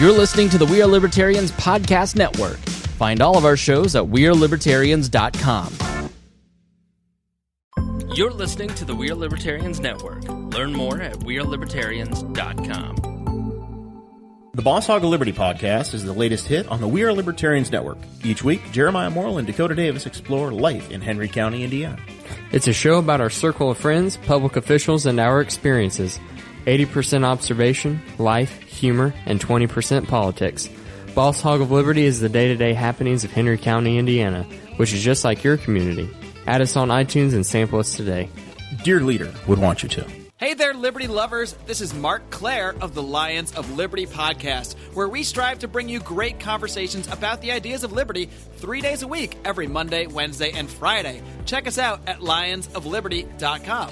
You're listening to the We Are Libertarians podcast network. Find all of our shows at wearelibertarians.com. You're listening to the We Are Libertarians network. Learn more at wearelibertarians.com. The Boss Hog of Liberty podcast is the latest hit on the We Are Libertarians network. Each week, Jeremiah Morrill and Dakota Davis explore life in Henry County, Indiana. It's a show about our circle of friends, public officials, and our experiences. 80% observation, life, humor, and 20% politics. Boss Hog of Liberty is the day-to-day happenings of Henry County, Indiana, which is just like your community. Add us on iTunes and sample us today. Dear Leader would want you to. Hey there, Liberty lovers. This is Mark Clare of the Lions of Liberty podcast, where we strive to bring you great conversations about the ideas of liberty 3 days a week, every Monday, Wednesday, and Friday. Check us out at lionsofliberty.com.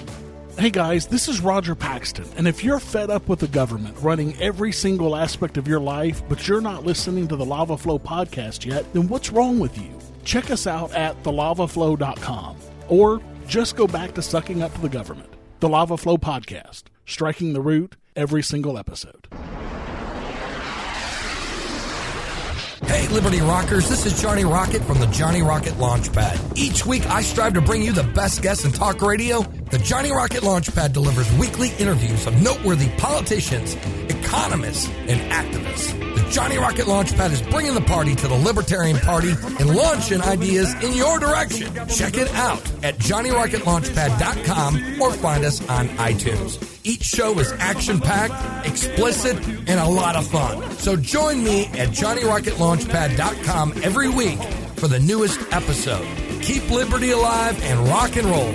Hey guys, this is Roger Paxton, and if you're fed up with the government running every single aspect of your life, but you're not listening to the Lava Flow podcast yet, then what's wrong with you? Check us out at thelavaflow.com, or just go back to sucking up to the government. The Lava Flow podcast, striking the root every single episode. Hey, Liberty Rockers, this is Johnny Rocket from the Johnny Rocket Launchpad. Each week, I strive to bring you the best guests in talk radio. The Johnny Rocket Launchpad delivers weekly interviews of noteworthy politicians, economists, and activists. The Johnny Rocket Launchpad is bringing the party to the Libertarian Party and launching ideas in your direction. Check it out at JohnnyRocketLaunchpad.com or find us on iTunes. Each show is action-packed, explicit, and a lot of fun. So join me at JohnnyRocketLaunchpad.com every week for the newest episode. Keep liberty alive and rock and roll.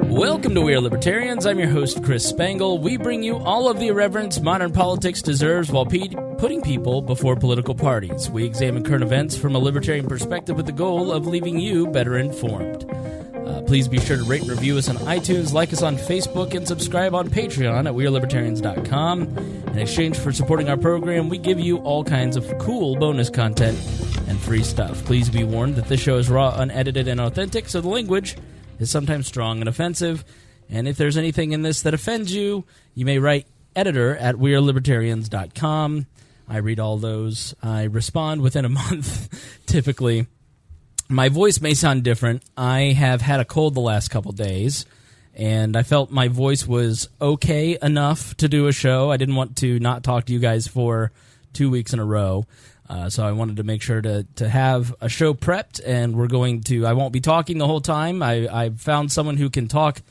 Welcome to We Are Libertarians. I'm your host, Chris Spangle. We bring you all of the irreverence modern politics deserves while putting people before political parties. We examine current events from a libertarian perspective with the goal of leaving you better informed. Please be sure to rate and review us on iTunes, like us on Facebook, and subscribe on Patreon at wearelibertarians.com. In exchange for supporting our program, we give you all kinds of cool bonus content and free stuff. Please be warned that this show is raw, unedited, and authentic, so the language is sometimes strong and offensive. And if there's anything in this that offends you, you may write editor at wearelibertarians.com. I read all those. I respond within a month, typically. My voice may sound different. I have had a cold the last couple days, and I felt my voice was okay enough to do a show. I didn't want to not talk to you guys for 2 weeks in a row. So I wanted to make sure to have a show prepped, and I won't be talking the whole time. I found someone who can talk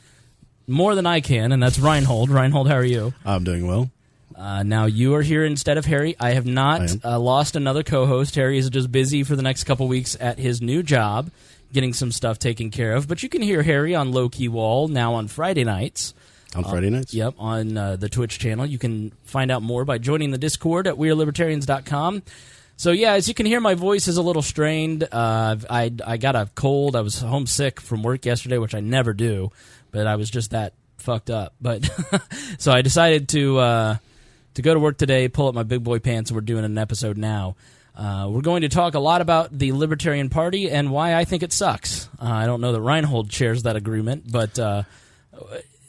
more than I can, and that's Rhinehold. Rhinehold, how are you? I'm doing well. Now you are here instead of Harry. I have not lost another co-host. Harry is just busy for the next couple weeks at his new job, getting some stuff taken care of. But you can hear Harry on Low Key Wall now on Friday nights. On Friday nights? Yep, on the Twitch channel. You can find out more by joining the Discord at wearelibertarians.com. So, yeah, as you can hear, my voice is a little strained. I got a cold. I was homesick from work yesterday, which I never do, but I was just that fucked up. But so I decided to go to work today, pull up my big boy pants, and we're doing an episode now. We're going to talk a lot about the Libertarian Party and why I think it sucks. I don't know that Rhinehold shares that agreement, but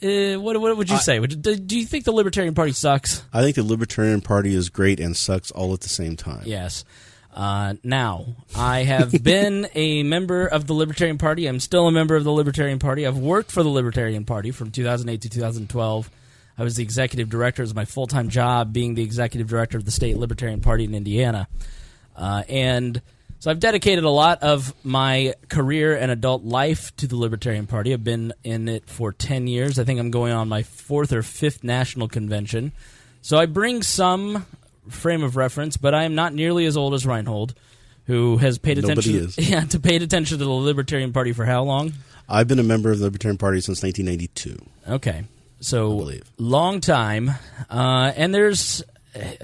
what would you say? Do you think the Libertarian Party sucks? I think the Libertarian Party is great and sucks all at the same time. Yes. Now, I have been a member of the Libertarian Party. I'm still a member of the Libertarian Party. I've worked for the Libertarian Party from 2008 to 2012. I was the executive director. It was my full-time job being the executive director of the state Libertarian Party in Indiana. And so I've dedicated a lot of my career and adult life to the Libertarian Party. I've been in it for 10 years. I think I'm going on my 4th or 5th national convention. So I bring some frame of reference, but I am not nearly as old as Rhinehold, who has paid attention. Nobody is. Yeah, paid attention to the Libertarian Party for how long? I've been a member of the Libertarian Party since 1992. Okay. So long time. And there's...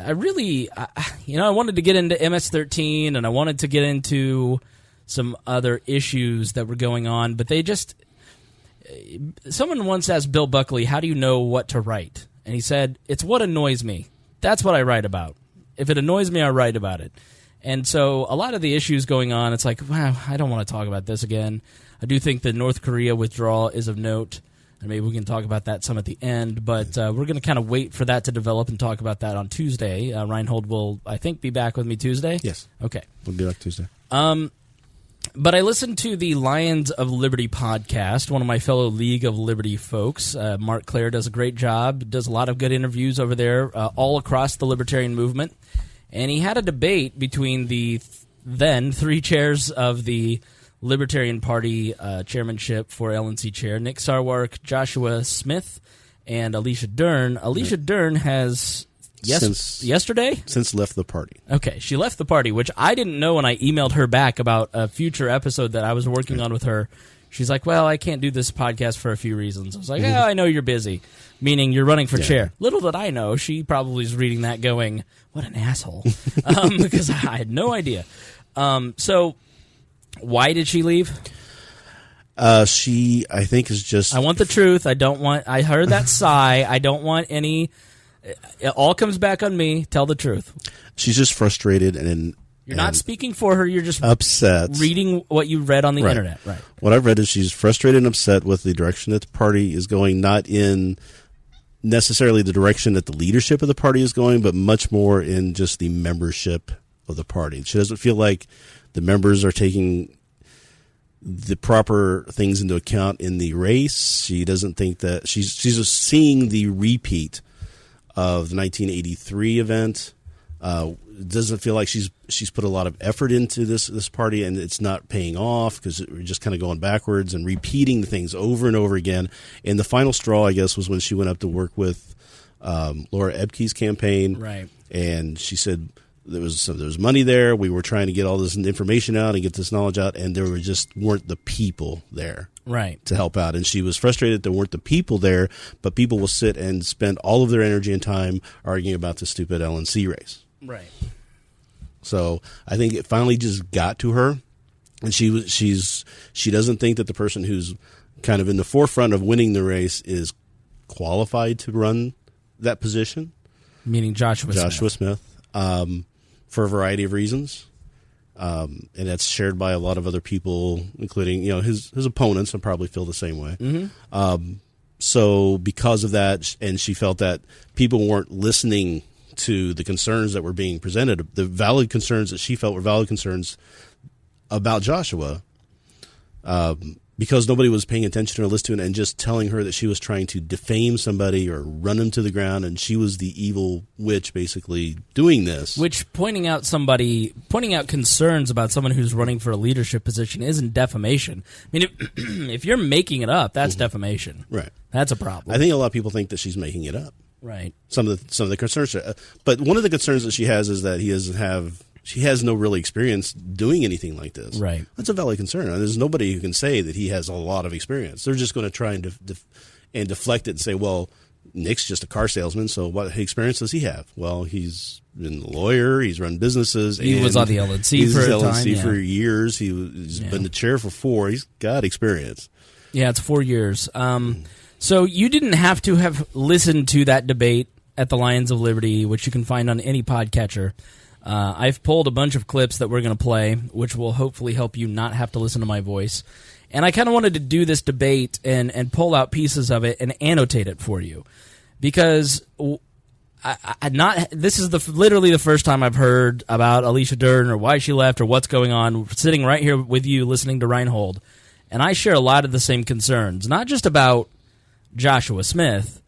I wanted to get into MS-13, and I wanted to get into some other issues that were going on, but someone once asked Bill Buckley, how do you know what to write? And he said, it's what annoys me. That's what I write about. If it annoys me, I write about it. And so a lot of the issues going on, it's like, wow, I don't want to talk about this again. I do think the North Korea withdrawal is of note. And maybe we can talk about that some at the end, but we're going to kind of wait for that to develop and talk about that on Tuesday. Rhinehold will, I think, be back with me Tuesday? Yes. Okay. We'll be back Tuesday. But I listened to the Lions of Liberty podcast, one of my fellow League of Liberty folks. Mark Clare does a great job, does a lot of good interviews over there all across the libertarian movement. And he had a debate between the then three chairs of the Libertarian Party chairmanship for LNC chair, Nick Sarwark, Joshua Smith, and Alicia Dern. Alicia Dern has... yesterday? Since left the party. Okay, she left the party, which I didn't know when I emailed her back about a future episode that I was working on with her. She's like, well, I can't do this podcast for a few reasons. I was like, oh, I know you're busy, meaning you're running for chair. Little did I know, she probably is reading that going, what an asshole, because I had no idea. So why did she leave? She, I think, is just... I want the truth. I heard that sigh. I don't want any... It all comes back on me. Tell the truth. She's just frustrated and you're not speaking for her. You're just upset. Reading what you read on the internet. Right. What I've read is she's frustrated and upset with the direction that the party is going, not in necessarily the direction that the leadership of the party is going, but much more in just the membership of the party. She doesn't feel like the members are taking the proper things into account in the race. She doesn't think that she's just seeing the repeat of the 1983 event. Doesn't feel like she's put a lot of effort into this party, and it's not paying off because we're just kind of going backwards and repeating the things over and over again. And the final straw, I guess, was when she went up to work with Laura Ebke's campaign, right? And she said there was money there. We were trying to get all this information out and get this knowledge out, and there weren't the people there. Right. To help out. And she was frustrated there weren't the people there, but people will sit and spend all of their energy and time arguing about the stupid LNC race. Right. So I think it finally just got to her, and she doesn't think that the person who's kind of in the forefront of winning the race is qualified to run that position. Meaning Joshua Smith. For a variety of reasons. And that's shared by a lot of other people, including his opponents, and probably feel the same way. Mm-hmm. So because of that, and she felt that people weren't listening to the concerns that were being presented, the valid concerns that she felt were valid concerns about Joshua, because nobody was paying attention or listening and just telling her that she was trying to defame somebody or run him to the ground, and she was the evil witch basically doing this. Which pointing out concerns about someone who's running for a leadership position isn't defamation. I mean, if you're making it up, that's defamation. Right. That's a problem. I think a lot of people think that she's making it up. Right. Some of the concerns, but one of the concerns that she has is that she has no really experience doing anything like this. Right. That's a valid concern. There's nobody who can say that he has a lot of experience. They're just going to try and deflect it and say, well, Nick's just a car salesman, so what experience does he have? Well, he's been a lawyer. He's run businesses. He was on the LNC for a time. For years. He's been the chair for 4. He's got experience. Yeah, it's 4 years. So you didn't have to have listened to that debate at the Lions of Liberty, which you can find on any podcatcher. I've pulled a bunch of clips that we're going to play, which will hopefully help you not have to listen to my voice. And I kind of wanted to do this debate and pull out pieces of it and annotate it for you. Because this is literally the first time I've heard about Alicia Dern or why she left or what's going on, sitting right here with you listening to Rhinehold. And I share a lot of the same concerns, not just about Joshua Smith,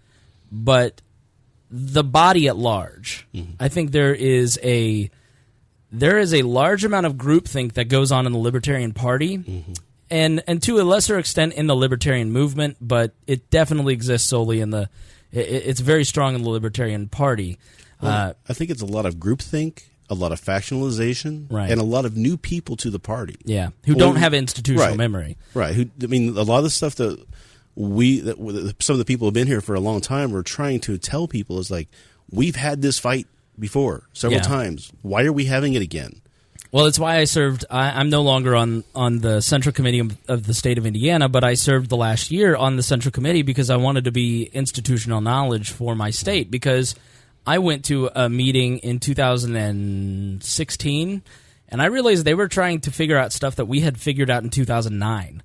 but the body at large. Mm-hmm. I think there is a large amount of groupthink that goes on in the Libertarian Party, mm-hmm. and to a lesser extent in the Libertarian movement, but it definitely exists solely in it's very strong in the Libertarian Party. Well, I think it's a lot of groupthink, a lot of factionalization, right. and a lot of new people to the party. Yeah, who don't have institutional memory. Right. A lot of the stuff that some of the people who have been here for a long time are trying to tell people is like, we've had this fight before several times. Why are we having it again? Well, it's why I served. I'm no longer on the Central Committee of the state of Indiana, but I served the last year on the Central Committee because I wanted to be institutional knowledge for my state, because I went to a meeting in 2016, and I realized they were trying to figure out stuff that we had figured out in 2009.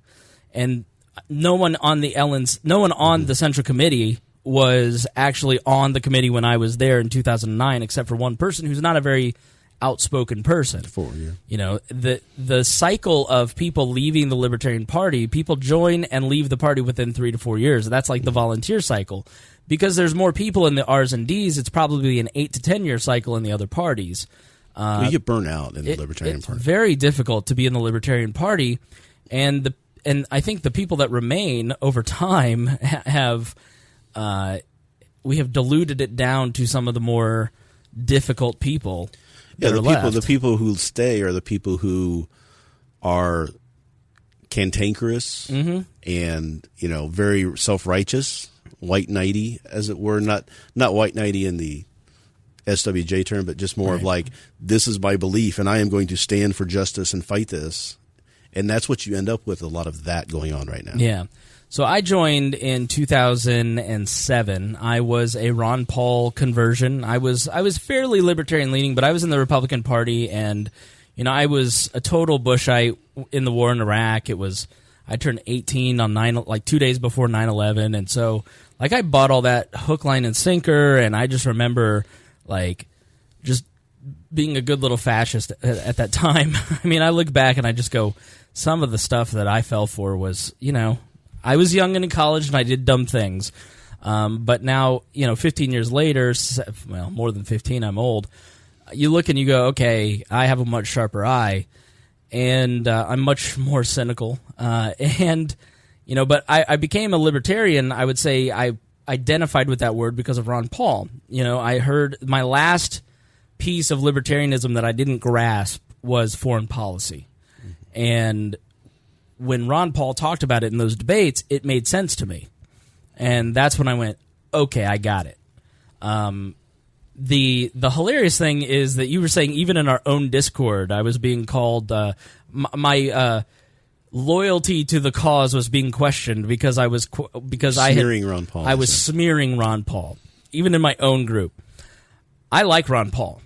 And no one on the Central Committee was actually on the committee when I was there in 2009, except for one person who's not a very outspoken person. You know, the cycle of people leaving the Libertarian Party, people join and leave the party within 3 to 4 years. That's like the volunteer cycle. Because there's more people in the R's and D's, it's probably an 8 to 10 year cycle in the other parties. You get burnt out in the Libertarian Party. It's very difficult to be in the Libertarian Party, and I think the people that remain over time have we have diluted it down to some of the more difficult people. Yeah, the people who stay are the people who are cantankerous and very self-righteous, white knighty, as it were. Not white knighty in the SWJ term, but just more of like, this is my belief, and I am going to stand for justice and fight this. And that's what you end up with, a lot of that going on right now. Yeah. So I joined in 2007. I was a Ron Paul conversion. I was fairly libertarian leaning, but I was in the Republican Party, and I was a total Bushite in the war in Iraq. I turned 18 on 2 days before 9/11, and so I bought all that hook, line, and sinker. And I just remember just being a good little fascist at that time. I mean, I look back and I just go, some of the stuff that I fell for was, I was young and in college and I did dumb things. But now, 15 years later, well, more than 15, I'm old. You look and you go, okay, I have a much sharper eye, and I'm much more cynical. But I became a libertarian. I would say I identified with that word because of Ron Paul. I heard my last piece of libertarianism that I didn't grasp was foreign policy. And when Ron Paul talked about it in those debates, it made sense to me. And that's when I went, okay, I got it. The hilarious thing is that you were saying even in our own Discord, I was being called, my loyalty to the cause was being questioned because I was smearing Ron Paul. I was smearing Ron Paul, even in my own group. I like Ron Paul.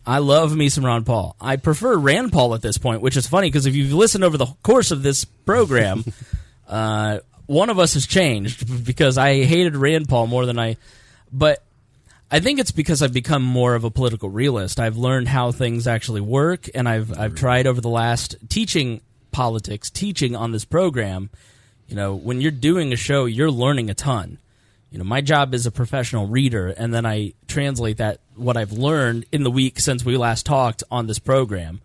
I love me some Ron Paul. I prefer Rand Paul at this point, which is funny because if you've listened over the course of this program, one of us has changed because I hated Rand Paul more than but I think it's because I've become more of a political realist. I've learned how things actually work, and I've tried over the last teaching politics, teaching on this program. When you're doing a show, you're learning a ton. My job is a professional reader, and then I translate what I've learned in the week since we last talked on this program.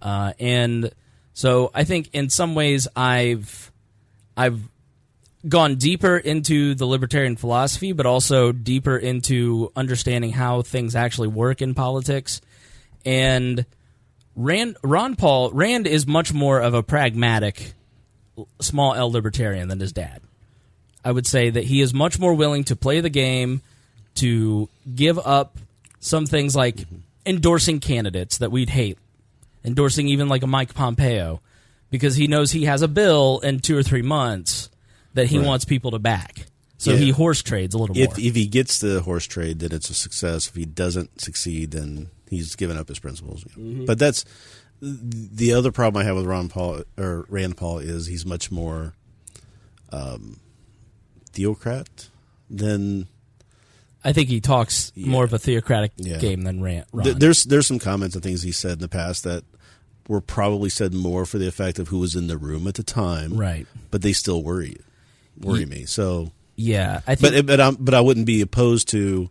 And so I think in some ways I've gone deeper into the libertarian philosophy, but also deeper into understanding how things actually work in politics. And Rand is much more of a pragmatic, small L libertarian than his dad. I would say that he is much more willing to play the game, to give up some things like endorsing candidates that we'd hate, endorsing even like a Mike Pompeo, because he knows he has a bill in 2 or 3 months that he wants people to back. So he horse trades a little more. If he gets the horse trade, then it's a success. If he doesn't succeed, then he's given up his principles. But that's the other problem I have with Rand Paul is he's much more theocrat than. I think he talks more of a theocratic game than Ron. There's some comments and things he said in the past that were probably said more for the effect of who was in the room at the time, right? But they still worry me. So I think, but I wouldn't be opposed to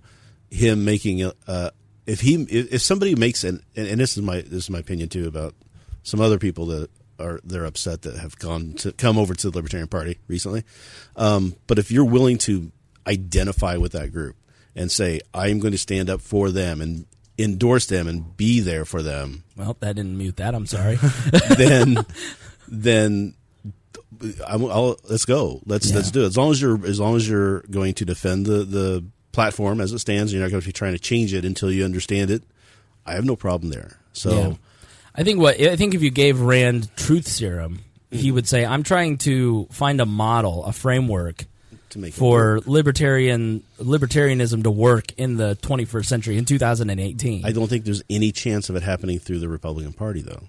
him making if somebody makes and this is my opinion too about some other people that they're upset that have come over to the Libertarian Party recently. But if you're willing to identify with that group and say, I'm going to stand up for them and endorse them and be there for them. Well, that didn't mute that. I'm sorry. then let's go. Let's do it. As long as you're going to defend the platform as it stands, you're not going to be trying to change it until you understand it. I have no problem there. So I think if you gave Rand truth serum, he would say, I'm trying to find a model, a framework for libertarianism to work in the 21st century in 2018. I don't think there's any chance of it happening through the Republican Party, though.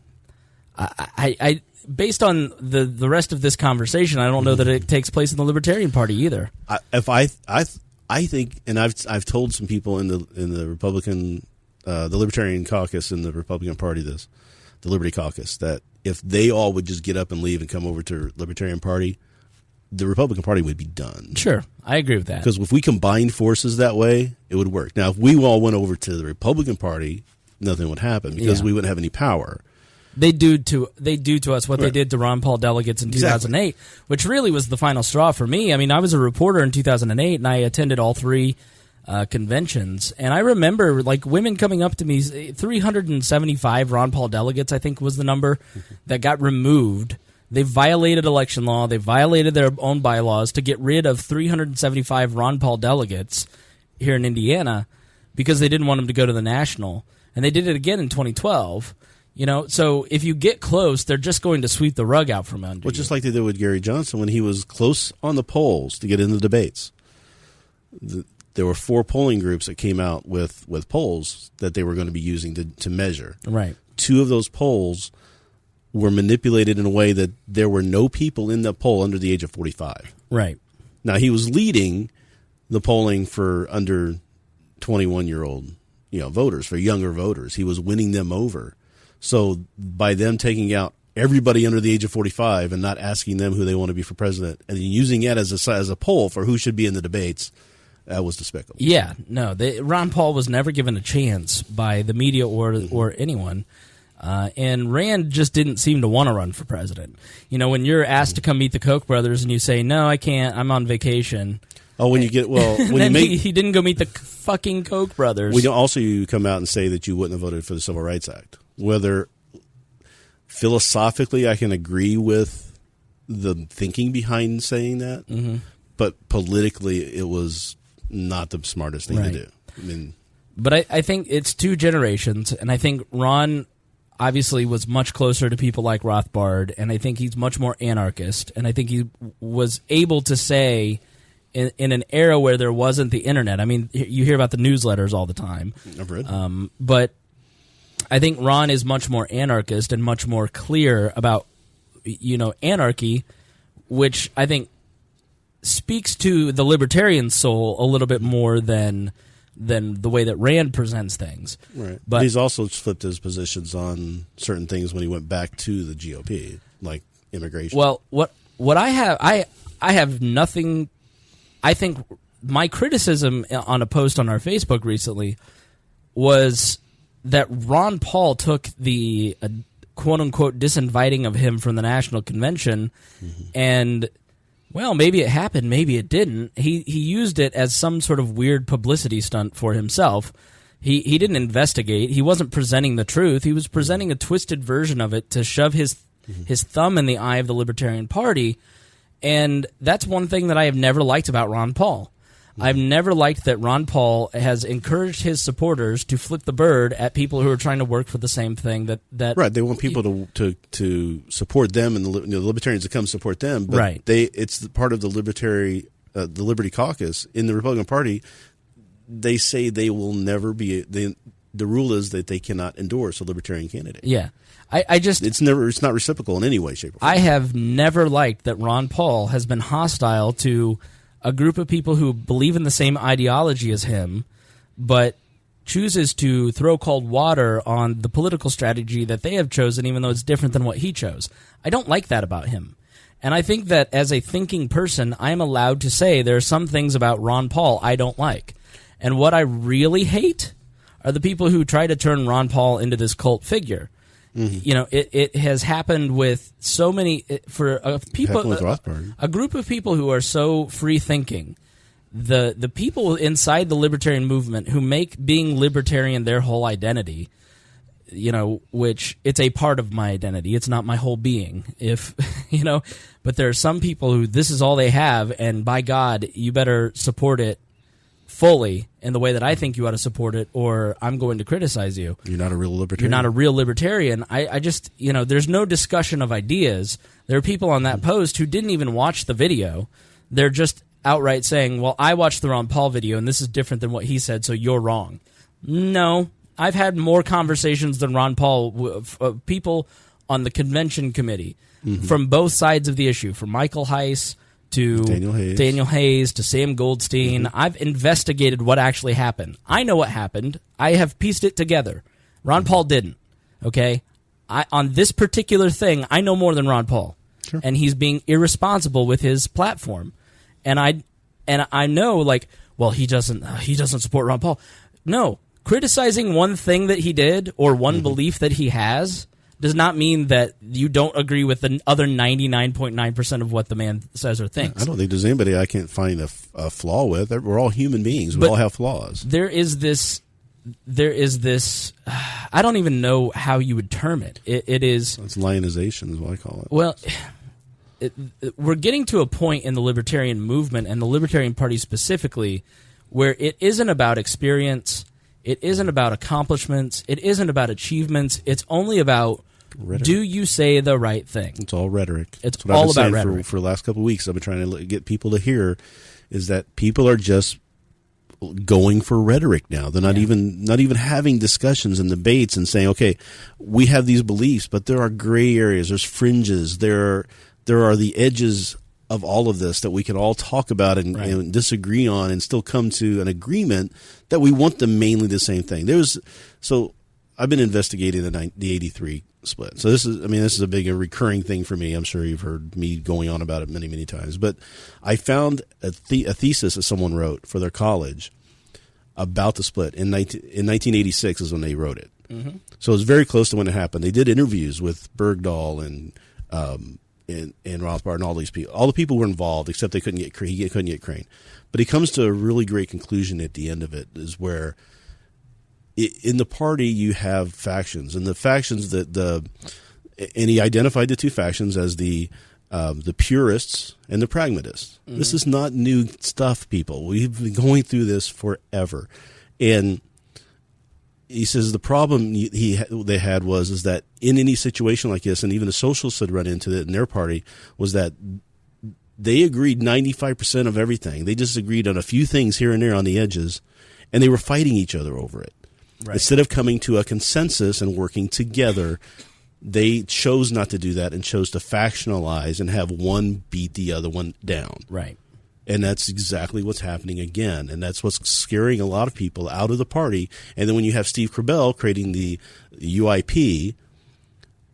based on the rest of this conversation, I don't know that it takes place in the Libertarian Party either. I think, and I've told some people in the Republican, the Libertarian Caucus in the Republican Party the Liberty Caucus, that if they all would just get up and leave and come over to Libertarian Party, the Republican Party would be done. Sure, I agree with that. Because if we combined forces that way, it would work. Now, if we all went over to the Republican Party, nothing would happen because we wouldn't have any power. They do to us what they did to Ron Paul delegates in 2008, which really was the final straw for me. I mean, I was a reporter in 2008, and I attended all three conventions. And I remember, like, women coming up to me, 375 Ron Paul delegates, I think was the number, that got removed. They violated election law. They violated their own bylaws to get rid of 375 Ron Paul delegates here in Indiana because they didn't want them to go to the national. And they did it again in 2012. So if you get close, they're just going to sweep the rug out from under you. Just like they did with Gary Johnson when he was close on the polls to get in the debates. There were 4 polling groups that came out with polls that they were going to be using to measure. Right. 2 of those polls were manipulated in a way that there were no people in the poll under the age of 45. Right. Now, he was leading the polling for under 21-year-old voters, for younger voters. He was winning them over. So by them taking out everybody under the age of 45 and not asking them who they want to be for president and using it as a poll for who should be in the debates, that was despicable. Yeah, no, Ron Paul was never given a chance by the media or anyone. And Rand just didn't seem to want to run for president. When you're asked to come meet the Koch brothers and you say, no, I can't, I'm on vacation. Oh, when you get, he didn't go meet the fucking Koch brothers. You come out and say that you wouldn't have voted for the Civil Rights Act. Whether philosophically I can agree with the thinking behind saying that, but politically it was not the smartest thing to do. I mean, but I think it's 2 generations, and I think Ron obviously was much closer to people like Rothbard, and I think he's much more anarchist, and I think he was able to say in an era where there wasn't the internet. I mean, you hear about the newsletters all the time. I've read. But I think Ron is much more anarchist and much more clear about, anarchy, which I think speaks to the libertarian soul a little bit more than the way that Rand presents things. Right. But he's also flipped his positions on certain things when he went back to the GOP, like immigration. Well, what I have nothing. I think my criticism on a post on our Facebook recently was that Ron Paul took the quote-unquote disinviting of him from the National Convention and, well, maybe it happened, maybe it didn't. He used it as some sort of weird publicity stunt for himself. He didn't investigate. He wasn't presenting the truth. He was presenting a twisted version of it to shove his thumb in the eye of the Libertarian Party. And that's one thing that I have never liked about Ron Paul. I've never liked that Ron Paul has encouraged his supporters to flip the bird at people who are trying to work for the same thing. That right. They want people to support them and the libertarians to come support them. But right. It's part of the Liberty Caucus in the Republican Party. They say they will never be. The rule is that they cannot endorse a libertarian candidate. Yeah. It's not reciprocal in any way, shape, or form. I have never liked that Ron Paul has been hostile to a group of people who believe in the same ideology as him, but chooses to throw cold water on the political strategy that they have chosen, even though it's different than what he chose. I don't like that about him. And I think that as a thinking person, I am allowed to say there are some things about Ron Paul I don't like. And what I really hate are the people who try to turn Ron Paul into this cult figure. It has happened with so many a group of people who are so free thinking. The people inside the libertarian movement who make being libertarian their whole identity, which it's a part of my identity. It's not my whole being. But there are some people who this is all they have, and by God, you better support it fully in the way that I think you ought to support it, or I'm going to criticize you. You're not a real libertarian. You're not a real libertarian. I just, there's no discussion of ideas. There are people on that post who didn't even watch the video. They're just outright saying, well, I watched the Ron Paul video, and this is different than what he said, so you're wrong. No. I've had more conversations than Ron Paul. People on the convention committee from both sides of the issue, from Michael Heiss to Daniel Hayes to Sam Goldstein. I've investigated what actually happened. I know what happened. I have pieced it together. Ron Paul didn't. Okay? On this particular thing, I know more than Ron Paul. Sure. And he's being irresponsible with his platform. And I know, like, well, he doesn't support Ron Paul. No. Criticizing one thing that he did or one belief that he has does not mean that you don't agree with the other 99.9% of what the man says or thinks. I don't think there's anybody I can't find a flaw with. We're all human beings. We all have flaws. There is this, I don't even know how you would term it. It is... It's lionization is what I call it. Well, we're getting to a point in the Libertarian movement and the Libertarian Party specifically where it isn't about experience, it isn't about accomplishments, it isn't about achievements, it's only about rhetoric. Do you say the right thing? It's all rhetoric. It's all about rhetoric. For the last couple of weeks, I've been trying to get people to hear is that people are just going for rhetoric now. They're not even having discussions and debates and saying, okay, we have these beliefs, but there are gray areas, there's fringes, there are the edges of all of this that we can all talk about and disagree on and still come to an agreement that we want them mainly the same thing. So I've been investigating the 83 split. So this is a recurring thing for me. I'm sure you've heard me going on about it many, many times. But I found a thesis that someone wrote for their college about the split in 1986 is when they wrote it. Mm-hmm. So it was very close to when it happened. They did interviews with Bergdahl and Rothbard and all these people. All the people were involved except he couldn't get Crane. But he comes to a really great conclusion at the end of it is where in the party you have factions, and the factions and he identified the two factions as the purists and the pragmatists. Mm-hmm. This is not new stuff, people. We've been going through this forever, and he says the problem they had was that in any situation like this, and even the socialists had run into it in their party, was that they agreed 95% of everything. They just agreed on a few things here and there on the edges, and they were fighting each other over it. Right. Instead of coming to a consensus and working together, they chose not to do that and chose to factionalize and have one beat the other one down. Right. And that's exactly what's happening again. And that's what's scaring a lot of people out of the party. And then when you have Steve Krabel creating the UIP,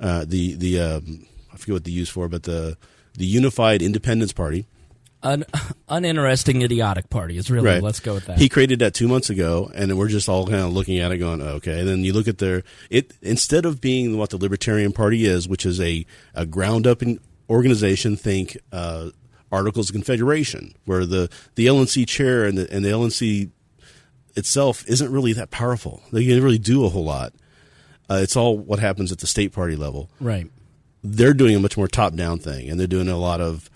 I forget what they use for, but the Unified Independence Party. Uninteresting, idiotic party is really, let's go with that. He created that 2 months ago, and we're just all kind of looking at it going, okay. And then you look at instead of being what the Libertarian Party is, which is a ground-up organization, think Articles of Confederation, where the LNC chair and the LNC itself isn't really that powerful. They can't really do a whole lot. It's all what happens at the state party level. Right. They're doing a much more top-down thing, and they're doing a lot of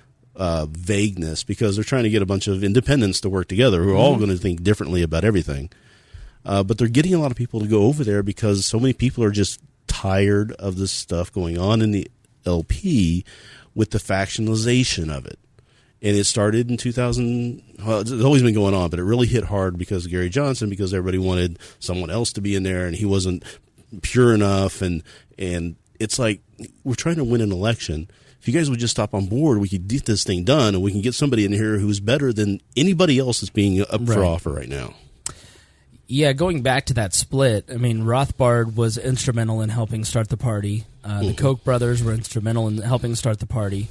vagueness because they're trying to get a bunch of independents to work together who are all going to think differently about everything. But they're getting a lot of people to go over there because so many people are just tired of this stuff going on in the LP with the factionalization of it. And it started in 2000. Well, it's always been going on, but it really hit hard because of Gary Johnson, because everybody wanted someone else to be in there, and he wasn't pure enough. And it's like, we're trying to win an election. If you guys would just stop on board, we could get this thing done, and we can get somebody in here who's better than anybody else that's being up for offer right now. Yeah, going back to that split, I mean, Rothbard was instrumental in helping start the party. The Koch brothers were instrumental in helping start the party.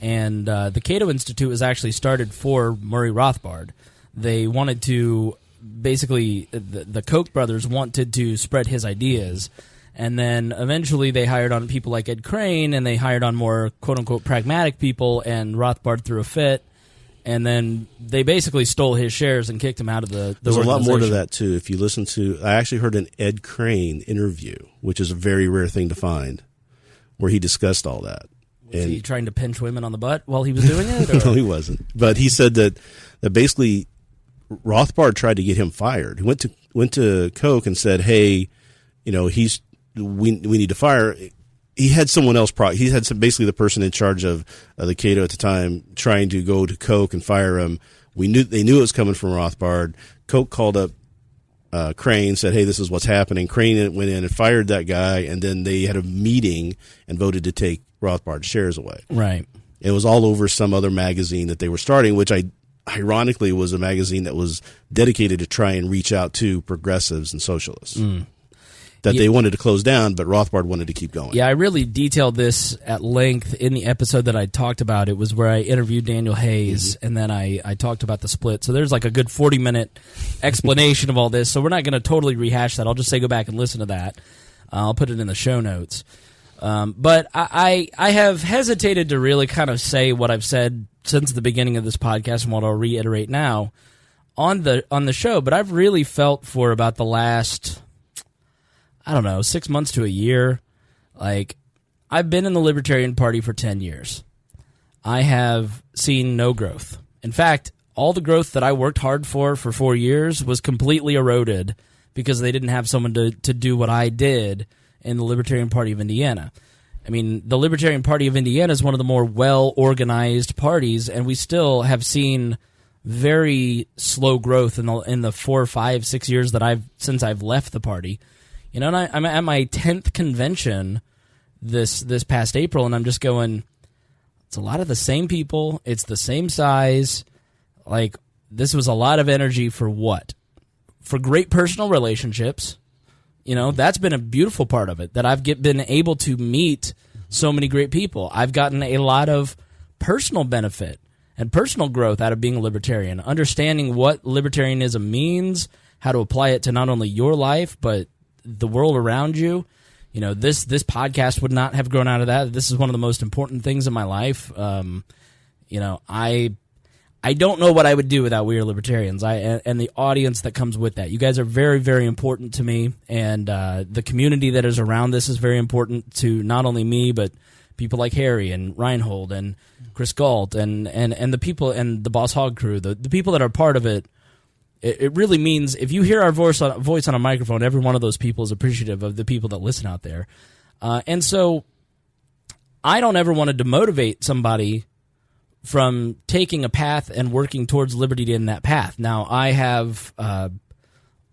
And the Cato Institute was actually started for Murray Rothbard. They wanted to, basically, the Koch brothers wanted to spread his ideas. And then eventually they hired on people like Ed Crane, and they hired on more quote-unquote pragmatic people, and Rothbard threw a fit. And then they basically stole his shares and kicked him out of the There's a lot more to that, too. If you listen to, I actually heard an Ed Crane interview, which is a very rare thing to find, where he discussed all that. Was he trying to pinch women on the butt while he was doing it? Or? No, he wasn't. But he said that basically Rothbard tried to get him fired. He went to Koch and said, "Hey, we need to fire." He had someone else. He had basically the person in charge of the Cato at the time trying to go to Koch and fire him. They knew it was coming from Rothbard. Koch called up Crane said, hey, this is what's happening. Crane went in and fired that guy, and then they had a meeting and voted to take Rothbard's shares away. Right. It was all over some other magazine that they were starting, which ironically was a magazine that was dedicated to try and reach out to progressives and socialists. That they wanted to close down, but Rothbard wanted to keep going. Yeah, I really detailed this at length in the episode that I talked about. It was where I interviewed Daniel Hayes, and then I talked about the split. So there's like a good 40-minute explanation of all this. So we're not going to totally rehash that. I'll just say go back and listen to that. I'll put it in the show notes. But I have hesitated to really kind of say what I've said since the beginning of this podcast and what I'll reiterate now on the show. But I've really felt for about the last, I don't know, 6 months to a year. Like, I've been in the Libertarian Party for 10 years. I have seen no growth. In fact, all the growth that I worked hard for 4 years was completely eroded because they didn't have someone to do what I did in the Libertarian Party of Indiana. I mean, the Libertarian Party of Indiana is one of the more well-organized parties, and we still have seen very slow growth in the 4, 5, 6 years that since I've left the party. You know, and I'm at my 10th convention this past April, and I'm just going, it's a lot of the same people. It's the same size. Like, this was a lot of energy for what? For great personal relationships. You know, that's been a beautiful part of it, that I've been able to meet so many great people. I've gotten a lot of personal benefit and personal growth out of being a libertarian, understanding what libertarianism means, how to apply it to not only your life, but the world around you. You know, this podcast would not have grown out of that. This is one of the most important things in my life. You know, I don't know what I would do without We Are Libertarians and the audience that comes with that. You guys are very, very important to me, and the community that is around this is very important to not only me, but people like Harry and Rhinehold and Chris Galt and the people and the Boss Hog crew, the people that are part of it. It really means if you hear our voice on a microphone, every one of those people is appreciative of the people that listen out there. And so I don't ever want to demotivate somebody from taking a path and working towards liberty in that path. Now, I have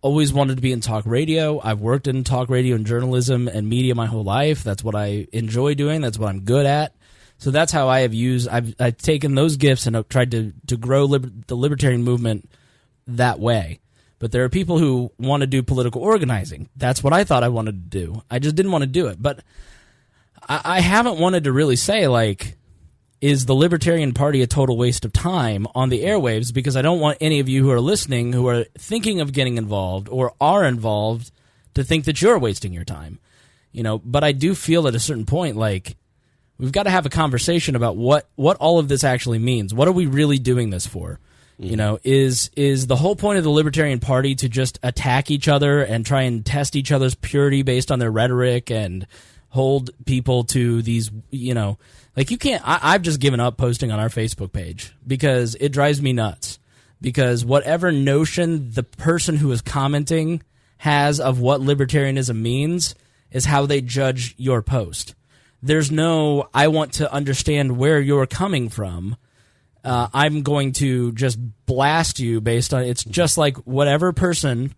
always wanted to be in talk radio. I've worked in talk radio and journalism and media my whole life. That's what I enjoy doing. That's what I'm good at. So that's how I have used. I've taken those gifts and have tried to grow the libertarian movement that way. But there are people who want to do political organizing. That's what I thought I wanted to do. I just didn't want to do it. But I haven't wanted to really say, like, is the Libertarian Party a total waste of time on the airwaves? Because I don't want any of you who are listening, who are thinking of getting involved or are involved, to think that you're wasting your time. You know, but I do feel at a certain point, like, we've got to have a conversation about what all of this actually means. What are we really doing this for? You know, is the whole point of the Libertarian Party to just attack each other and try and test each other's purity based on their rhetoric and hold people to these, you know, like you can't, I've just given up posting on our Facebook page because it drives me nuts. Because whatever notion the person who is commenting has of what libertarianism means is how they judge your post. There's no, I want to understand where you're coming from. I'm going to just blast you based on, it's just like whatever person,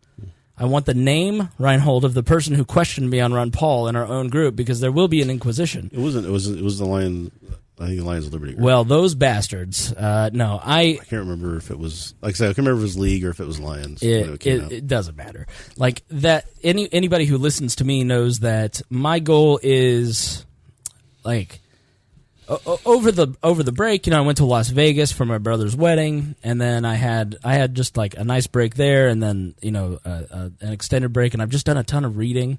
I want the name, Rhinehold, of the person who questioned me on Ron Paul in our own group, because there will be an inquisition. It was the Lions, I think the Lions of Liberty group. Well, those bastards, no, I can't remember if it was, like I said, I can't remember if it was League or if it was Lions. It doesn't matter. Like that, anybody who listens to me knows that my goal is, like, over the break, you know, I went to Las Vegas for my brother's wedding, and then I had just like a nice break there, and then, you know, an extended break, and I've just done a ton of reading,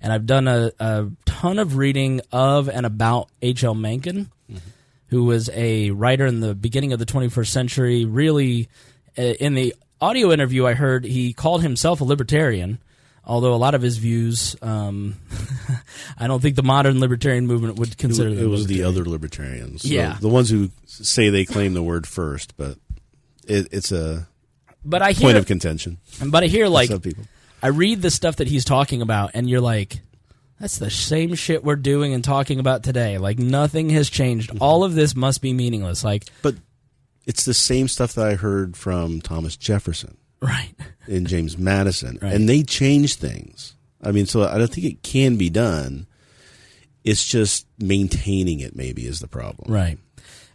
and I've done a ton of reading of and about H.L. Mencken, who was a writer in the beginning of the 21st century. Really, in the audio interview I heard, he called himself a libertarian. Although a lot of his views, I don't think the modern libertarian movement would consider them. It was the other libertarians. Yeah. The ones who say they claim the word first, but it's a point of contention. But I hear, like, some people. I read the stuff that he's talking about, and you're like, that's the same shit we're doing and talking about today. Like, nothing has changed. All of this must be meaningless. Like, but it's the same stuff that I heard from Thomas Jefferson. right, in James Madison, right. and they changed things. I mean, so I don't think it can be done. It's just maintaining it maybe is the problem. Right.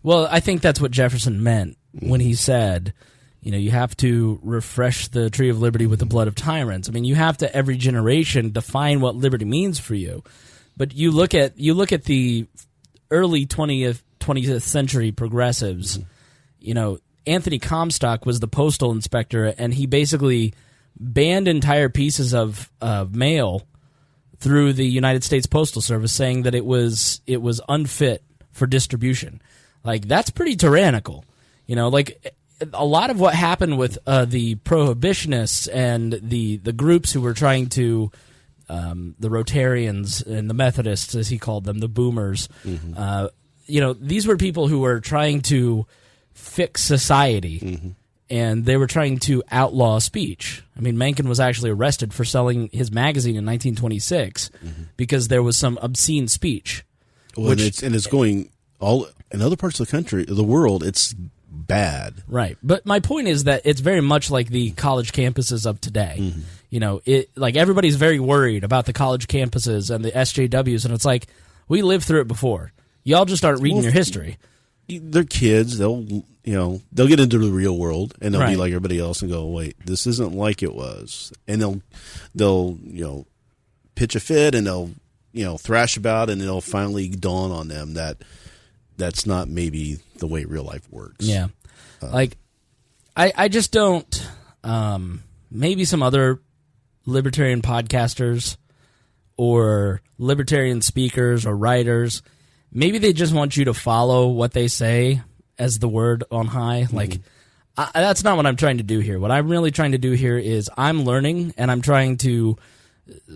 Well, I think that's what Jefferson meant when he said, you have to refresh the tree of liberty with the blood of tyrants. I mean, you have to every generation define what liberty means for you. But you look at the early 20th century progressives. Anthony Comstock was the postal inspector, and he basically banned entire pieces of mail through the United States Postal Service, saying that it was unfit for distribution. Like, that's pretty tyrannical. A lot of what happened with the prohibitionists and the groups who were trying to, the Rotarians and the Methodists, as he called them, the boomers, these were people who were trying to fix society, and they were trying to outlaw speech. I mean, Mencken was actually arrested for selling his magazine in 1926 because there was some obscene speech. Well, it's going all in other parts of the country, the world. It's bad, right? But my point is that it's very much like the college campuses of today. Like everybody's very worried about the college campuses and the SJWs, and it's like we lived through it before. Y'all just aren't reading your history. They're kids. They'll get into the real world and they'll be like everybody else and go, wait, this isn't like it was. And they'll pitch a fit and they'll thrash about, and it'll finally dawn on them that that's not maybe the way real life works. Yeah. I just don't, maybe some other libertarian podcasters or libertarian speakers or writers, maybe they just want you to follow what they say as the word on high. Like, that's not what I'm trying to do here. What I'm really trying to do here is I'm learning, and I'm trying to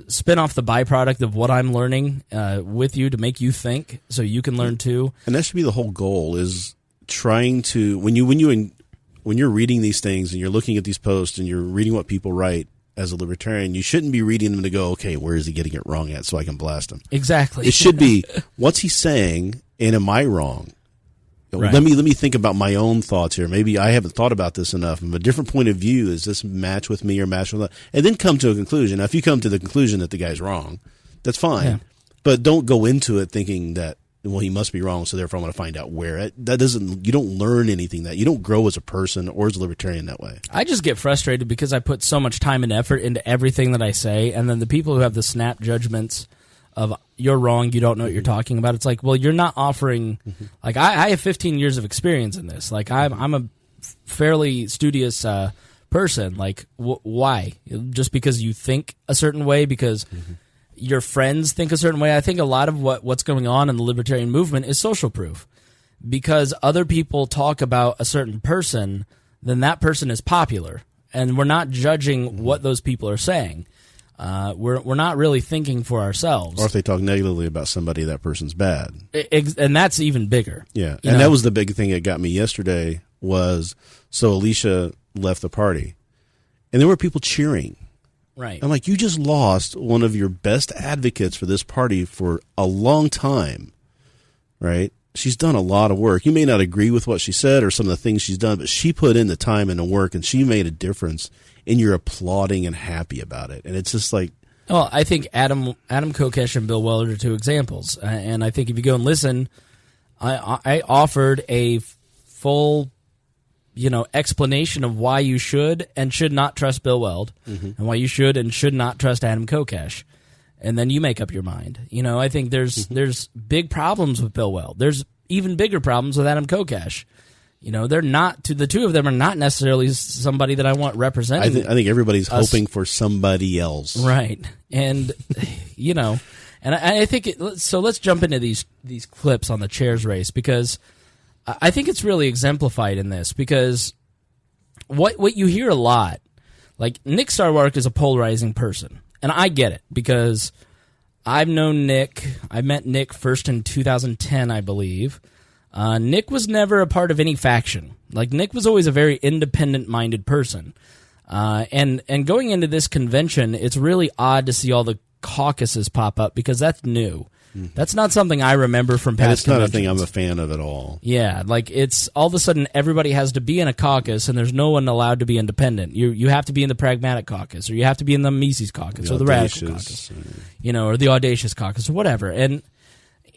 spin off the byproduct of what I'm learning with you to make you think so you can learn too. And that should be the whole goal, is trying to, when you're reading these things and you're looking at these posts and you're reading what people write as a libertarian, you shouldn't be reading them to go, okay, where is he getting it wrong at so I can blast him? Exactly. It should be, what's he saying, and am I wrong? Right. Let me think about my own thoughts here. Maybe I haven't thought about this enough. From a different point of view, does this match with me or match with that? And then come to a conclusion. Now, if you come to the conclusion that the guy's wrong, that's fine. Yeah. But don't go into it thinking that, well, he must be wrong, so therefore I'm going to find out where. You don't learn anything that. You don't grow as a person or as a libertarian that way. I just get frustrated because I put so much time and effort into everything that I say, and then the people who have the snap judgments of you're wrong, you don't know what you're talking about. It's like, well, you're not offering. Like, I have 15 years of experience in this. Like, I'm a fairly studious person. Like, why? Just because you think a certain way, because your friends think a certain way. I think a lot of what's going on in the libertarian movement is social proof, because other people talk about a certain person, then that person is popular, and we're not judging what those people are saying. We're not really thinking for ourselves. Or if they talk negatively about somebody, that person's bad. And that's even bigger. Yeah, and that was the big thing that got me yesterday was, so Alicia left the party, and there were people cheering. Right. I'm like, you just lost one of your best advocates for this party for a long time, right? She's done a lot of work. You may not agree with what she said or some of the things she's done, but she put in the time and the work, and she made a difference, and you're applauding and happy about it. And it's just like... Well, I think Adam Kokesh and Bill Weller are two examples. And I think if you go and listen, I offered a full... explanation of why you should and should not trust Bill Weld, and why you should and should not trust Adam Kokesh, and then you make up your mind. I think there's big problems with Bill Weld. There's even bigger problems with Adam Kokesh. They're not. The two of them are not necessarily somebody that I want representing. I think everybody's hoping for somebody else, right? And and I think so. Let's jump into these clips on the chairs race, because I think it's really exemplified in this, because what you hear a lot, like Nick Sarwark is a polarizing person, and I get it, because I've known Nick. I met Nick first in 2010, I believe. Nick was never a part of any faction. Like, Nick was always a very independent-minded person. And going into this convention, it's really odd to see all the caucuses pop up, because that's new. That's not something I remember from past And it's not a conventions. thing I'm a fan of at all. Yeah, like it's all of a sudden everybody has to be in a caucus, and there's no one allowed to be independent. You have to be in the pragmatic caucus, or you have to be in the Mises caucus, or the radical caucus, or the audacious caucus, or whatever.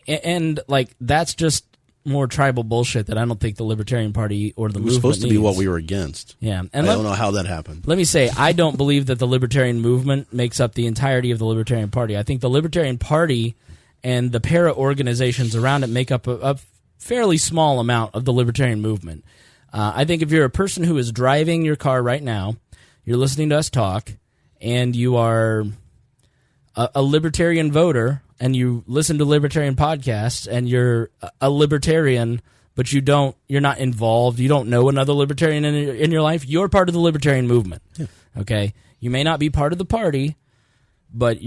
And like that's just more tribal bullshit that I don't think the Libertarian Party or the movement It was supposed to be needs. what we were against. Yeah, And I don't know how that happened. Let me say, I don't believe that the Libertarian movement makes up the entirety of the Libertarian Party. I think the Libertarian Party and the para-organizations around it make up a fairly small amount of the Libertarian movement. I think if you're a person who is driving your car right now, you're listening to us talk, and you are a Libertarian voter, and you listen to Libertarian podcasts, and you're a Libertarian, but you're not involved, you don't know another Libertarian in your life, you're part of the Libertarian movement. Yeah. Okay? You may not be part of the party, but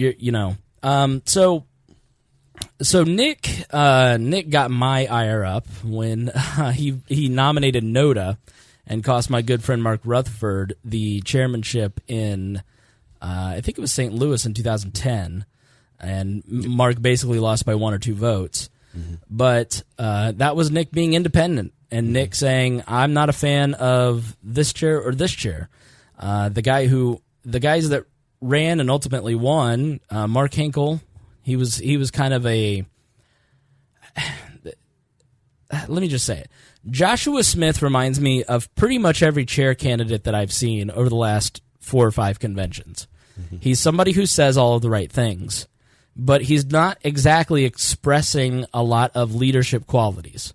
So Nick got my ire up when he nominated Noda and cost my good friend Mark Rutherford the chairmanship in I think it was St. Louis in 2010, and Mark basically lost by 1 or 2 votes. Mm-hmm. But that was Nick being independent, and Nick saying, "I'm not a fan of this chair or this chair." The guys that ran and ultimately won, Mark Hinkle. He was kind of a. Let me just say it. Joshua Smith reminds me of pretty much every chair candidate that I've seen over the last 4 or 5 conventions. Mm-hmm. He's somebody who says all of the right things, but he's not exactly expressing a lot of leadership qualities.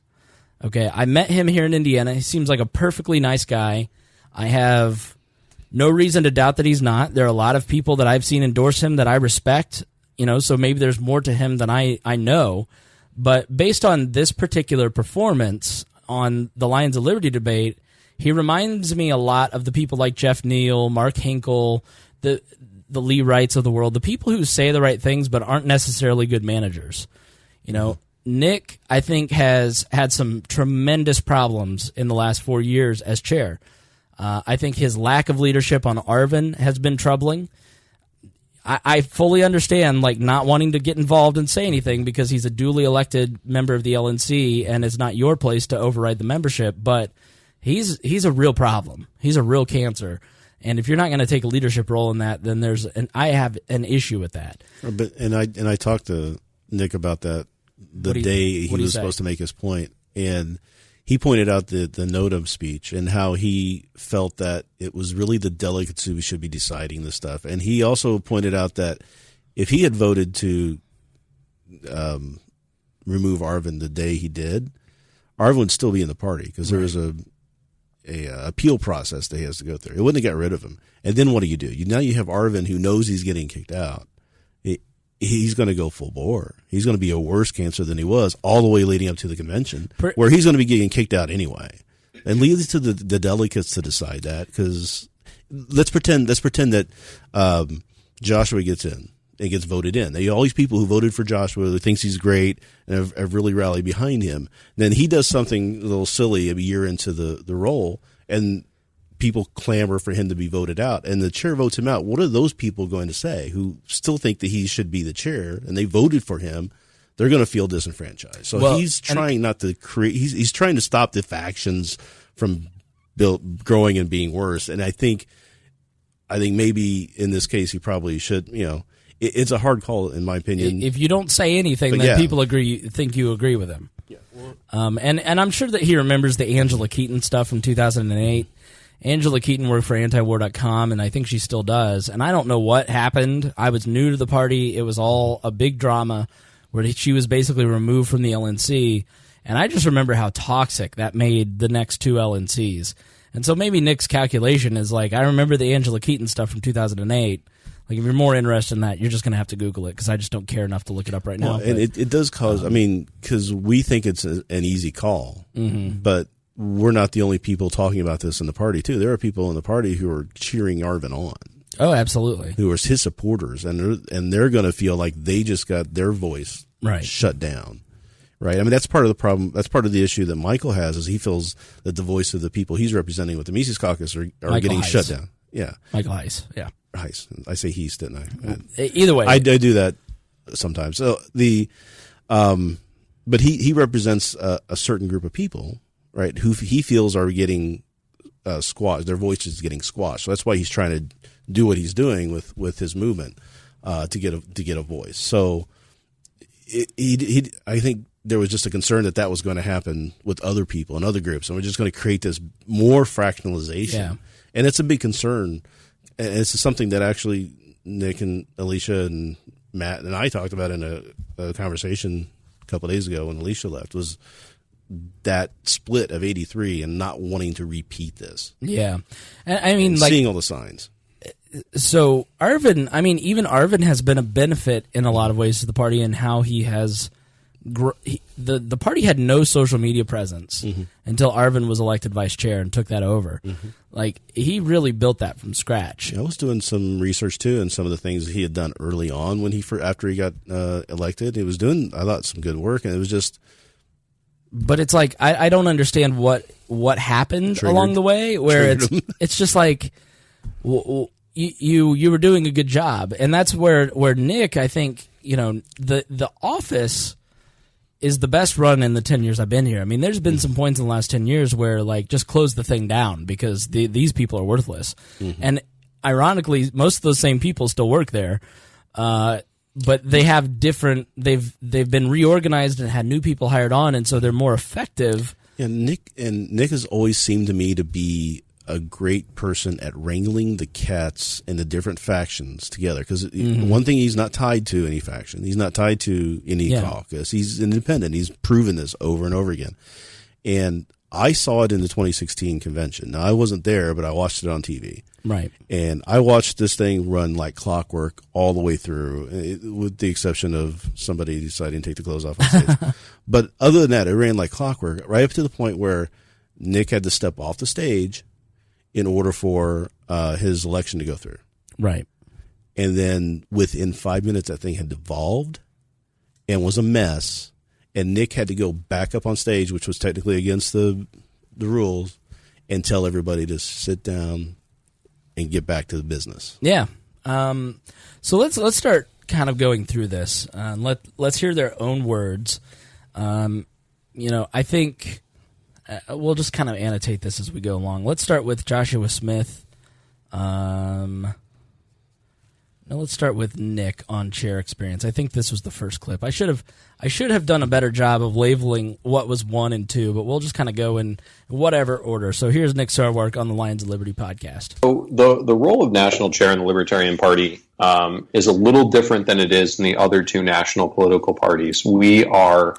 Okay, I met him here in Indiana. He seems like a perfectly nice guy. I have no reason to doubt that he's not. There are a lot of people that I've seen endorse him that I respect. So maybe there's more to him than I know. But based on this particular performance on the Lions of Liberty debate, he reminds me a lot of the people like Jeff Neal, Mark Hinkle, the Lee Wrights of the world, the people who say the right things but aren't necessarily good managers. Nick, I think, has had some tremendous problems in the last 4 years as chair. I think his lack of leadership on Arvin has been troubling. I fully understand, not wanting to get involved and say anything because he's a duly elected member of the LNC and it's not your place to override the membership, but he's a real problem. He's a real cancer. And if you're not going to take a leadership role in that, then I have an issue with that. And I talked to Nick about that the day he was supposed to make his point, and he pointed out the Nodum speech and how he felt that it was really the delegates who should be deciding this stuff. And he also pointed out that if he had voted to remove Arvin the day he did, Arvin would still be in the party because there was a appeal process that he has to go through. It wouldn't have got rid of him. And then what do? Now you have Arvin who knows he's getting kicked out. He's going to go full bore. He's going to be a worse cancer than he was all the way leading up to the convention, where he's going to be getting kicked out anyway. And leave it to the delegates to decide that, because let's pretend that Joshua gets in and gets voted in. All these people who voted for Joshua, who thinks he's great and have really rallied behind him. And then he does something a little silly a year into the role, and people clamor for him to be voted out, and the chair votes him out. What are those people going to say who still think that he should be the chair and they voted for him? They're going to feel disenfranchised. So he's trying not to create. He's trying to stop the factions from growing and being worse. And I think maybe in this case he probably should. It's a hard call in my opinion. If you don't say anything, then people think you agree with him. Yeah. And I'm sure that he remembers the Angela Keaton stuff from 2008. Angela Keaton worked for antiwar.com, and I think she still does. And I don't know what happened. I was new to the party. It was all a big drama where she was basically removed from the LNC. And I just remember how toxic that made the next 2 LNCs. And so maybe Nick's calculation is I remember the Angela Keaton stuff from 2008. If you're more interested in that, you're just going to have to Google it, because I just don't care enough to look it up right now. And it does cause, because we think it's an easy call, but we're not the only people talking about this in the party, too. There are people in the party who are cheering Arvin on. Oh, absolutely. Who are his supporters, and they're going to feel like they just got their voice shut down. Right? That's part of the problem. That's part of the issue that Michael has, is he feels that the voice of the people he's representing with the Mises Caucus are getting shut down. Yeah. Michael Heiss, yeah. Heiss. I say he's, didn't I? Either way. I do that sometimes. So But he represents a certain group of people, right, who he feels are getting squashed. Their voice is getting squashed. So that's why he's trying to do what he's doing with his movement to get a voice. So I think there was just a concern that was going to happen with other people and other groups, and we're just going to create this more fractionalization. Yeah. And it's a big concern. And it's something that actually Nick and Alicia and Matt and I talked about in a conversation a couple of days ago when Alicia left, was that split of 83 and not wanting to repeat this. Yeah. I mean, like, seeing all the signs. So Arvin, I mean, even Arvin has been a benefit in a lot of ways to the party, and how he has the party had no social media presence until Arvin was elected vice chair and took that over. Like, he really built that from scratch. I was doing some research too, and some of the things that he had done early on after he got elected. He was doing, I thought, some good work, and it was just. But it's like I don't understand what happened along the way, where it's just like, you were doing a good job, and that's where Nick, I think, the office is the best run in the 10 years I've been here. I mean, there's been some points in the last 10 years where, like, just close the thing down because these people are worthless. And ironically, most of those same people still work there, but they have different. They've been reorganized and had new people hired on, and so they're more effective. Yeah, Nick has always seemed to me to be a great person at wrangling the cats and the different factions together. Because one thing, he's not tied to any faction. He's not tied to any caucus. He's independent. He's proven this over and over again. And I saw it in the 2016 convention. Now, I wasn't there, but I watched it on TV. Right. And I watched this thing run like clockwork all the way through, with the exception of somebody deciding to take the clothes off on stage. But other than that, it ran like clockwork, right up to the point where Nick had to step off the stage in order for his election to go through. Right. And then within 5 minutes, that thing had devolved and was a mess. And Nick had to go back up on stage, which was technically against the rules, and tell everybody to sit down and get back to the business. Yeah. So let's start kind of going through this. Let's hear their own words. I think we'll just kind of annotate this as we go along. Let's start with Joshua Smith. Let's start with Nick on chair experience. I think this was the first clip. I should have done a better job of labeling what was 1 and 2, but we'll just kind of go in whatever order. So here's Nick Sarwark on the Lions of Liberty podcast. So the role of national chair in the Libertarian Party is a little different than it is in the other two national political parties. We are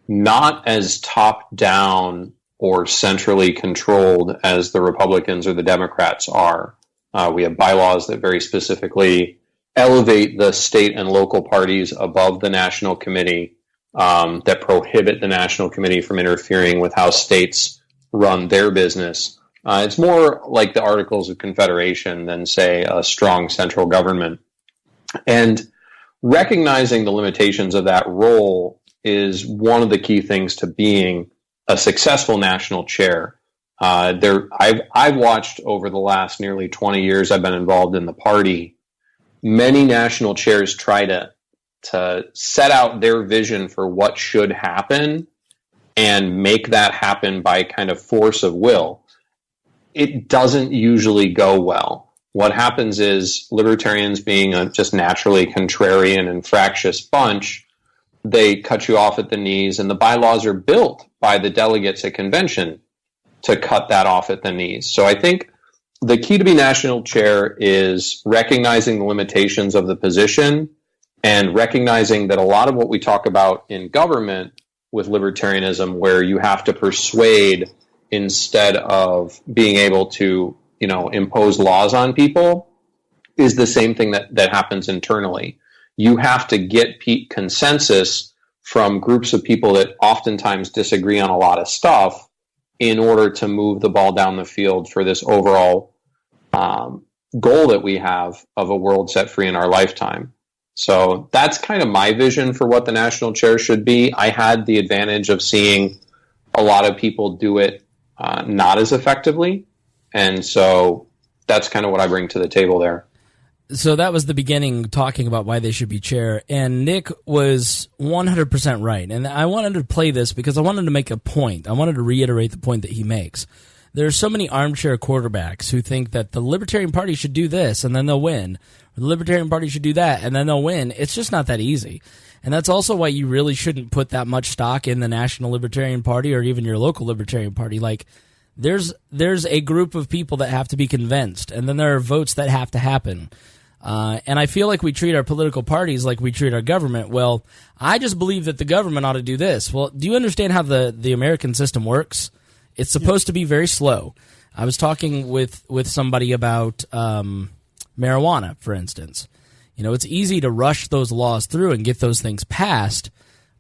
not as top-down or centrally controlled as the Republicans or the Democrats are. We have bylaws that very specifically elevate the state and local parties above the national committee, that prohibit the national committee from interfering with how states run their business. It's more like the Articles of Confederation than, say, a strong central government. And recognizing the limitations of that role is one of the key things to being a successful national chair. I've watched over the last nearly 20 years I've been involved in the party, many national chairs try to set out their vision for what should happen and make that happen by kind of force of will. It doesn't usually go well. What happens is libertarians, being a just naturally contrarian and fractious bunch, they cut you off at the knees, and the bylaws are built by the delegates at convention to cut that off at the knees. So I think the key to be national chair is recognizing the limitations of the position and recognizing that a lot of what we talk about in government with libertarianism, where you have to persuade instead of being able to, impose laws on people, is the same thing that happens internally. You have to get consensus from groups of people that oftentimes disagree on a lot of stuff in order to move the ball down the field for this overall goal that we have of a world set free in our lifetime. So that's kind of my vision for what the national chair should be. I had the advantage of seeing a lot of people do it not as effectively. And so that's kind of what I bring to the table there. So that was the beginning, talking about why they should be chair, and Nick was 100% right. And I wanted to play this because I wanted to make a point. I wanted to reiterate the point that he makes. There are so many armchair quarterbacks who think that the Libertarian Party should do this and then they'll win. Or the Libertarian Party should do that and then they'll win. It's just not that easy. And that's also why you really shouldn't put that much stock in the National Libertarian Party or even your local Libertarian Party. Like, there's a group of people that have to be convinced, and then there are votes that have to happen. And I feel like we treat our political parties like we treat our government. Well, I just believe that the government ought to do this. Well, do you understand how the American system works? It's supposed to be very slow. I was talking with somebody about marijuana, for instance. You know, it's easy to rush those laws through and get those things passed,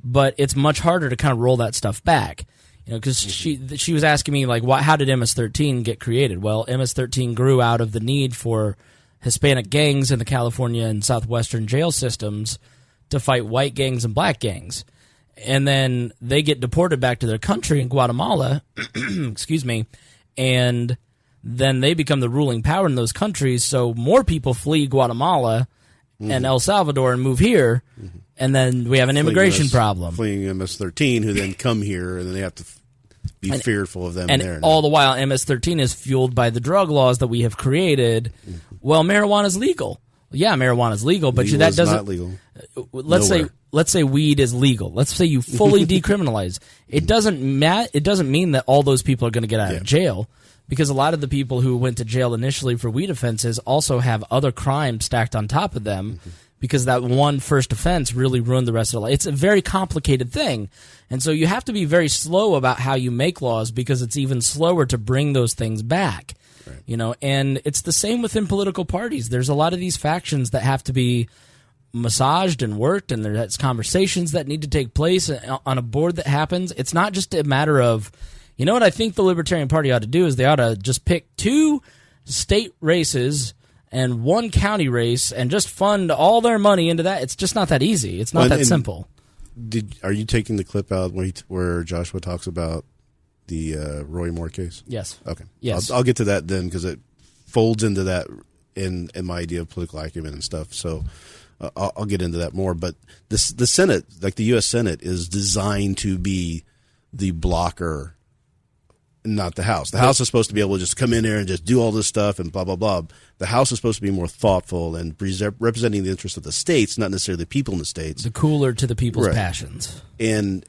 but it's much harder to kind of roll that stuff back. You know, because she was asking me, like, how did MS-13 get created? Well, MS-13 grew out of the need for Hispanic gangs in the California and southwestern jail systems to fight white gangs and black gangs. And then they get deported back to their country in Guatemala, excuse me, and then they become the ruling power in those countries, so more people flee Guatemala and El Salvador and move here, and then we have an immigration problem. Fleeing MS-13, who then come here, and then they have to be fearful of them and there. All the while, MS-13 is fueled by the drug laws that we have created. Well, marijuana is legal. Yeah, marijuana is legal, but that doesn't. Not legal. Let's say weed is legal. Let's say you fully decriminalize. It doesn't mean that all those people are going to get out of jail, because a lot of the people who went to jail initially for weed offenses also have other crimes stacked on top of them, because that one first offense really ruined the rest of their life. It's a very complicated thing, and so you have to be very slow about how you make laws, because it's even slower to bring those things back. Right. You know, and it's the same within political parties. There's a lot of these factions that have to be massaged and worked, and there's conversations that need to take place on a board that happens. It's not just a matter of, you know what I think the Libertarian Party ought to do is they ought to just pick 2 state races and 1 county race and just fund all their money into that. It's just not that easy. It's not that simple. Are you taking the clip out where Joshua talks about the Roy Moore case? Yes. Okay. Yes. I'll get to that then, because it folds into that in my idea of political acumen and stuff. So I'll get into that more. But the Senate, like the U.S. Senate, is designed to be the blocker, not the House. The House is supposed to be able to just come in there and just do all this stuff and blah, blah, blah. The House is supposed to be more thoughtful and representing the interests of the states, not necessarily the people in the states. The cooler to the people's passions. And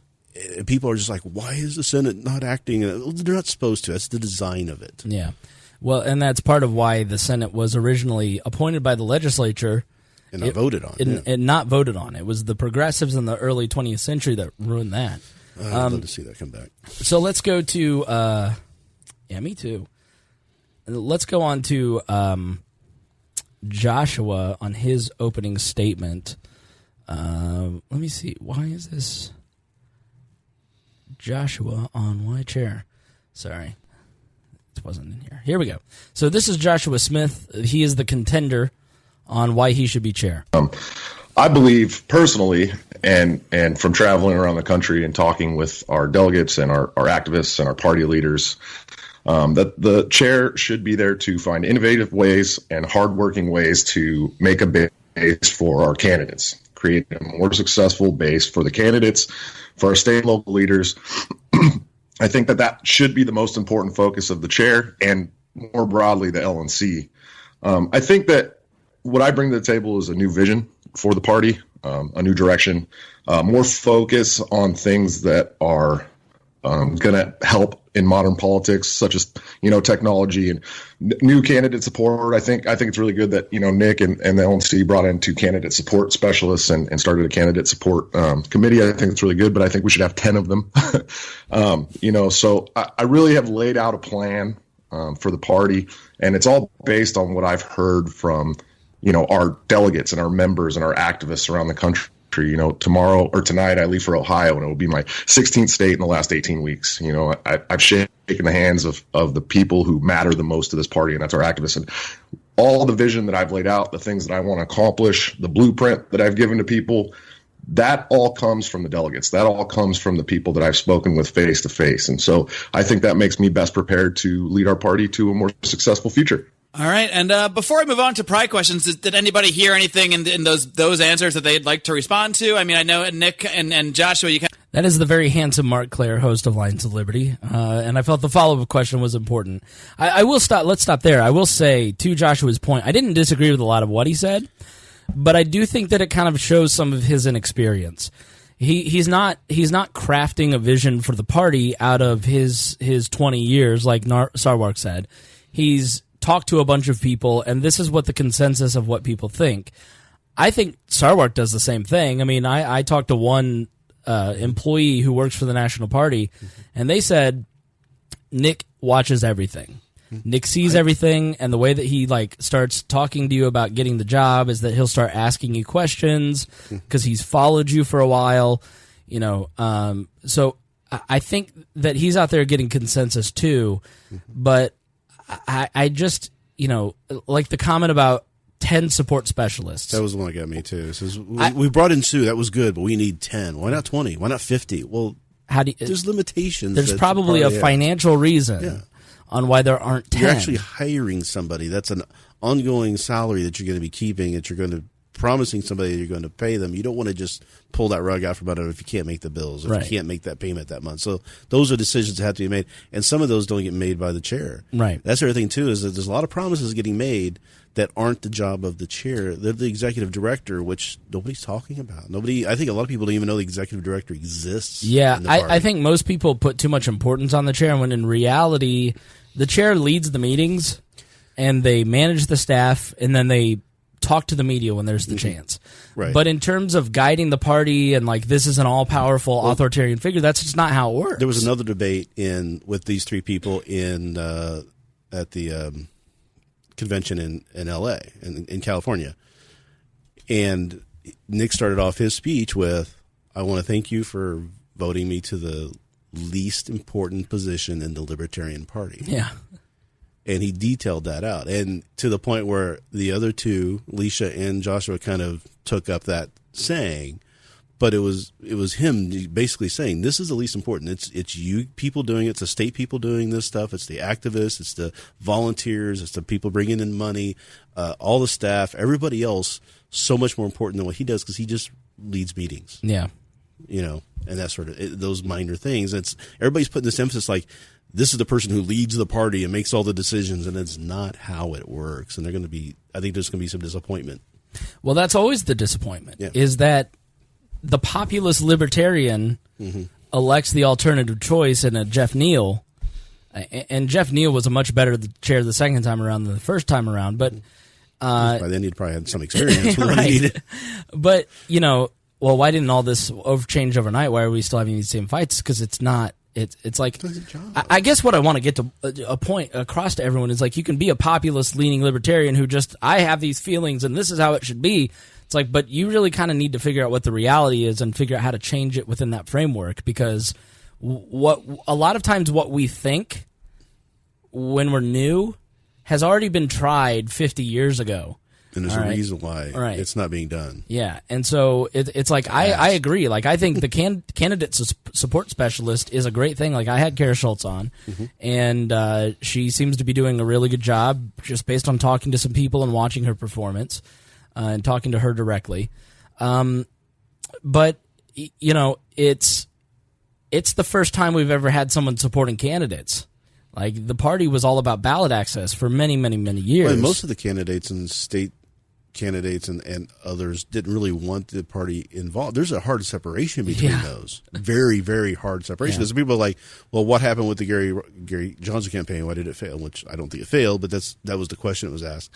people are just like, why is the Senate not acting? They're not supposed to. That's the design of it. Yeah. Well, and that's part of why the Senate was originally appointed by the legislature. And not voted on. And not voted on. It was the progressives in the early 20th century that ruined that. I'd love to see that come back. So let's go to, yeah, me too. Let's go on to Joshua on his opening statement. Let me see. Why is this Joshua on why chair? Sorry. It wasn't in here. Here we go. So this is Joshua Smith. He is the contender on why he should be chair. I believe personally, and from traveling around the country and talking with our delegates and our activists and our party leaders, that the chair should be there to find innovative ways and hardworking ways to make a base for our candidates, create a more successful base for the candidates, for our state and local leaders. I think that should be the most important focus of the chair and more broadly the LNC. I think that what I bring to the table is a new vision for the party, a new direction, more focus on things that are going to help in modern politics, such as, technology and new candidate support. I think it's really good that, Nick and the LNC brought in 2 candidate support specialists and started a candidate support committee. I think it's really good, but I think we should have 10 of them. So I really have laid out a plan for the party, and it's all based on what I've heard from our delegates and our members and our activists around the country. Tomorrow or tonight I leave for Ohio, and it will be my 16th state in the last 18 weeks. I've shaken the hands of the people who matter the most to this party, and that's our activists. And all the vision that I've laid out, the things that I want to accomplish, the blueprint that I've given to people, that all comes from the delegates. That all comes from the people that I've spoken with face to face. And so I think that makes me best prepared to lead our party to a more successful future. All right, and before I move on to Pride questions, did anybody hear anything in those answers that they'd like to respond to? I mean, I know Nick and Joshua, you can. That is the very handsome Mark Clare, host of Lions of Liberty, and I felt the follow-up question was important. I will stop. Let's stop there. I will say, to Joshua's point, I didn't disagree with a lot of what he said, but I do think that it kind of shows some of his inexperience. He's not crafting a vision for the party out of his 20 years, like Sarwark said. He's talked to a bunch of people, and this is what the consensus of what people think. I think Sarwark does the same thing. I mean, I talked to one employee who works for the National Party, and they said Nick watches everything. Nick sees everything, and the way that he starts talking to you about getting the job is that he'll start asking you questions because he's followed you for a while. So I think that he's out there getting consensus too, but I just, like the comment about 10 support specialists. That was the one that got me too. It says, we brought in Sue, that was good, but we need 10. Why not 20? Why not 50? Well, there's limitations. There's probably a financial reason on why there aren't 10. You're actually hiring somebody. That's an ongoing salary that you're going to be keeping, that you're going to promising somebody that you're going to pay them. You don't want to just pull that rug out from under if you can't make the bills, if you can't make that payment that month. So those are decisions that have to be made, and some of those don't get made by the chair. Right. That's the other thing too, is that there's a lot of promises getting made that aren't the job of the chair. They're the executive director, which nobody's talking about. I think a lot of people don't even know the executive director exists. Yeah, I think most people put too much importance on the chair, when in reality, the chair leads the meetings, and they manage the staff, and then they talk to the media when there's the chance. Right. But in terms of guiding the party and this is an all-powerful authoritarian figure, that's just not how it works. There was another debate with these three people at the convention in L.A., in California. And Nick started off his speech with, I want to thank you for voting me to the least important position in the Libertarian Party. Yeah. And he detailed that out, and to the point where the other two, Leisha and Joshua, kind of took up that saying, but it was him basically saying, this is the least important. It's you people doing it. It's the state people doing this stuff. It's the activists. It's the volunteers. It's the people bringing in money. All the staff. Everybody else, so much more important than what he does, because he just leads meetings. Yeah, and that sort of those minor things. Everybody's putting this emphasis this is the person who leads the party and makes all the decisions, and it's not how it works. And I think there's going to be some disappointment. Well, that's always the disappointment, is that the populist libertarian elects the alternative choice in a Jeff Neal, and Jeff Neal was a much better chair the second time around than the first time around. But by then he'd probably had some experience. Right. But, why didn't all this change overnight? Why are we still having these same fights? Because it's not. It's like, I guess what I want to get to a point across to everyone is you can be a populist leaning libertarian who I have these feelings and this is how it should be. It's but you really kind of need to figure out what the reality is and figure out how to change it within that framework, because a lot of times what we think when we're new has already been tried 50 years ago. And there's a reason why it's not being done. Yeah, and so it's I agree. I think the candidate support specialist is a great thing. I had Kara Schultz on, and she seems to be doing a really good job just based on talking to some people and watching her performance and talking to her directly. But, it's the first time we've ever had someone supporting candidates. The party was all about ballot access for many, many, many years. Well, most of the candidates and state candidates and others didn't really want the party involved. There's a hard separation between those. Very, very hard separation. Because people are well, what happened with the Gary Johnson campaign? Why did it fail? Which I don't think it failed, but that was the question that was asked.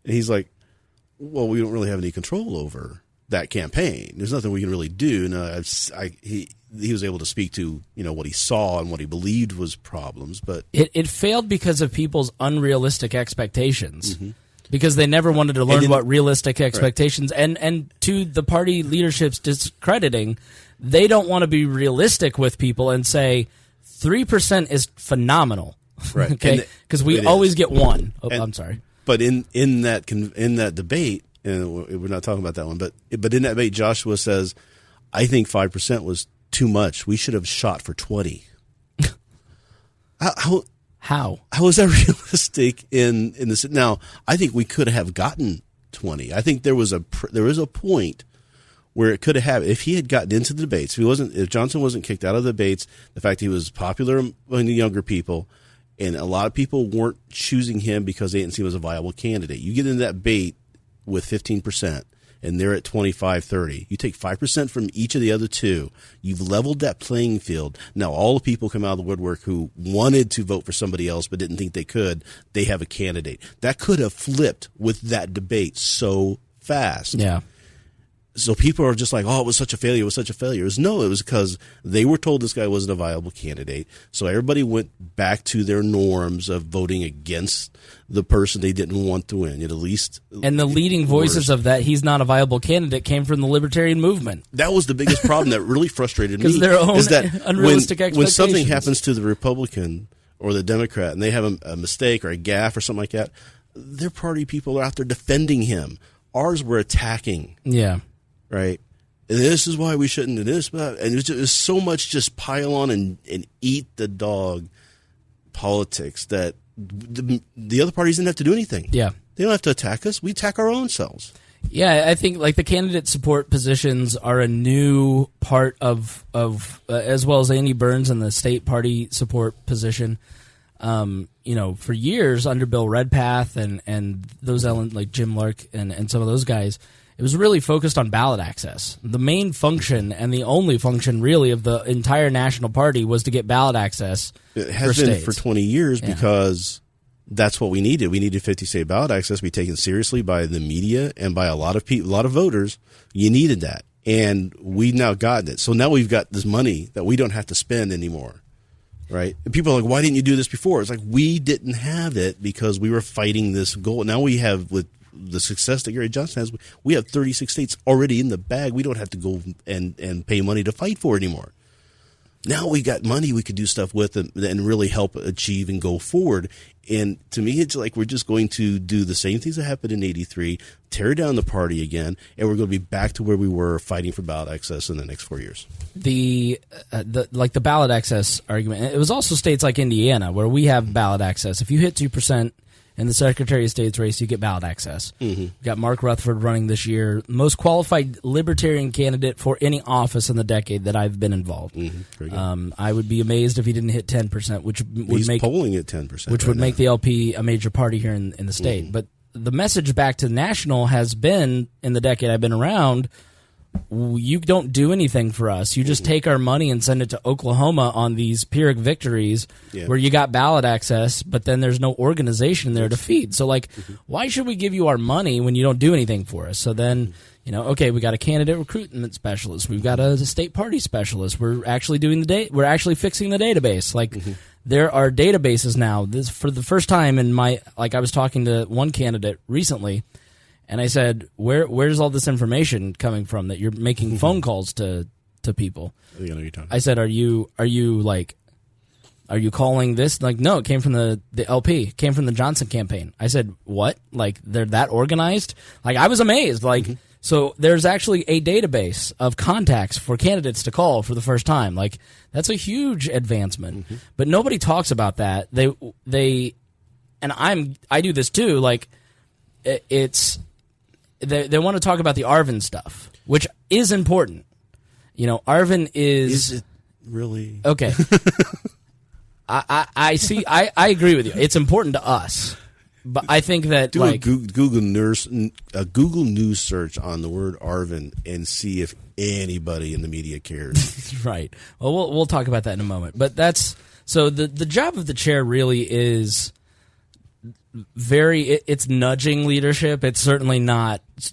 And he's well, we don't really have any control over that campaign. There's nothing we can really do. No, he was able to speak to what he saw and what he believed was problems, but it failed because of people's unrealistic expectations. Because they never wanted to learn what realistic expectations and to the party leadership's discrediting, they don't want to be realistic with people and say 3% is phenomenal, right? Okay, because we always get one. I'm sorry, but in that debate, and we're not talking about that one, but in that debate, Joshua says, I think 5% was too much. We should have shot for 20. How How? How is that realistic in this? Now, I think we could have gotten 20. I think there was a point where it could have happened if he had gotten into the debates. If Johnson wasn't kicked out of the debates, the fact he was popular among the younger people, and a lot of people weren't choosing him because they didn't see him as a viable candidate. You get into that debate with 15%, and they're at 25, 30. You take 5% from each of the other two. You've leveled that playing field. Now, all the people come out of the woodwork who wanted to vote for somebody else but didn't think they could, they have a candidate. That could have flipped with that debate so fast. Yeah. So people are just like, oh, it was such a failure. It was such a failure. No, it was because they were told this guy wasn't a viable candidate. So everybody went back to their norms of voting against the person they didn't want to win. At least, and the leading voices of that he's not a viable candidate came from the libertarian movement. That was the biggest problem that really frustrated me. Because their own is that unrealistic expectations. When something happens to the Republican or the Democrat and they have a mistake or a gaffe or something like that, their party people are out there defending him. Ours were attacking. Yeah. Right. And this is why we shouldn't do this. And there's so much just pile on and eat the dog politics that the other parties didn't have to do anything. Yeah. They don't have to attack us. We attack our own selves. Yeah, I think like the candidate support positions are a new part of as well as Andy Burns and the state party support position. For years under Bill Redpath and those like Jim Lark and some of those guys, it was really focused on ballot access. The main function and the only function really of the entire national party was to get ballot access. It has been for 20 years because that's what we needed. We needed 50-state ballot access. Be taken seriously by the media and by a lot of people, a lot of voters. You needed that, and we've now gotten it. So now we've got this money that we don't have to spend anymore. Right? And people are like, why didn't you do this before? It's like we didn't have it because we were fighting this goal. Now we have, with the success that Gary Johnson has, we have 36 states already in the bag. We don't have to go and pay money to fight for it anymore. Now we got money we could do stuff with and really help achieve and go forward. And to me, it's like we're just going to do the same things that happened in '83, tear down the party again, and we're going to be back to where we were fighting for ballot access in the next 4 years. The ballot access argument. It was also states like Indiana where we have ballot access. If you hit 2% in the Secretary of State's race, you get ballot access. Mm-hmm. We've got Mark Rutherford running this year, most qualified libertarian candidate for any office in the decade that I've been involved. Mm-hmm. I would be amazed if he didn't hit 10%, which would make polling at 10%, which would make the LP a major party here in the state. Mm-hmm. But the message back to national has been, in the decade I've been around, you don't do anything for us. You just take our money and send it to Oklahoma on these Pyrrhic victories where you got ballot access, but then there's no organization there to feed. So, why should we give you our money when you don't do anything for us? So then, okay, we got a candidate recruitment specialist. We've got a state party specialist. We're actually doing we're actually fixing the database. There are databases now. This for the first time in my, I was talking to one candidate recently, and I said, where's all this information coming from that you're making phone calls to people? I think I know you're talking. I said, are you calling this? No, it came from the LP. It came from the Johnson campaign. I said, what? They're that organized? I was amazed. So there's actually a database of contacts for candidates to call for the first time. That's a huge advancement. Mm-hmm. But nobody talks about that. They and I do this too. They want to talk about the Arvin stuff, which is important. Arvin is it really? Okay. I see. I agree with you. It's important to us, but I think that do a Google News search on the word Arvin and see if anybody in the media cares. Right. Well, we'll talk about that in a moment. But that's so the job of the chair really is it's nudging leadership. It's certainly not it's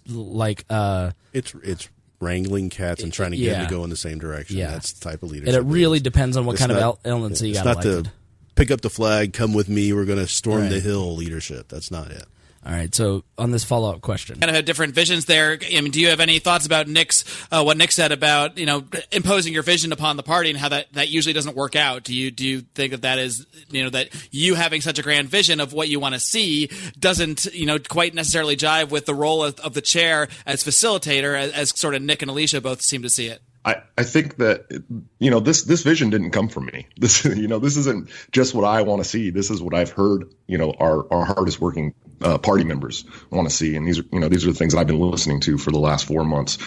wrangling cats and trying to get them to go in the same direction. Yeah. That's the type of leadership. And it really depends on what kind of elements you got elected. It's not to pick up the flag, come with me, we're going to storm the hill leadership. That's not it. All right, so on this follow-up question. Kind of have different visions there. Do you have any thoughts about what Nick said about, imposing your vision upon the party and how that usually doesn't work out? Do you think that is, that you having such a grand vision of what you want to see doesn't, quite necessarily jive with the role of the chair as facilitator, as sort of Nick and Alicia both seem to see it? I think that, this vision didn't come from me. This isn't just what I want to see. This is what I've heard, our hardest working party members want to see. And these are the things that I've been listening to for the last 4 months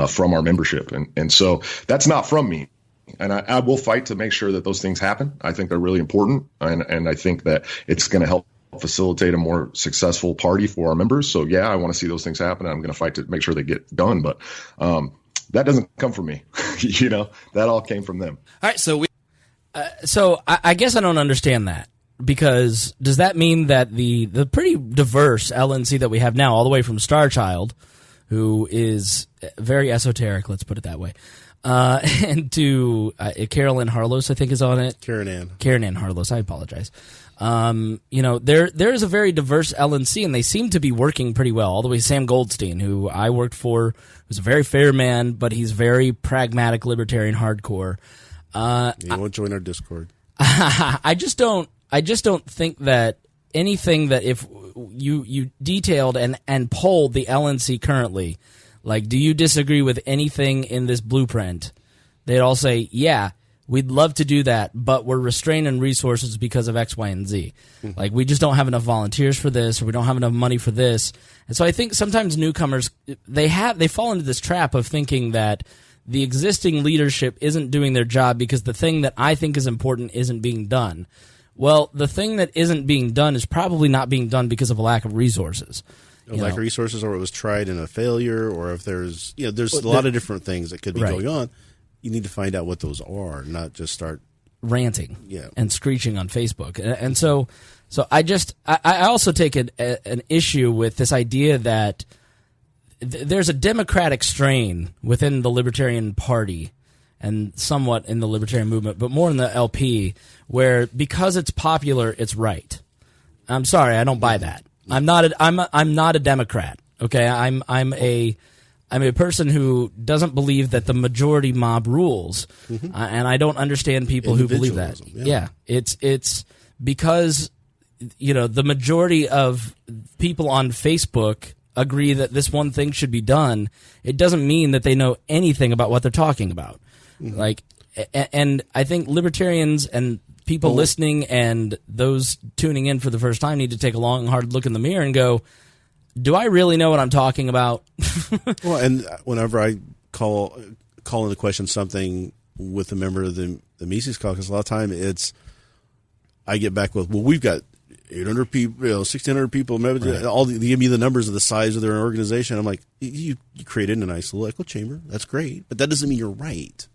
from our membership. And so that's not from me. And I will fight to make sure that those things happen. I think they're really important. And I think that it's going to help facilitate a more successful party for our members. So yeah, I want to see those things happen. I'm going to fight to make sure they get done. But that doesn't come from me. That all came from them. All right. So I guess I don't understand that, because does that mean that the pretty diverse LNC that we have now, all the way from Starchild, who is very esoteric, let's put it that way, and to Carolyn Harlos, I think, is on it. Karen Ann Harlos, I apologize. There is a very diverse LNC, and they seem to be working pretty well. All the way Sam Goldstein, who I worked for, who's a very fair man, but he's very pragmatic, libertarian, hardcore. You won't join our Discord. I just don't think that anything that if you detailed and polled the LNC currently, like, do you disagree with anything in this blueprint? They'd all say, yeah. We'd love to do that, but we're restrained in resources because of X, Y, and Z. Mm-hmm. Like, we just don't have enough volunteers for this, or we don't have enough money for this. And so I think sometimes newcomers, they fall into this trap of thinking that the existing leadership isn't doing their job because the thing that I think is important isn't being done. Well, the thing that isn't being done is probably not being done because of a lack of resources. Lack of resources, or it was tried in a failure, or if there's a lot of different things that could be going on. You need to find out what those are, not just start ranting and screeching on Facebook. And so I also take an issue with this idea that there's a democratic strain within the Libertarian Party and somewhat in the Libertarian movement, but more in the LP, where because it's popular, it's right. I'm sorry, I don't buy that. I'm not a Democrat. Okay, I'm a person who doesn't believe that the majority mob rules, and I don't understand people who believe that. Yeah, it's because the majority of people on Facebook agree that this one thing should be done. It doesn't mean that they know anything about what they're talking about. And I think libertarians and people listening and those tuning in for the first time need to take a long, hard look in the mirror and go, do I really know what I'm talking about? Well, and whenever I call into question something with a member of the Mises Caucus, a lot of time I get back with, well, we've got 800 people, 1,600 people. Maybe they give me the numbers of the size of their organization. I'm like, you created a nice little echo chamber. That's great, but that doesn't mean you're right.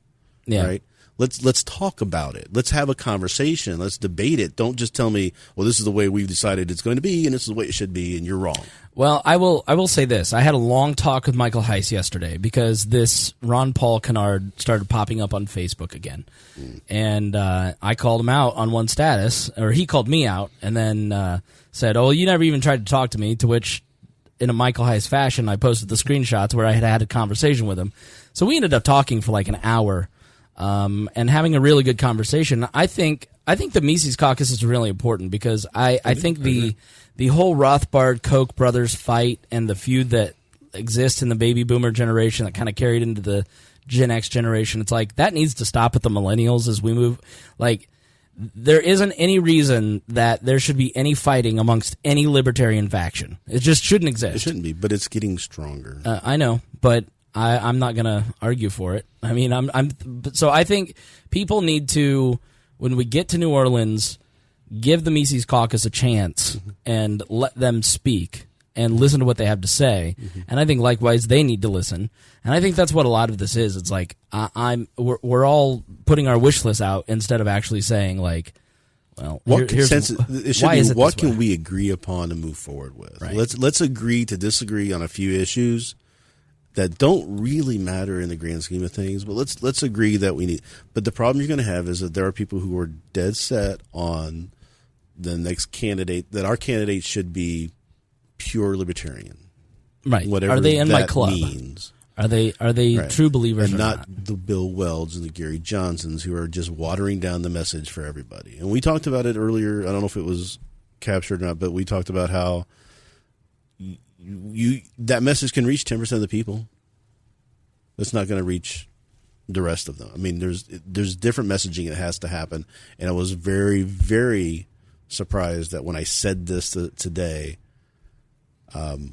Yeah. Right. Let's talk about it. Let's have a conversation. Let's debate it. Don't just tell me, well, this is the way we've decided it's going to be, and this is the way it should be, and you're wrong. Well, I will say this. I had a long talk with Michael Heiss yesterday because this Ron Paul canard started popping up on Facebook again. And I called him out on one status, or he called me out, and then said, oh, you never even tried to talk to me, to which, in a Michael Heiss fashion, I posted the screenshots where I had a conversation with him. So we ended up talking for like an hour and having a really good conversation. I think the Mises Caucus is really important because I think the whole Rothbard Koch brothers fight and the feud that exists in the baby boomer generation that kind of carried into the Gen X generation, it's like that needs to stop with the millennials as we move. Like, there isn't any reason that there should be any fighting amongst any libertarian faction. It just shouldn't exist. It shouldn't be, but it's getting stronger. I know, but I'm not going to argue for it. I mean, so I think people need to, when we get to New Orleans, give the Mises Caucus a chance and let them speak and listen to what they have to say. And I think likewise they need to listen. And I think that's what a lot of this is. It's like we're all putting our wish list out instead of actually saying, like, well, what can we agree upon and move forward with? Right. Let's agree to disagree on a few issues that don't really matter in the grand scheme of things, but let's agree that we need. But the problem you're going to have is that there are people who are dead set on the next candidate, that our candidate should be pure libertarian. Right. Whatever are they in that my club? means. Are they right. True believers and or not the Bill Welds and the Gary Johnsons who are just watering down the message for everybody. And we talked about it earlier. I don't know if it was captured or not, but we talked about how that message can reach 10% of the people. It's not going to reach the rest of them. I mean, there's different messaging that has to happen, and I was very, very surprised that when I said this today,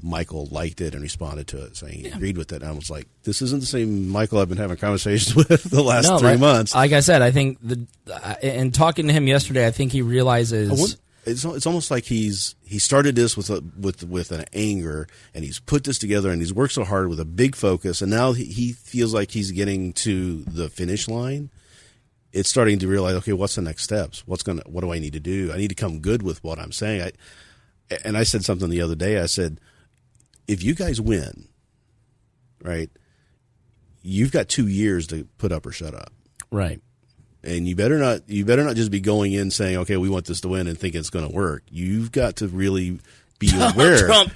Michael liked it and responded to it, saying he agreed with it. And I was like, this isn't the same Michael I've been having conversations with the last 3 months. Like I said, I think in talking to him yesterday, I think he realizes it's almost like he started this with an anger, and he's put this together, and he's worked so hard with a big focus, and now he feels like he's getting to the finish line. It's starting to realize, okay, what's the next steps? What do I need to do? I need to come good with what I'm saying. And I said something the other day. I said, if you guys win, right, you've got 2 years to put up or shut up. Right. And you better not just be going in saying, okay, we want this to win and think it's going to work. You've got to really be aware. Donald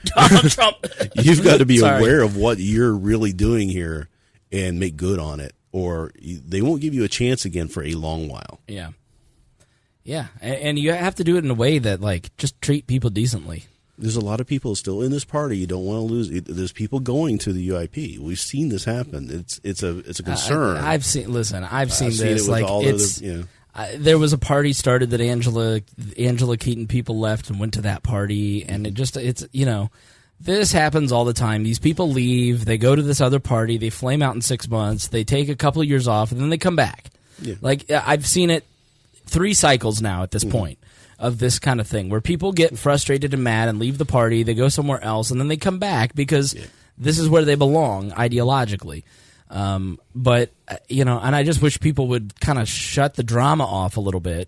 Trump. You've got to be aware of what you're really doing here and make good on it, or they won't give you a chance again for a long while. Yeah. Yeah, and you have to do it in a way that, like, just treat people decently. There's a lot of people still in this party. You don't want to lose. There's people going to the UIP. We've seen this happen. It's a concern. I've seen this. It like it's. There was a party started that Angela Keaton people left and went to that party, and this happens all the time. These people leave, they go to this other party, they flame out in 6 months, they take a couple of years off, and then they come back. Yeah. Like I've seen it 3 cycles now at this point of this kind of thing, where people get frustrated and mad and leave the party, they go somewhere else, and then they come back because this is where they belong ideologically. But and I just wish people would kind of shut the drama off a little bit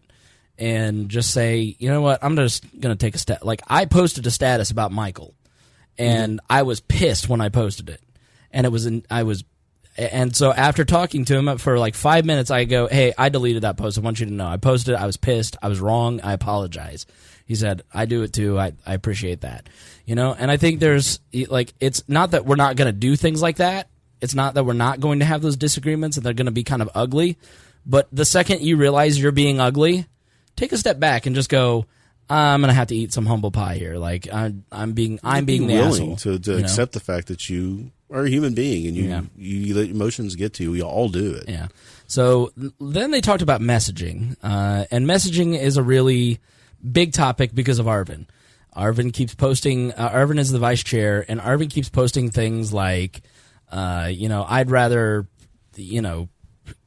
and just say, you know what, I'm just going to take a step. Like, I posted a status about Michael, and I was pissed when I posted it, and and so after talking to him for like 5 minutes, I go, hey, I deleted that post. I want you to know. I posted it. I was pissed. I was wrong. I apologize. He said, I do it too. I appreciate that. And I think there's, like, it's not that we're not going to do things like that. It's not that we're not going to have those disagreements and they're going to be kind of ugly. But the second you realize you're being ugly, take a step back and just go, I'm going to have to eat some humble pie here. Like, I'm being the willing asshole. to accept the fact that you are a human being, and you let emotions get to you. We all do it. Yeah. So then they talked about messaging, and messaging is a really big topic because of Arvin. Arvin keeps posting. Arvin is the vice chair, and Arvin keeps posting things like, I'd rather,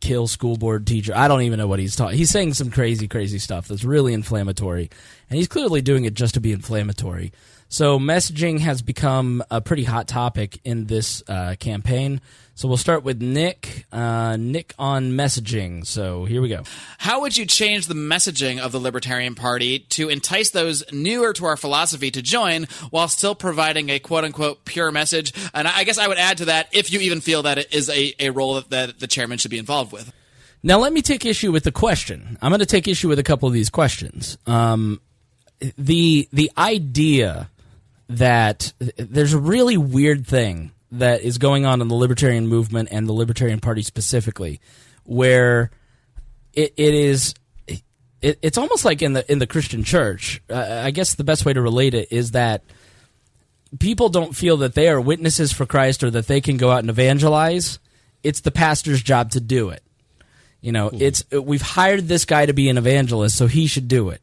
kill school board teacher. I don't even know what he's talking. He's saying some crazy, crazy stuff that's really inflammatory, and he's clearly doing it just to be inflammatory. So messaging has become a pretty hot topic in this campaign. So we'll start with Nick. Nick on messaging. So here we go. How would you change the messaging of the Libertarian Party to entice those newer to our philosophy to join while still providing a quote-unquote pure message? And I guess I would add to that, if you even feel that it is a role that the chairman should be involved with. Now let me take issue with the question. I'm going to take issue with a couple of these questions. The idea that there's a really weird thing that is going on in the Libertarian movement and the Libertarian Party specifically, where it's almost like in the Christian church. I guess the best way to relate it is that people don't feel that they are witnesses for Christ or that they can go out and evangelize. It's the pastor's job to do it. We've hired this guy to be an evangelist, so he should do it.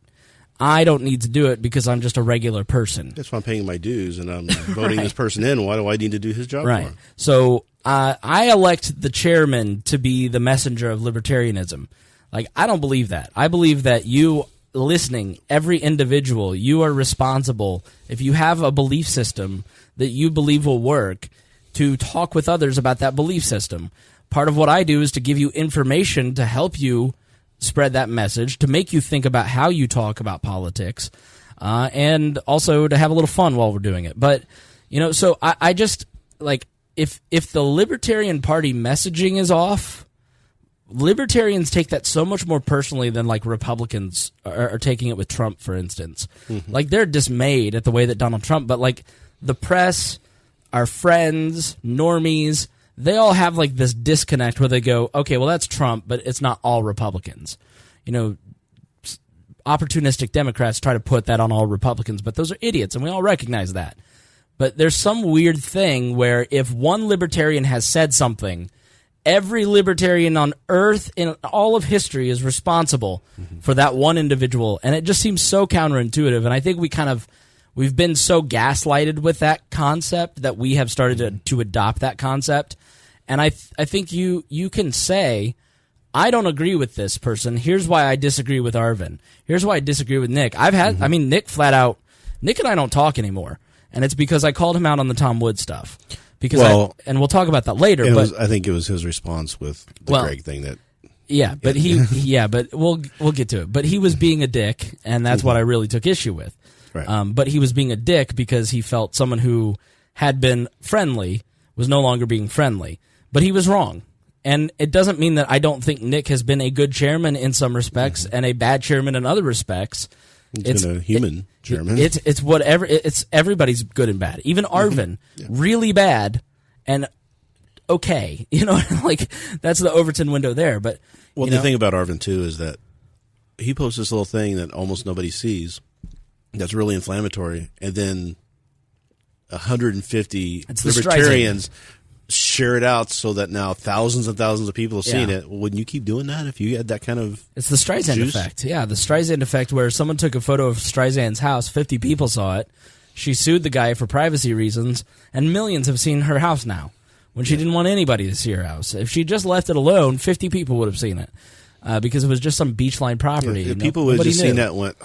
I don't need to do it because I'm just a regular person. That's why I'm paying my dues and I'm voting this person in. Why do I need to do his job right. for him? So I elect the chairman to be the messenger of libertarianism. Like, I don't believe that. I believe that you listening, every individual, you are responsible, if you have a belief system that you believe will work, to talk with others about that belief system. Part of what I do is to give you information to help you spread that message, to make you think about how you talk about politics, and also to have a little fun while we're doing it. But, so I just, like, if the Libertarian Party messaging is off, Libertarians take that so much more personally than, like, Republicans are taking it with Trump, for instance. Mm-hmm. Like, they're dismayed at the way that Donald Trump, but, like, the press, our friends, normies, they all have, like, this disconnect where they go, okay, well, that's Trump, but it's not all Republicans. Opportunistic Democrats try to put that on all Republicans, but those are idiots, and we all recognize that. But there's some weird thing where if one libertarian has said something, every libertarian on earth in all of history is responsible for that one individual. And it just seems so counterintuitive. And I think we've been so gaslighted with that concept that we have started to adopt that concept. And I think you can say, I don't agree with this person. Here's why I disagree with Arvin. Here's why I disagree with Nick. Nick flat out, Nick and I don't talk anymore. And it's because I called him out on the Tom Wood stuff. And we'll talk about that later. I think it was his response with the Greg thing that. Yeah, but but we'll get to it. But he was being a dick, and that's what I really took issue with. Right. But he was being a dick because he felt someone who had been friendly was no longer being friendly. But he was wrong. And it doesn't mean that I don't think Nick has been a good chairman in some respects and a bad chairman in other respects. It's been a human chairman. It's whatever. It's everybody's good and bad. Even Arvin, really bad and okay. Like that's the Overton window there. But the thing about Arvin too is that he posts this little thing that almost nobody sees. That's really inflammatory, and then 150 libertarians share it out so that now thousands and thousands of people have seen it. Well, wouldn't you keep doing that if you had that kind of It's the Streisand juice? effect. Yeah, the Streisand effect where someone took a photo of Streisand's house, 50 people saw it, she sued the guy for privacy reasons, and millions have seen her house now when she didn't want anybody to see her house. If she just left it alone, 50 people would have seen it because it was just some beachline property. If people would have just seen that and went,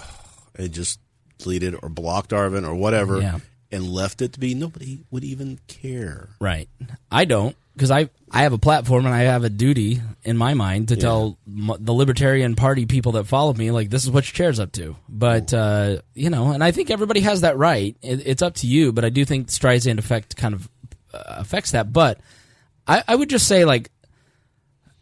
and just deleted or blocked Arvin or whatever and left it to be, nobody would even care. Right. I don't, because I have a platform and I have a duty in my mind to tell the Libertarian Party people that follow me, like, this is what your chair's up to. But, and I think everybody has that right. It's up to you, but I do think the Streisand effect kind of affects that. But I would just say, like,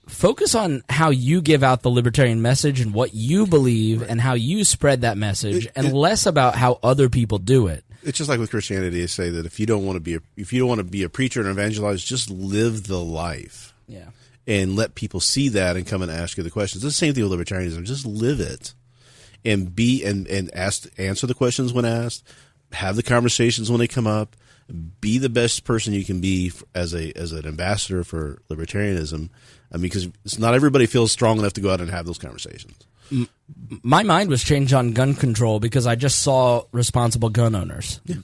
focus on how you give out the libertarian message and what you believe and how you spread that message, and less about how other people do it. It's just like with Christianity, they say that if you don't want to be a preacher and evangelize, just live the life. Yeah. And let people see that and come and ask you the questions. It's the same thing with libertarianism. Just live it and answer the questions when asked, have the conversations when they come up, be the best person you can be as an ambassador for libertarianism. I mean, because it's not everybody feels strong enough to go out and have those conversations. My mind was changed on gun control because I just saw responsible gun owners. Yeah.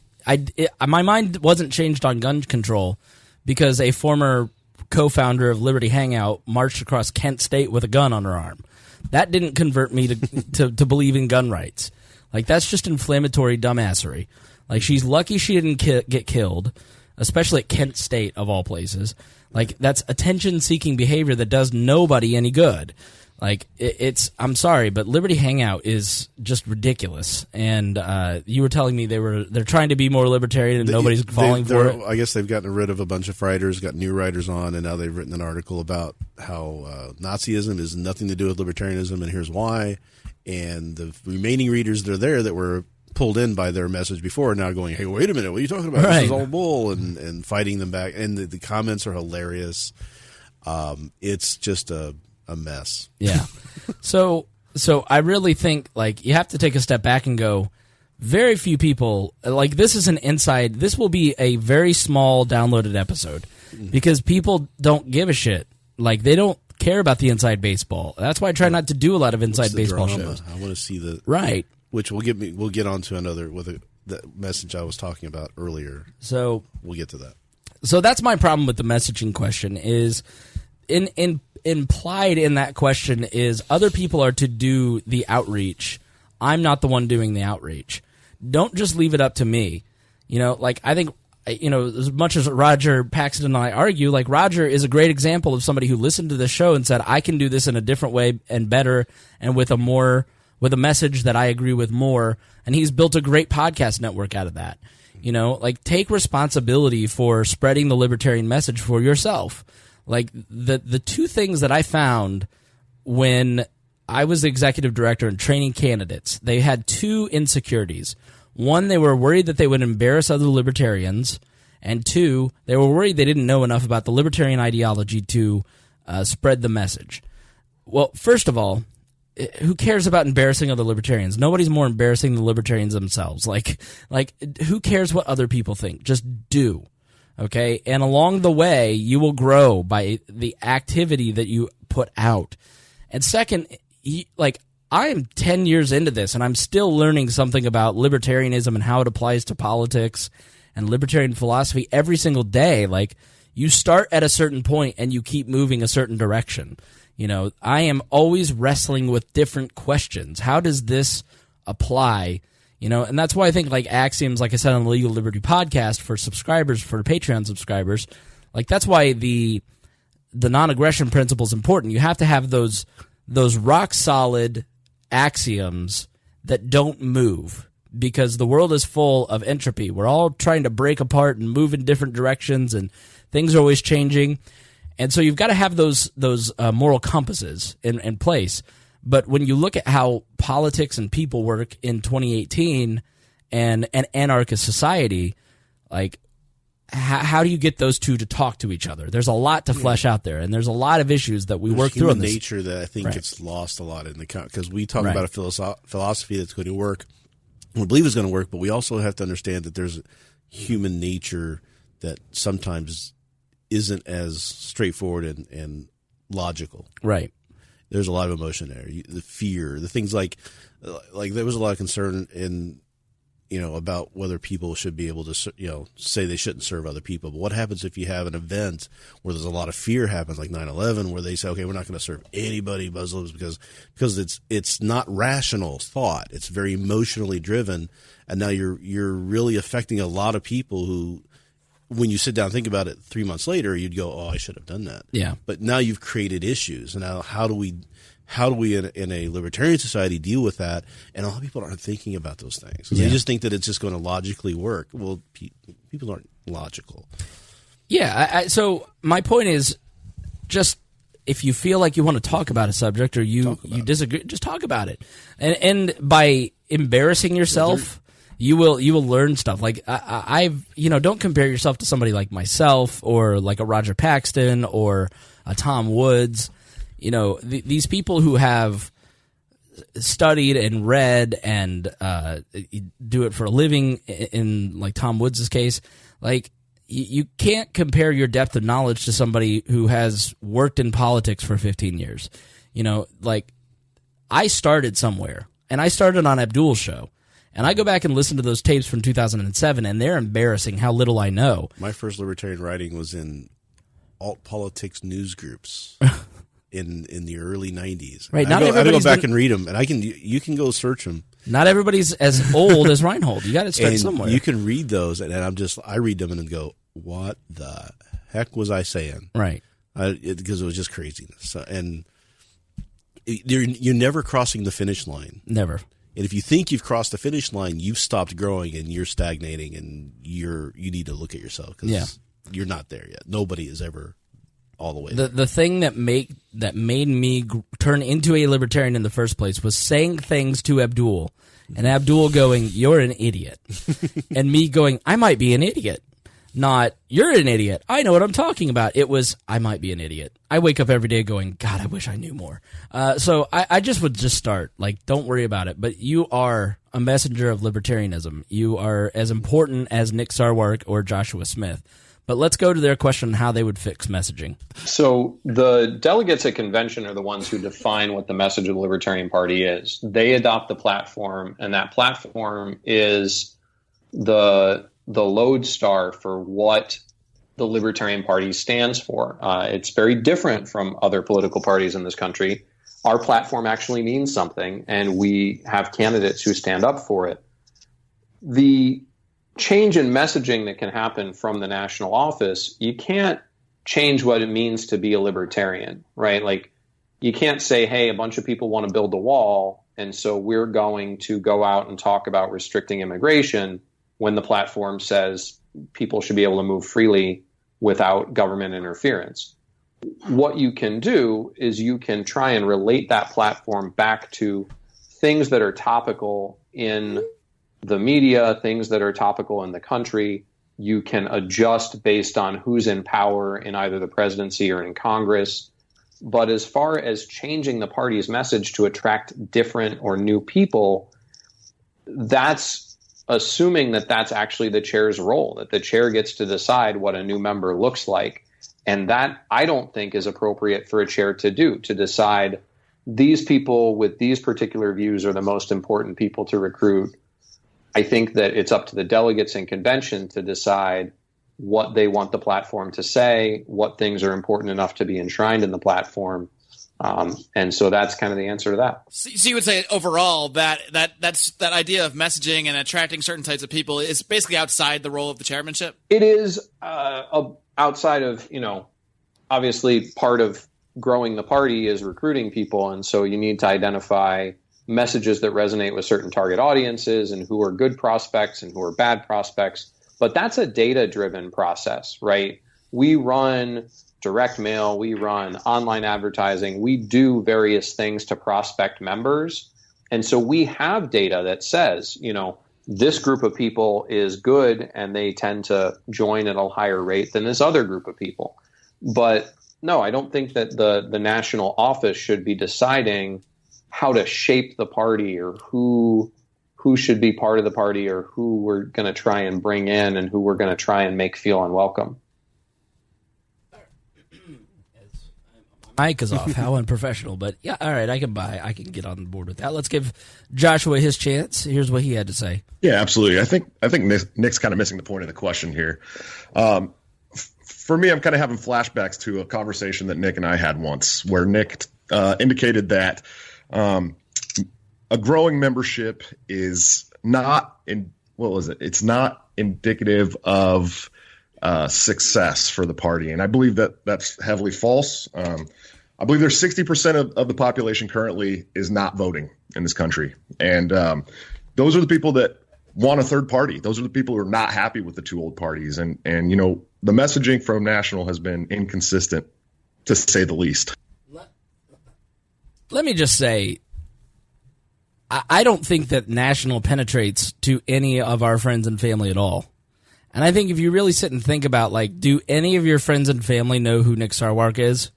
My mind wasn't changed on gun control because a former co-founder of Liberty Hangout marched across Kent State with a gun on her arm. That didn't convert me to believe in gun rights. Like, that's just inflammatory dumbassery. Like, she's lucky she didn't get killed, especially at Kent State, of all places. Like, that's attention-seeking behavior that does nobody any good. Like, I'm sorry, but Liberty Hangout is just ridiculous. And you were telling me they're trying to be more libertarian and nobody's falling for it. I guess they've gotten rid of a bunch of writers, got new writers on, and now they've written an article about how Nazism is nothing to do with libertarianism, and here's why. And the remaining readers that are there that were pulled in by their message before are now going, hey, wait a minute, what are you talking about? Right. This is all bull, and fighting them back. And the comments are hilarious. It's just a mess. Yeah. So I really think, like, you have to take a step back and go, very few people, like, this will be a very small downloaded episode because people don't give a shit. Like, they don't care about the inside baseball. That's why I try not to do a lot of inside baseball shows. I want to see the right, which we'll get onto another with the message I was talking about earlier. So we'll get to that. So that's my problem with the messaging question is implied in that question is other people are to do the outreach. I'm not the one doing the outreach. Don't just leave it up to me. Like, I think, as much as Roger Paxton and I argue, like, Roger is a great example of somebody who listened to the show and said, I can do this in a different way and better and with a message that I agree with more. And he's built a great podcast network out of that. Like, take responsibility for spreading the libertarian message for yourself. Like, the two things that I found when I was the executive director and training candidates, they had two insecurities. One, they were worried that they would embarrass other libertarians. And two, they were worried they didn't know enough about the libertarian ideology to spread the message. Well, first of all, who cares about embarrassing other libertarians? Nobody's more embarrassing than libertarians themselves. Like, who cares what other people think? Just do. Okay. And along the way, you will grow by the activity that you put out. And second, I am 10 years into this and I'm still learning something about libertarianism and how it applies to politics and libertarian philosophy every single day. Like, you start at a certain point and you keep moving a certain direction. You know, I am always wrestling with different questions. How does this apply? You know, and that's why I think like axioms, like I said on the Legal Liberty podcast for subscribers, for Patreon subscribers, like that's why the non-aggression principle is important. You have to have those rock solid axioms that don't move, because the world is full of entropy. We're all trying to break apart and move in different directions, and things are always changing. And so you've got to have those moral compasses in place. But when you look at how politics and people work in 2018 and an anarchist society, like, how do you get those two to talk to each other? There's a lot to flesh out there, and there's a lot of issues that we work through in this. Nature that I think gets lost a lot in the, because we talk about a philosophy that's going to work, we believe is going to work, but we also have to understand that there's human nature that sometimes isn't as straightforward and logical. Right. There's a lot of emotion there. The fear, the things like there was a lot of concern in, about whether people should be able to, say they shouldn't serve other people. But what happens if you have an event where there's a lot of fear happens, like 9/11, where they say, okay, we're not going to serve anybody, Muslims, because it's not rational thought. It's very emotionally driven. And now you're really affecting a lot of people who, when you sit down and think about it 3 months later, you'd go, oh, I should have done that. Yeah. But now you've created issues. And now how do we in a libertarian society deal with that? And a lot of people aren't thinking about those things. They just think that it's just going to logically work. Well, people aren't logical. Yeah. So my point is, just if you feel like you want to talk about a subject or you disagree, just talk about it. And by embarrassing yourself, you will learn stuff. Like I've don't compare yourself to somebody like myself or like a Roger Paxton or a Tom Woods. These people who have studied and read and do it for a living, in like Tom Woods' case, like you can't compare your depth of knowledge to somebody who has worked in politics for 15 years. Like I started somewhere, and I started on Abdul's show. And I go back and listen to those tapes from 2007, and they're embarrassing how little I know. My first libertarian writing was in alt politics news groups in the early 90s. Right. I go back and read them, and you can go search them. Not everybody's as old as Rhinehold. You got to start somewhere. You can read those, and I read them and go, what the heck was I saying? Right. Because it was just craziness. So, and you're never crossing the finish line. Never. And if you think you've crossed the finish line, you've stopped growing and you're stagnating, and you need to look at yourself, because you're not there yet. Nobody is ever all the way there. The thing that made me turn into a libertarian in the first place was saying things to Abdul, and Abdul going, "You're an idiot," and me going, "I might be an idiot." Not, "You're an idiot. I know what I'm talking about." It was, "I might be an idiot." I wake up every day going, "God, I wish I knew more." So I would start. Like, don't worry about it. But you are a messenger of libertarianism. You are as important as Nick Sarwark or Joshua Smith. But let's go to their question on how they would fix messaging. So the delegates at convention are the ones who define what the message of the Libertarian Party is. They adopt the platform, and that platform is the lodestar for what the Libertarian Party stands for. It's very different from other political parties in this country. Our platform actually means something, and we have candidates who stand up for it. The change in messaging that can happen from the national office, you can't change what it means to be a libertarian, right? Like, you can't say, hey, a bunch of people want to build a wall, and so we're going to go out and talk about restricting immigration, when the platform says people should be able to move freely without government interference. What you can do is you can try and relate that platform back to things that are topical in the media, things that are topical in the country. You can adjust based on who's in power in either the presidency or in Congress. But as far as changing the party's message to attract different or new people, that's assuming that that's actually the chair's role, that the chair gets to decide what a new member looks like. And that I don't think is appropriate for a chair to do, to decide these people with these particular views are the most important people to recruit. I think that it's up to the delegates and convention to decide what they want the platform to say, what things are important enough to be enshrined in the platform. And so that's kind of the answer to that. So you would say overall that idea of messaging and attracting certain types of people is basically outside the role of the chairmanship? It is outside of, obviously part of growing the party is recruiting people. And so you need to identify messages that resonate with certain target audiences and who are good prospects and who are bad prospects. But that's a data-driven process, right? We run direct mail, we run online advertising, we do various things to prospect members. And so we have data that says, this group of people is good and they tend to join at a higher rate than this other group of people. But no, I don't think that the national office should be deciding how to shape the party or who should be part of the party or who we're going to try and bring in and who we're going to try and make feel unwelcome. Mic is off. How unprofessional. But yeah, all right, I can get on board with that. Let's give Joshua his chance. Here's what he had to say. Yeah, absolutely. I think Nick's kind of missing the point of the question here. For me, I'm kind of having flashbacks to a conversation that Nick and I had once where Nick indicated that a growing membership is not it's not indicative of success for the party. And I believe that that's heavily false. I believe there's 60% of the population currently is not voting in this country. And those are the people that want a third party. Those are the people who are not happy with the two old parties. And the messaging from National has been inconsistent, to say the least. Let me just say, I don't think that National penetrates to any of our friends and family at all. And I think if you really sit and think about, do any of your friends and family know who Nick Sarwark is?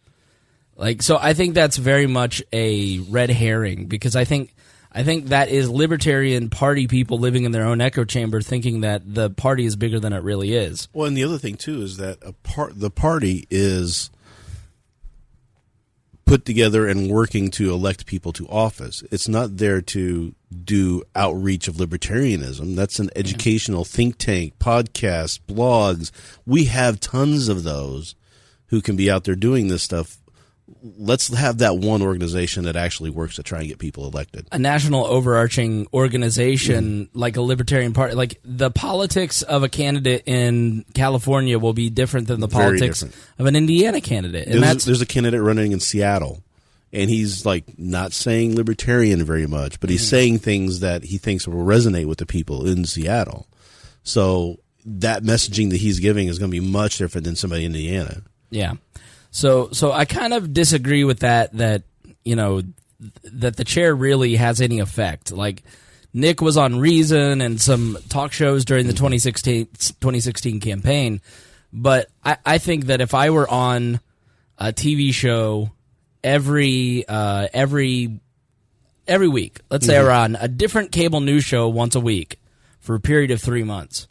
So I think that's very much a red herring, because I think that is Libertarian Party people living in their own echo chamber thinking that the party is bigger than it really is. Well, and the other thing, too, is that the party is put together and working to elect people to office. It's not there to do outreach of libertarianism. That's an educational think tank, podcasts, blogs. We have tons of those who can be out there doing this stuff. Let's have that one organization that actually works to try and get people elected. A national overarching organization like a Libertarian Party. Like the politics of a candidate in California will be different than the politics of an Indiana candidate. And there's a candidate running in Seattle, and he's not saying libertarian very much, but he's saying things that he thinks will resonate with the people in Seattle. So that messaging that he's giving is going to be much different than somebody in Indiana. Yeah. So I kind of disagree with that that the chair really has any effect. Like Nick was on Reason and some talk shows during the 2016 campaign, but I think that if I were on a TV show every week, let's say we're on a different cable news show once a week for a period of 3 months,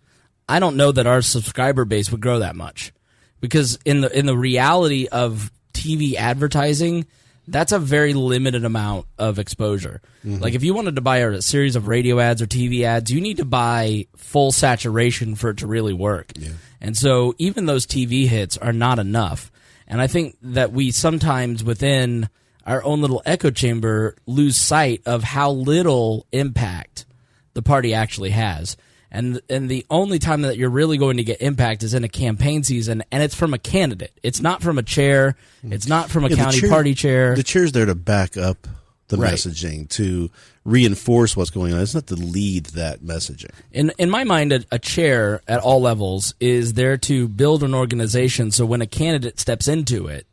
I don't know that our subscriber base would grow that much. Because in the reality of TV advertising, that's a very limited amount of exposure. Like if you wanted to buy a series of radio ads or TV ads, you need to buy full saturation for it to really work. Yeah. And so even those TV hits are not enough. And I think that we sometimes within our own little echo chamber lose sight of how little impact the party actually has. And the only time that you're really going to get impact is in a campaign season, and it's from a candidate. It's not from a chair. It's not from a county party chair. The chair's there to back up the messaging, to reinforce what's going on. It's not to lead that messaging. In my mind, a chair at all levels is there to build an organization so when a candidate steps into it,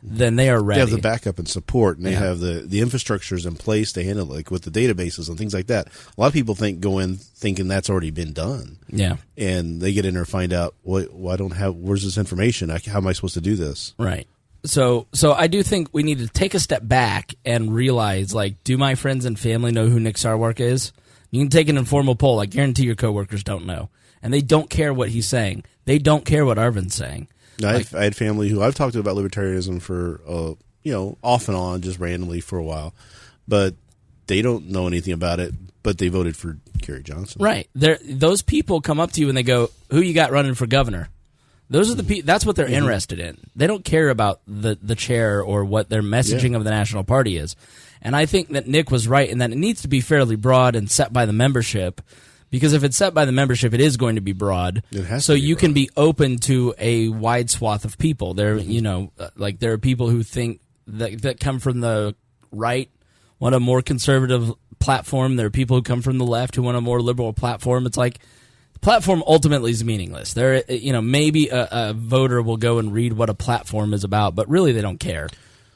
then they are ready. They have the backup and support, and they have the infrastructures in place to handle it, like with the databases and things like that. A lot of people go in thinking that's already been done. Yeah. And they get in there and find out, where's this information? How am I supposed to do this? Right. So I do think we need to take a step back and realize, do my friends and family know who Nick Sarwark is? You can take an informal poll. I guarantee your coworkers don't know. And they don't care what he's saying. They don't care what Arvin's saying. I had family who I've talked to about libertarianism for, off and on, just randomly for a while. But they don't know anything about it, but they voted for Gary Johnson. Right. Those people come up to you and they go, who you got running for governor? Those are the that's what they're interested in. They don't care about the chair or what their messaging of the National Party is. And I think that Nick was right in that it needs to be fairly broad and set by the membership, because if it's set by the membership, it is going to be broad. It has so to be you broad. can be open to a wide swath of people. There, there are people who think that come from the right, want a more conservative platform. There are people who come from the left who want a more liberal platform. It's like the platform ultimately is meaningless. There, maybe a voter will go and read what a platform is about, but really they don't care.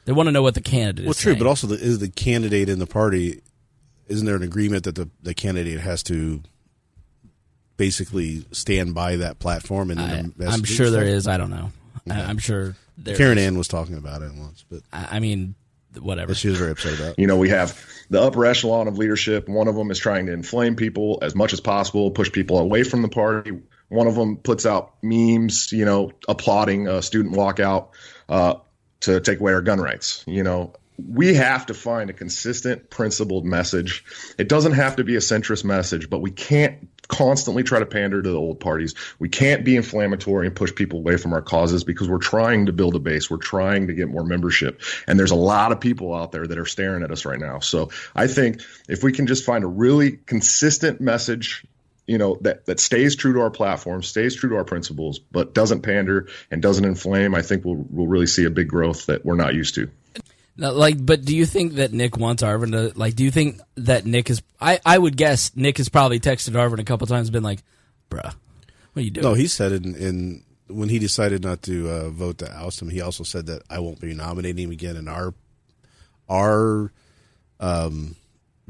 They want to know what the candidate is true, saying. but also is the candidate in the party, isn't there an agreement that the candidate has to basically stand by that platform? And I'm sure there is. I don't know. Okay. I'm sure there Karen is. Ann was talking about it once, but I mean, whatever. she was very upset about it. We have the upper echelon of leadership. One of them is trying to inflame people as much as possible, push people away from the party. One of them puts out memes, applauding a student walkout to take away our gun rights. We have to find a consistent, principled message. It doesn't have to be a centrist message, but we can't constantly try to pander to the old parties. We can't be inflammatory and push people away from our causes, because we're trying to build a base. We're trying to get more membership. And there's a lot of people out there that are staring at us right now. So I think if we can just find a really consistent message, that stays true to our platform, stays true to our principles, but doesn't pander and doesn't inflame, I think we'll really see a big growth that we're not used to. Now, but do you think that Nick wants Arvin to, do you think that Nick is, I would guess Nick has probably texted Arvin a couple times and been like, bruh, what are you doing? No, he said it when he decided not to vote to oust him, he also said that I won't be nominating him again, and our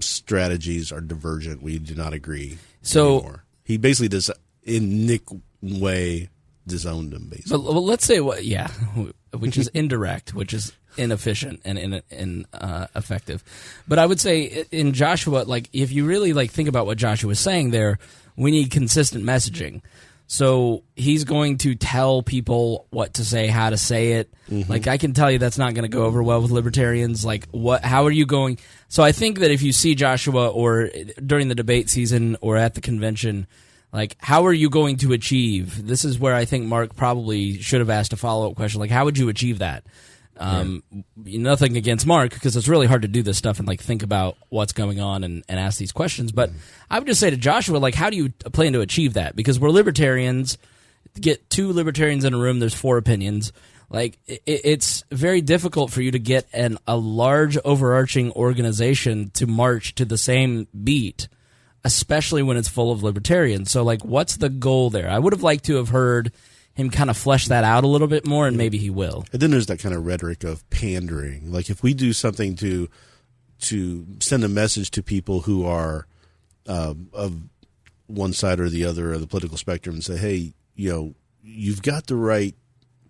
strategies are divergent. We do not agree anymore. He basically just, in Nick way, disowned him, basically. But let's say which is indirect, which is inefficient and ineffective. But I would say in Joshua, if you really think about what Joshua was saying there, we need consistent messaging. So he's going to tell people what to say, how to say it. Mm-hmm. I can tell you that's not going to go over well with libertarians. How are you going? So I think that if you see Joshua or during the debate season or at the convention, how are you going to achieve? This is where I think Mark probably should have asked a follow-up question. How would you achieve that? Nothing against Mark, because it's really hard to do this stuff and think about what's going on and ask these questions. But I would just say to Joshua, how do you plan to achieve that? Because we're libertarians. Get two libertarians in a room, there's four opinions. It's very difficult for you to get a large overarching organization to march to the same beat, especially when it's full of libertarians. So what's the goal there? I would have liked to have heard him kind of flesh that out a little bit more, and maybe he will. And then there's that kind of rhetoric of pandering. If we do something to send a message to people who are of one side or the other of the political spectrum and say, hey, you've got the right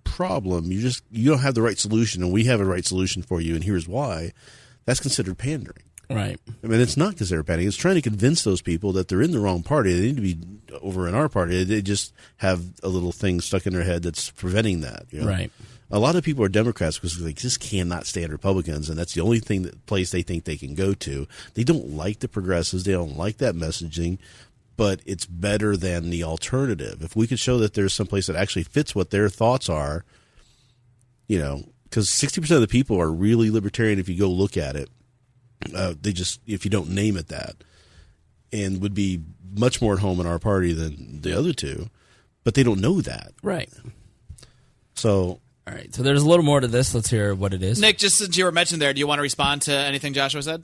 problem, you don't have the right solution, and we have a right solution for you, and here's why, that's considered pandering. Right. I mean, it's not considered pandering. It's trying to convince those people that they're in the wrong party. They need to be over in our party. They just have a little thing stuck in their head that's preventing that. Right. A lot of people are Democrats because they just cannot stand Republicans, and that's the only place they think they can go to. They don't like the progressives. They don't like that messaging, but it's better than the alternative. If we could show that there's some place that actually fits what their thoughts are, because 60% of the people are really libertarian if you go look at it. They just, if you don't name it that, and would be much more at home in our party than the other two, but they don't know that. Right. So, all right. So there's a little more to this. Let's hear what it is. Nick, just since you were mentioned there, do you want to respond to anything Joshua said?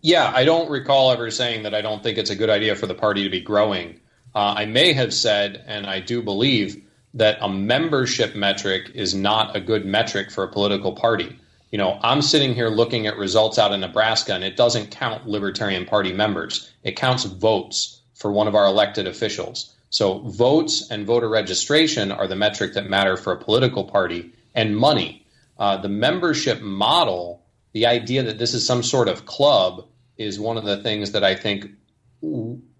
Yeah, I don't recall ever saying that I don't think it's a good idea for the party to be growing. I may have said, and I do believe, that a membership metric is not a good metric for a political party. I'm sitting here looking at results out in Nebraska, and it doesn't count Libertarian Party members. It counts votes for one of our elected officials. So votes and voter registration are the metric that matter for a political party, and money. The membership model, the idea that this is some sort of club, is one of the things that I think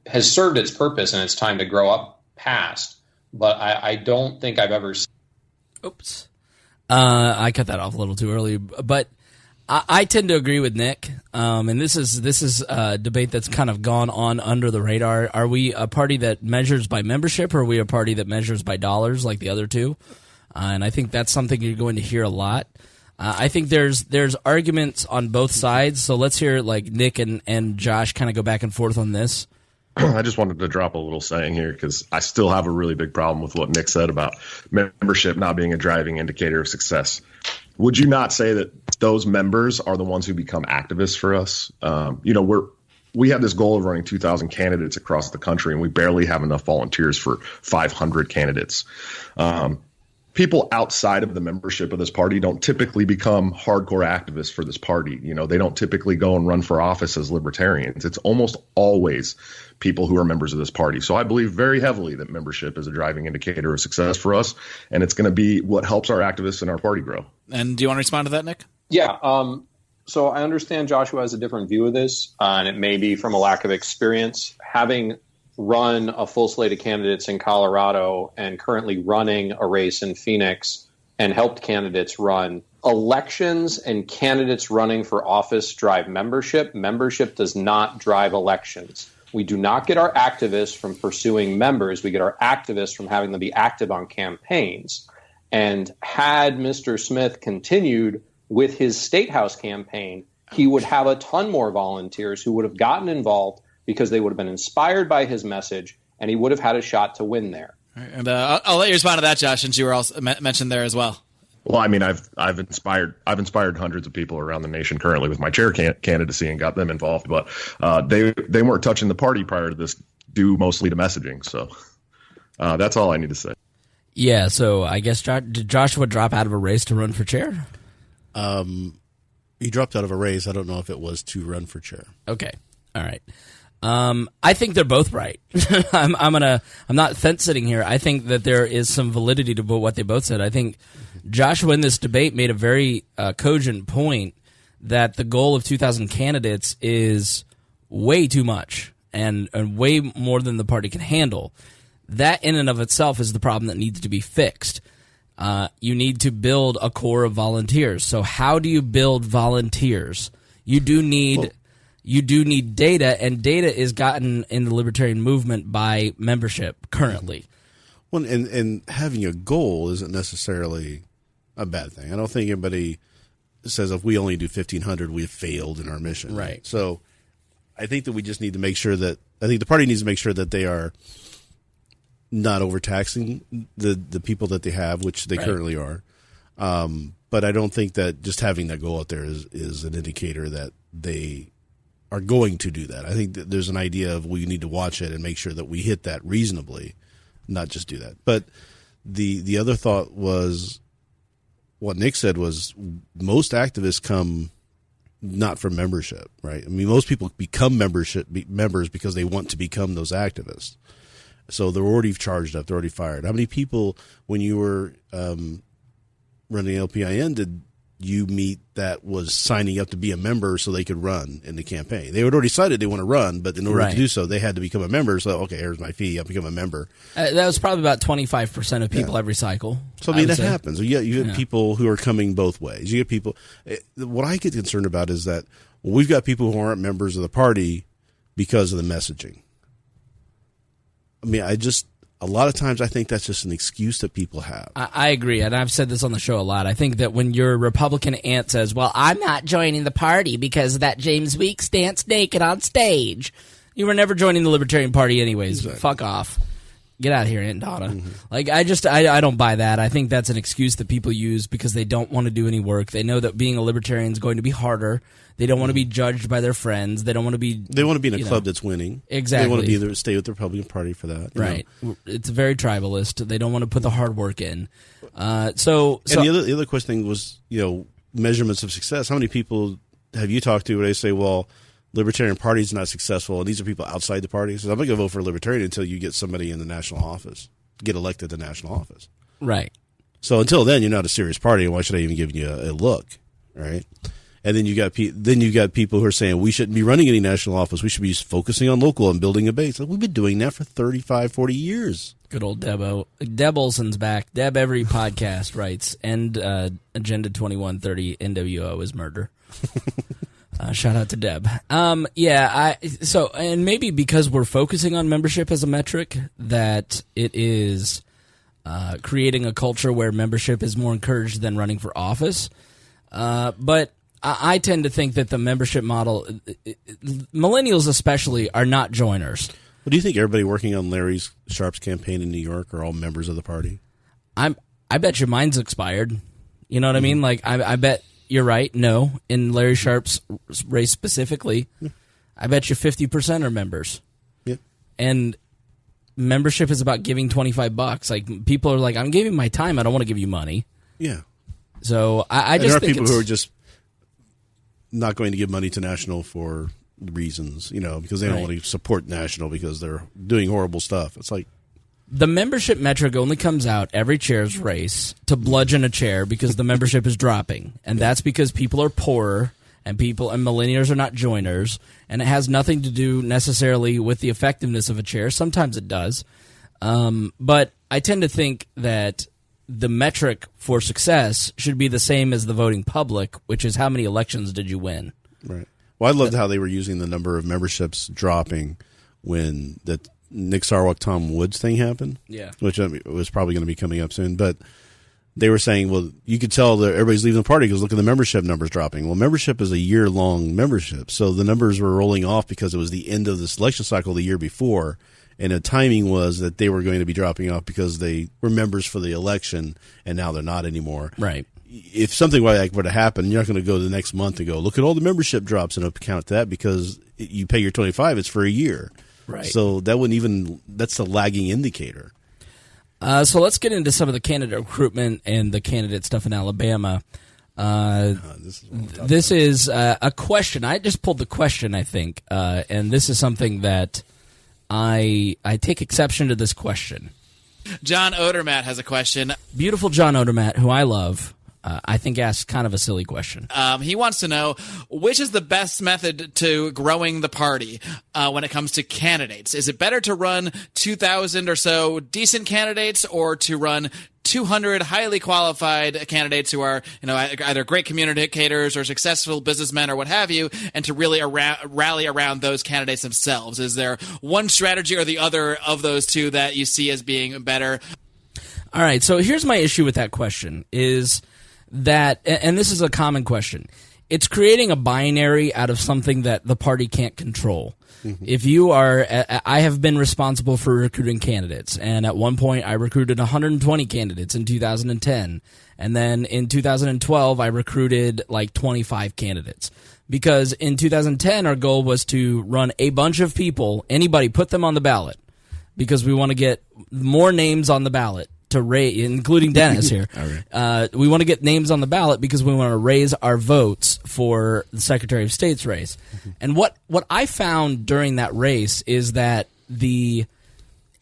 has served its purpose and it's time to grow up past. But I don't think I've ever. Oops. I cut that off a little too early, but I tend to agree with Nick. And this is a debate that's kind of gone on under the radar. Are we a party that measures by membership, or are we a party that measures by dollars like the other two? And I think that's something you're going to hear a lot. I think there's arguments on both sides. So let's hear like Nick and Josh kind of go back and forth on this. I just wanted to drop a little saying here because I still have a really big problem with what Nick said about membership not being a driving indicator of success. Would you not say that those members are the ones who become activists for us? We have this goal of running 2,000 candidates across the country, and we barely have enough volunteers for 500 candidates. People outside of the membership of this party don't typically become hardcore activists for this party. They don't typically go and run for office as libertarians. It's almost always people who are members of this party. So I believe very heavily that membership is a driving indicator of success for us, and it's going to be what helps our activists and our party grow. And do you want to respond to that, Nick? Yeah. So I understand Joshua has a different view of this, and it may be from a lack of experience. Having run a full slate of candidates in Colorado and currently running a race in Phoenix and helped candidates run, elections and candidates running for office drive membership. Membership does not drive elections. We do not get our activists from pursuing members. We get our activists from having them be active on campaigns. And had Mr. Smith continued with his State House campaign, he would have a ton more volunteers who would have gotten involved because they would have been inspired by his message, and he would have had a shot to win there. And I'll let you respond to that, Josh, since you were also mentioned there as well. Well, I mean, I've inspired hundreds of people around the nation currently with my chair candidacy and got them involved, but they weren't touching the party prior to this, due mostly to messaging. So that's all I need to say. Yeah. So I guess did Joshua drop out of a race to run for chair? He dropped out of a race. I don't know if it was to run for chair. Okay. All right. I think they're both right. I'm not fence sitting here. I think that there is some validity to what they both said. I think Joshua in this debate made a very cogent point that the goal of 2,000 candidates is way too much and way more than the party can handle. That in and of itself is the problem that needs to be fixed. You need to build a core of volunteers. So how do you build volunteers? You do need data, and data is gotten in the libertarian movement by membership currently. Well, and having a goal isn't necessarily a bad thing. I don't think anybody says if we only do 1,500, we have failed in our mission. Right. So I think that we just need to make sure that – I think the party needs to make sure that they are not overtaxing the people that they have, which they currently are. But I don't think that just having that goal out there is an indicator that they – are going to do that. I think that there's an idea of we need to watch it and make sure that we hit that reasonably, not just do that. But the other thought was what Nick said was most activists come not from membership, right? I mean, most people become members because they want to become those activists. So they're already charged up, they're already fired. How many people, when you were running LPIN, did you meet that was signing up to be a member so they could run in the campaign? They had already decided they want to run, but in order to do so, they had to become a member. So, okay, here's my fee. I'll become a member. That was probably about 25% of people every cycle. So, I mean, that happens. You get people who are coming both ways. You get people. What I get concerned about is that we've got people who aren't members of the party because of the messaging. I mean, a lot of times I think that's just an excuse that people have. I agree, and I've said this on the show a lot. I think that when your Republican aunt says, well, I'm not joining the party because of that James Weeks danced naked on stage, you were never joining the Libertarian Party anyways. Exactly. Fuck off. Get out of here, Aunt Donna. Mm-hmm. Like, I don't buy that. I think that's an excuse that people use because they don't want to do any work. They know that being a libertarian is going to be harder. They don't want to be judged by their friends. They don't want to be. They want to be in a club that's winning. Exactly. They want to stay with the Republican Party for that. Right. It's very tribalist. They don't want to put the hard work in. And the other question was, measurements of success. How many people have you talked to where they say, well, Libertarian Party is not successful, and these are people outside the party? So I'm not going to vote for a Libertarian until you get somebody in the national office, get elected to national office. Right. So until then, you're not a serious party, and why should I even give you a look? Right. And then you got people who are saying we shouldn't be running any national office. We should be focusing on local and building a base. Like, we've been doing that for 35, 40 years. Good old Deb Olson's back. Deb, every podcast writes, and Agenda 2130 NWO is murder. Shout out to Deb. And maybe because we're focusing on membership as a metric, that it is creating a culture where membership is more encouraged than running for office. But I tend to think that the membership model, millennials especially, are not joiners. Well, do you think everybody working on Larry Sharp's campaign in New York are all members of the party? I bet your mine's expired. You know what I mean? Like, I bet you're right. No, in Larry Sharp's race specifically, I bet you 50% are members. Yeah. And membership is about giving $25. Like, people are like, I'm giving my time. I don't want to give you money. Yeah. So I just think there are people who are just not going to give money to National for reasons, because they don't want to support National because they're doing horrible stuff. It's like the membership metric only comes out every chair's race to bludgeon a chair because the membership is dropping, and that's because people are poorer and millennials are not joiners, and it has nothing to do necessarily with the effectiveness of a chair. Sometimes it does, but I tend to think that the metric for success should be the same as the voting public, which is how many elections did you win. Right. Well, I loved how they were using the number of memberships dropping when the Nick Sarwark, Tom Woods thing happened. Yeah. Which was probably going to be coming up soon. But they were saying, well, you could tell that everybody's leaving the party because look at the membership numbers dropping. Well, membership is a year-long membership. So the numbers were rolling off because it was the end of this election cycle the year before. And the timing was that they were going to be dropping off because they were members for the election, and now they're not anymore. Right. If something like that were to happen, you're not going to go the next month and go, look at all the membership drops and account that because you pay your $25, it's for a year. Right. So that's the lagging indicator. So let's get into some of the candidate recruitment and the candidate stuff in Alabama. This is a question. I just pulled the question, I think, and this is something that I take exception to this question. John Odermatt has a question. Beautiful John Odermatt, who I love, I think asked kind of a silly question. He wants to know, which is the best method to growing the party when it comes to candidates? Is it better to run 2,000 or so decent candidates or to run 200 highly qualified candidates who are, either great communicators or successful businessmen or what have you, and to really rally around those candidates themselves? Is there one strategy or the other of those two that you see as being better? All right, so here's my issue with that question is that, and this is a common question, it's creating a binary out of something that the party can't control. Mm-hmm. If you are, I have been responsible for recruiting candidates, and at one point I recruited 120 candidates in 2010, and then in 2012 I recruited like 25 candidates. Because in 2010 our goal was to run a bunch of people, anybody, put them on the ballot, because we want to get more names on the ballot to raise, including Dennis here. Right. We want to get names on the ballot because we want to raise our votes for the Secretary of State's race. Mm-hmm. And what I found during that race is that the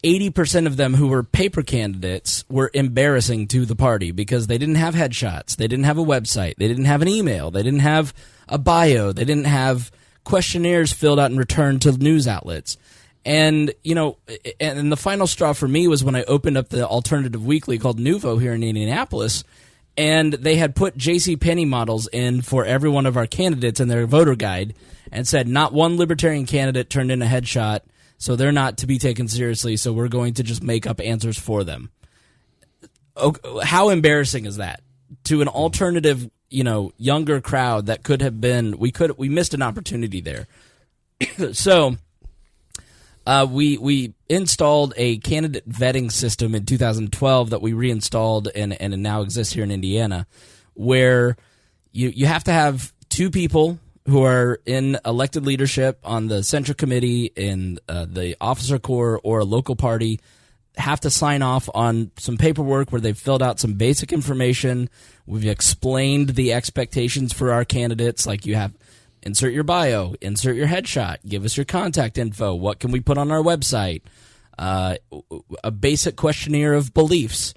80% of them who were paper candidates were embarrassing to the party because they didn't have headshots, they didn't have a website, they didn't have an email, they didn't have a bio, they didn't have questionnaires filled out and returned to news outlets. And, and the final straw for me was when I opened up the alternative weekly called Nuvo here in Indianapolis, and they had put JCPenney models in for every one of our candidates in their voter guide and said not one Libertarian candidate turned in a headshot, so they're not to be taken seriously, so we're going to just make up answers for them. How embarrassing is that? To an alternative, younger crowd that could have been, we missed an opportunity there. So we installed a candidate vetting system in 2012 that we reinstalled and it now exists here in Indiana, where you have to have two people who are in elected leadership on the central committee in the officer corps or a local party have to sign off on some paperwork where they've filled out some basic information. We've explained the expectations for our candidates, like you have insert your bio, insert your headshot, give us your contact info, what can we put on our website, a basic questionnaire of beliefs,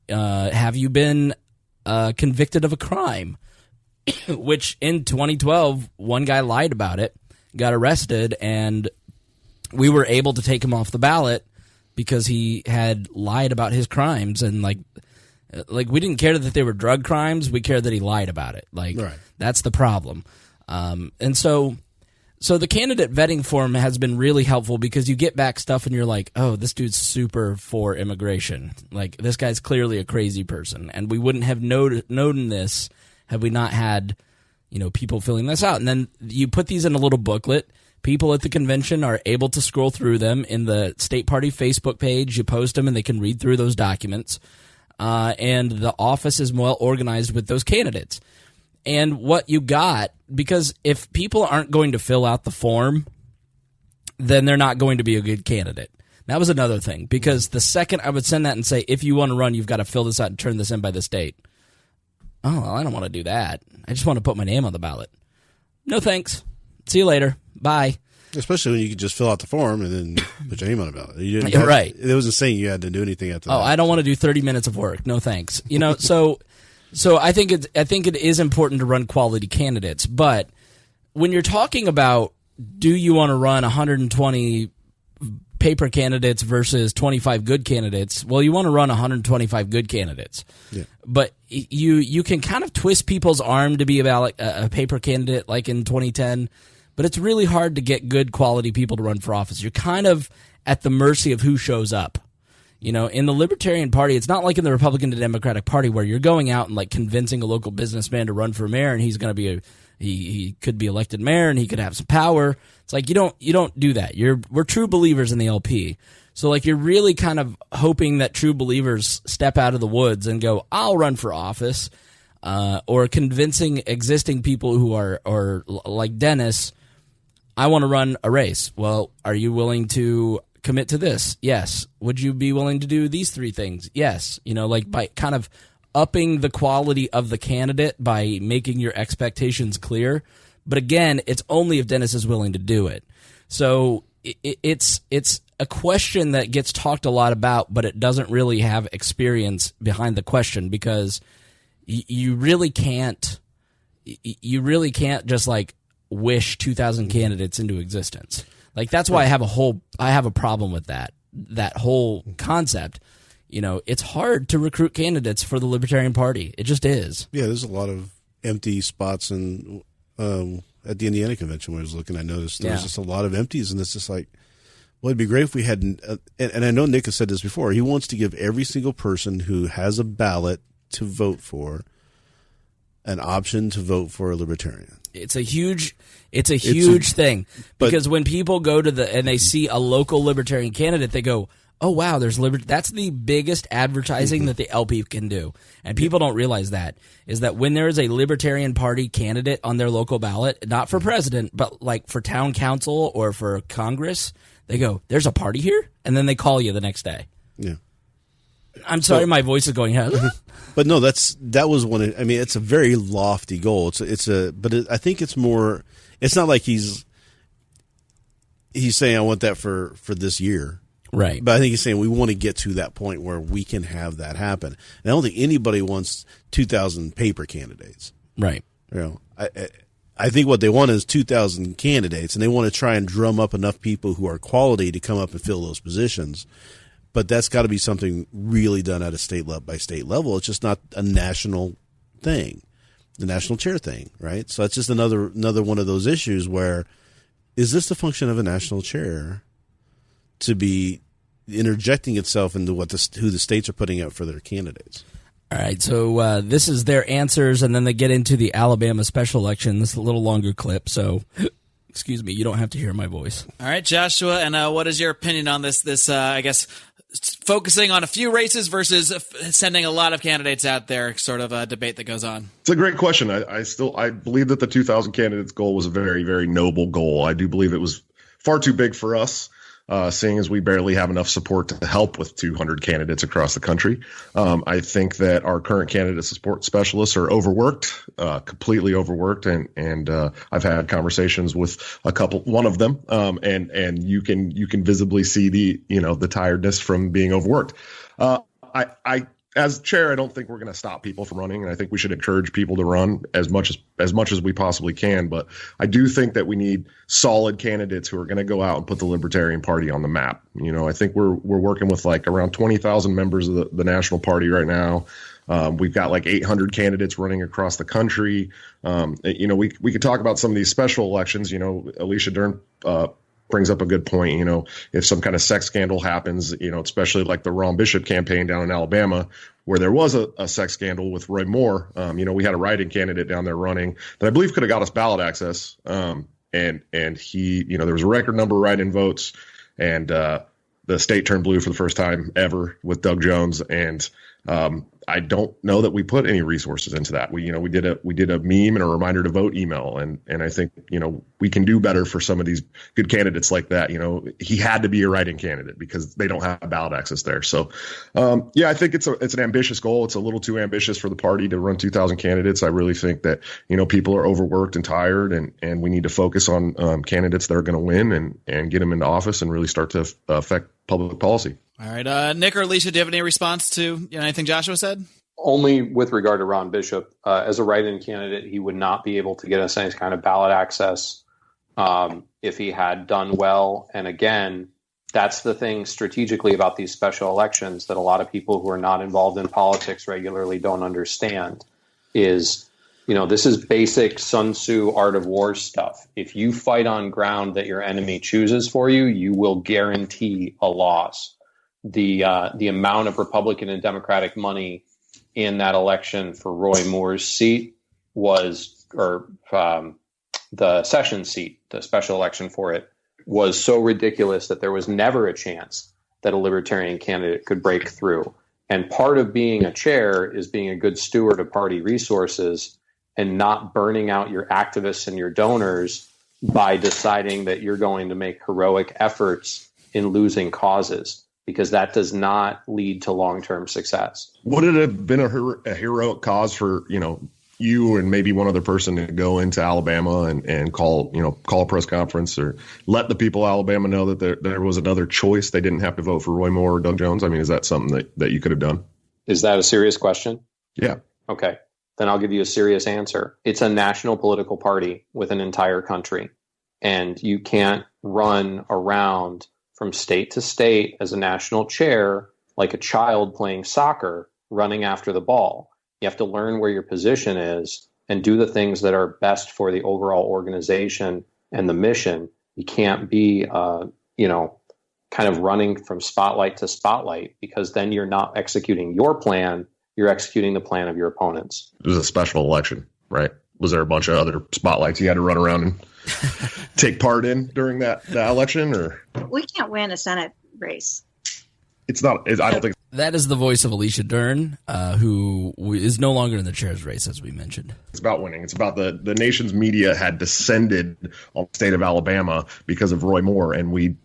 have you been convicted of a crime, which in 2012, one guy lied about it, got arrested, and we were able to take him off the ballot because he had lied about his crimes. And like we didn't care that they were drug crimes. We cared that he lied about it. That's the problem. And so the candidate vetting form has been really helpful because you get back stuff and you're like, oh, this dude's super for immigration. Like, this guy's clearly a crazy person. And we wouldn't have known this had we not had, people filling this out. And then you put these in a little booklet. People at the convention are able to scroll through them in the state party Facebook page. You post them and they can read through those documents. And the office is well organized with those candidates. And what you got, because if people aren't going to fill out the form, then they're not going to be a good candidate. That was another thing, because the second I would send that and say, if you want to run, you've got to fill this out and turn this in by this date. Oh, well, I don't want to do that. I just want to put my name on the ballot. No thanks. See you later. Bye. Especially when you could just fill out the form and then put your name on the ballot. You didn't right. It wasn't saying you had to do anything after that. Oh, I don't want to do 30 minutes of work. No thanks. So I think it is important to run quality candidates, but when you're talking about, do you want to run 120 paper candidates versus 25 good candidates? Well, you want to run 125 good candidates. Yeah. But you can kind of twist people's arm to be about a paper candidate like in 2010, but it's really hard to get good quality people to run for office. You're kind of at the mercy of who shows up. In the Libertarian Party, it's not like in the Republican and Democratic Party where you're going out and like convincing a local businessman to run for mayor and he's going to be he could be elected mayor and he could have some power. It's like you don't do that. We're true believers in the LP. So like you're really kind of hoping that true believers step out of the woods and go, I'll run for office, or convincing existing people who are like Dennis, I want to run a race. Well, are you willing to commit to this? Yes. Would you be willing to do these 3 things? Yes. By kind of upping the quality of the candidate by making your expectations clear. But again, it's only if Dennis is willing to do it. So it's a question that gets talked a lot about, but it doesn't really have experience behind the question, because you really can't just like wish 2,000 candidates into existence. Like, that's why I have a problem with that whole concept. It's hard to recruit candidates for the Libertarian Party. It just is. Yeah, there's a lot of empty spots at the Indiana convention when I was looking. I noticed there was just a lot of empties, and it's just like, well, it'd be great if we had, and I know Nick has said this before, he wants to give every single person who has a ballot to vote for an option to vote for a Libertarian. It's a huge thing, because when people go to and they see a local Libertarian candidate, they go, oh wow, there's that's the biggest advertising that the LP can do. And people don't realize is that when there is a Libertarian Party candidate on their local ballot, not for president, but like for town council or for Congress, they go, there's a party here? And then they call you the next day. Yeah. I'm sorry, my voice is going ahead. But no, that was one. I mean, it's a very lofty goal. I think it's more. It's not like he's saying I want that for this year, right? But I think he's saying we want to get to that point where we can have that happen. And I don't think anybody wants 2,000 paper candidates, right? I think what they want is 2,000 candidates, and they want to try and drum up enough people who are quality to come up and fill those positions. But that's got to be something really done at a state by state level. It's just not a national thing, the national chair thing, right? So that's just another one of those issues where, is this the function of a national chair to be interjecting itself into who the states are putting out for their candidates? All right, so this is their answers, and then they get into the Alabama special election. This is a little longer clip, so excuse me, you don't have to hear my voice. All right, Joshua, and what is your opinion on this I guess, focusing on a few races versus sending a lot of candidates out there sort of a debate that goes on? It's a great question. I believe that the 2,000 candidates goal was a very, very noble goal. I do believe it was far too big for us, seeing as we barely have enough support to help with 200 candidates across the country. I think that our current candidate support specialists are overworked, completely overworked, and I've had conversations with one of them, and you can visibly see the tiredness from being overworked. as chair, I don't think we're going to stop people from running, and I think we should encourage people to run as much as we possibly can. But I do think that we need solid candidates who are going to go out and put the Libertarian Party on the map. I think we're working with like around 20,000 members of the national party right now. We've got like 800 candidates running across the country. We could talk about some of these special elections. Alicia Dern brings up a good point. If some kind of sex scandal happens, especially like the Ron Bishop campaign down in Alabama, where there was a sex scandal with Roy Moore. We had a write-in candidate down there running that I believe could have got us ballot access. And he, there was a record number of write-in votes, and the state turned blue for the first time ever with Doug Jones. And I don't know that we put any resources into that. We did a meme and a reminder to vote email, and I think we can do better for some of these good candidates like that. He had to be a write-in candidate because they don't have ballot access there. So I think it's an ambitious goal. It's a little too ambitious for the party to run 2,000 candidates. I really think that people are overworked and tired, and we need to focus on candidates that are going to win and get them into office and really start to affect public policy. All right, Nick or Alicia, do you have any response to anything Joshua said? Only with regard to Ron Bishop. As a write-in candidate, he would not be able to get us any kind of ballot access if he had done well. And again, that's the thing strategically about these special elections that a lot of people who are not involved in politics regularly don't understand is, this is basic Sun Tzu art of war stuff. If you fight on ground that your enemy chooses for you, you will guarantee a loss. The amount of Republican and Democratic money in that election for Roy Moore's seat the Sessions seat, the special election for it, was so ridiculous that there was never a chance that a Libertarian candidate could break through. And part of being a chair is being a good steward of party resources and not burning out your activists and your donors by deciding that you're going to make heroic efforts in losing causes, because that does not lead to long-term success. Would it have been a heroic cause for, you and maybe one other person to go into Alabama and call a press conference or let the people of Alabama know that there was another choice? They didn't have to vote for Roy Moore or Doug Jones. I mean, is that something that you could have done? Is that a serious question? Yeah. Okay. Then I'll give you a serious answer. It's a national political party with an entire country, and you can't run around from state to state as a national chair like a child playing soccer running after the ball. You have to learn where your position is and do the things that are best for the overall organization and the mission. You can't be, kind of running from spotlight to spotlight, because then you're not executing your plan. You're executing the plan of your opponents. It was a special election, right? Was there a bunch of other spotlights you had to run around and take part in during that election? Or we can't win a Senate race. It's not. I don't think. That is the voice of Alicia Dern, who is no longer in the chair's race, as we mentioned. It's about winning. It's about the nation's media had descended on the state of Alabama because of Roy Moore, and we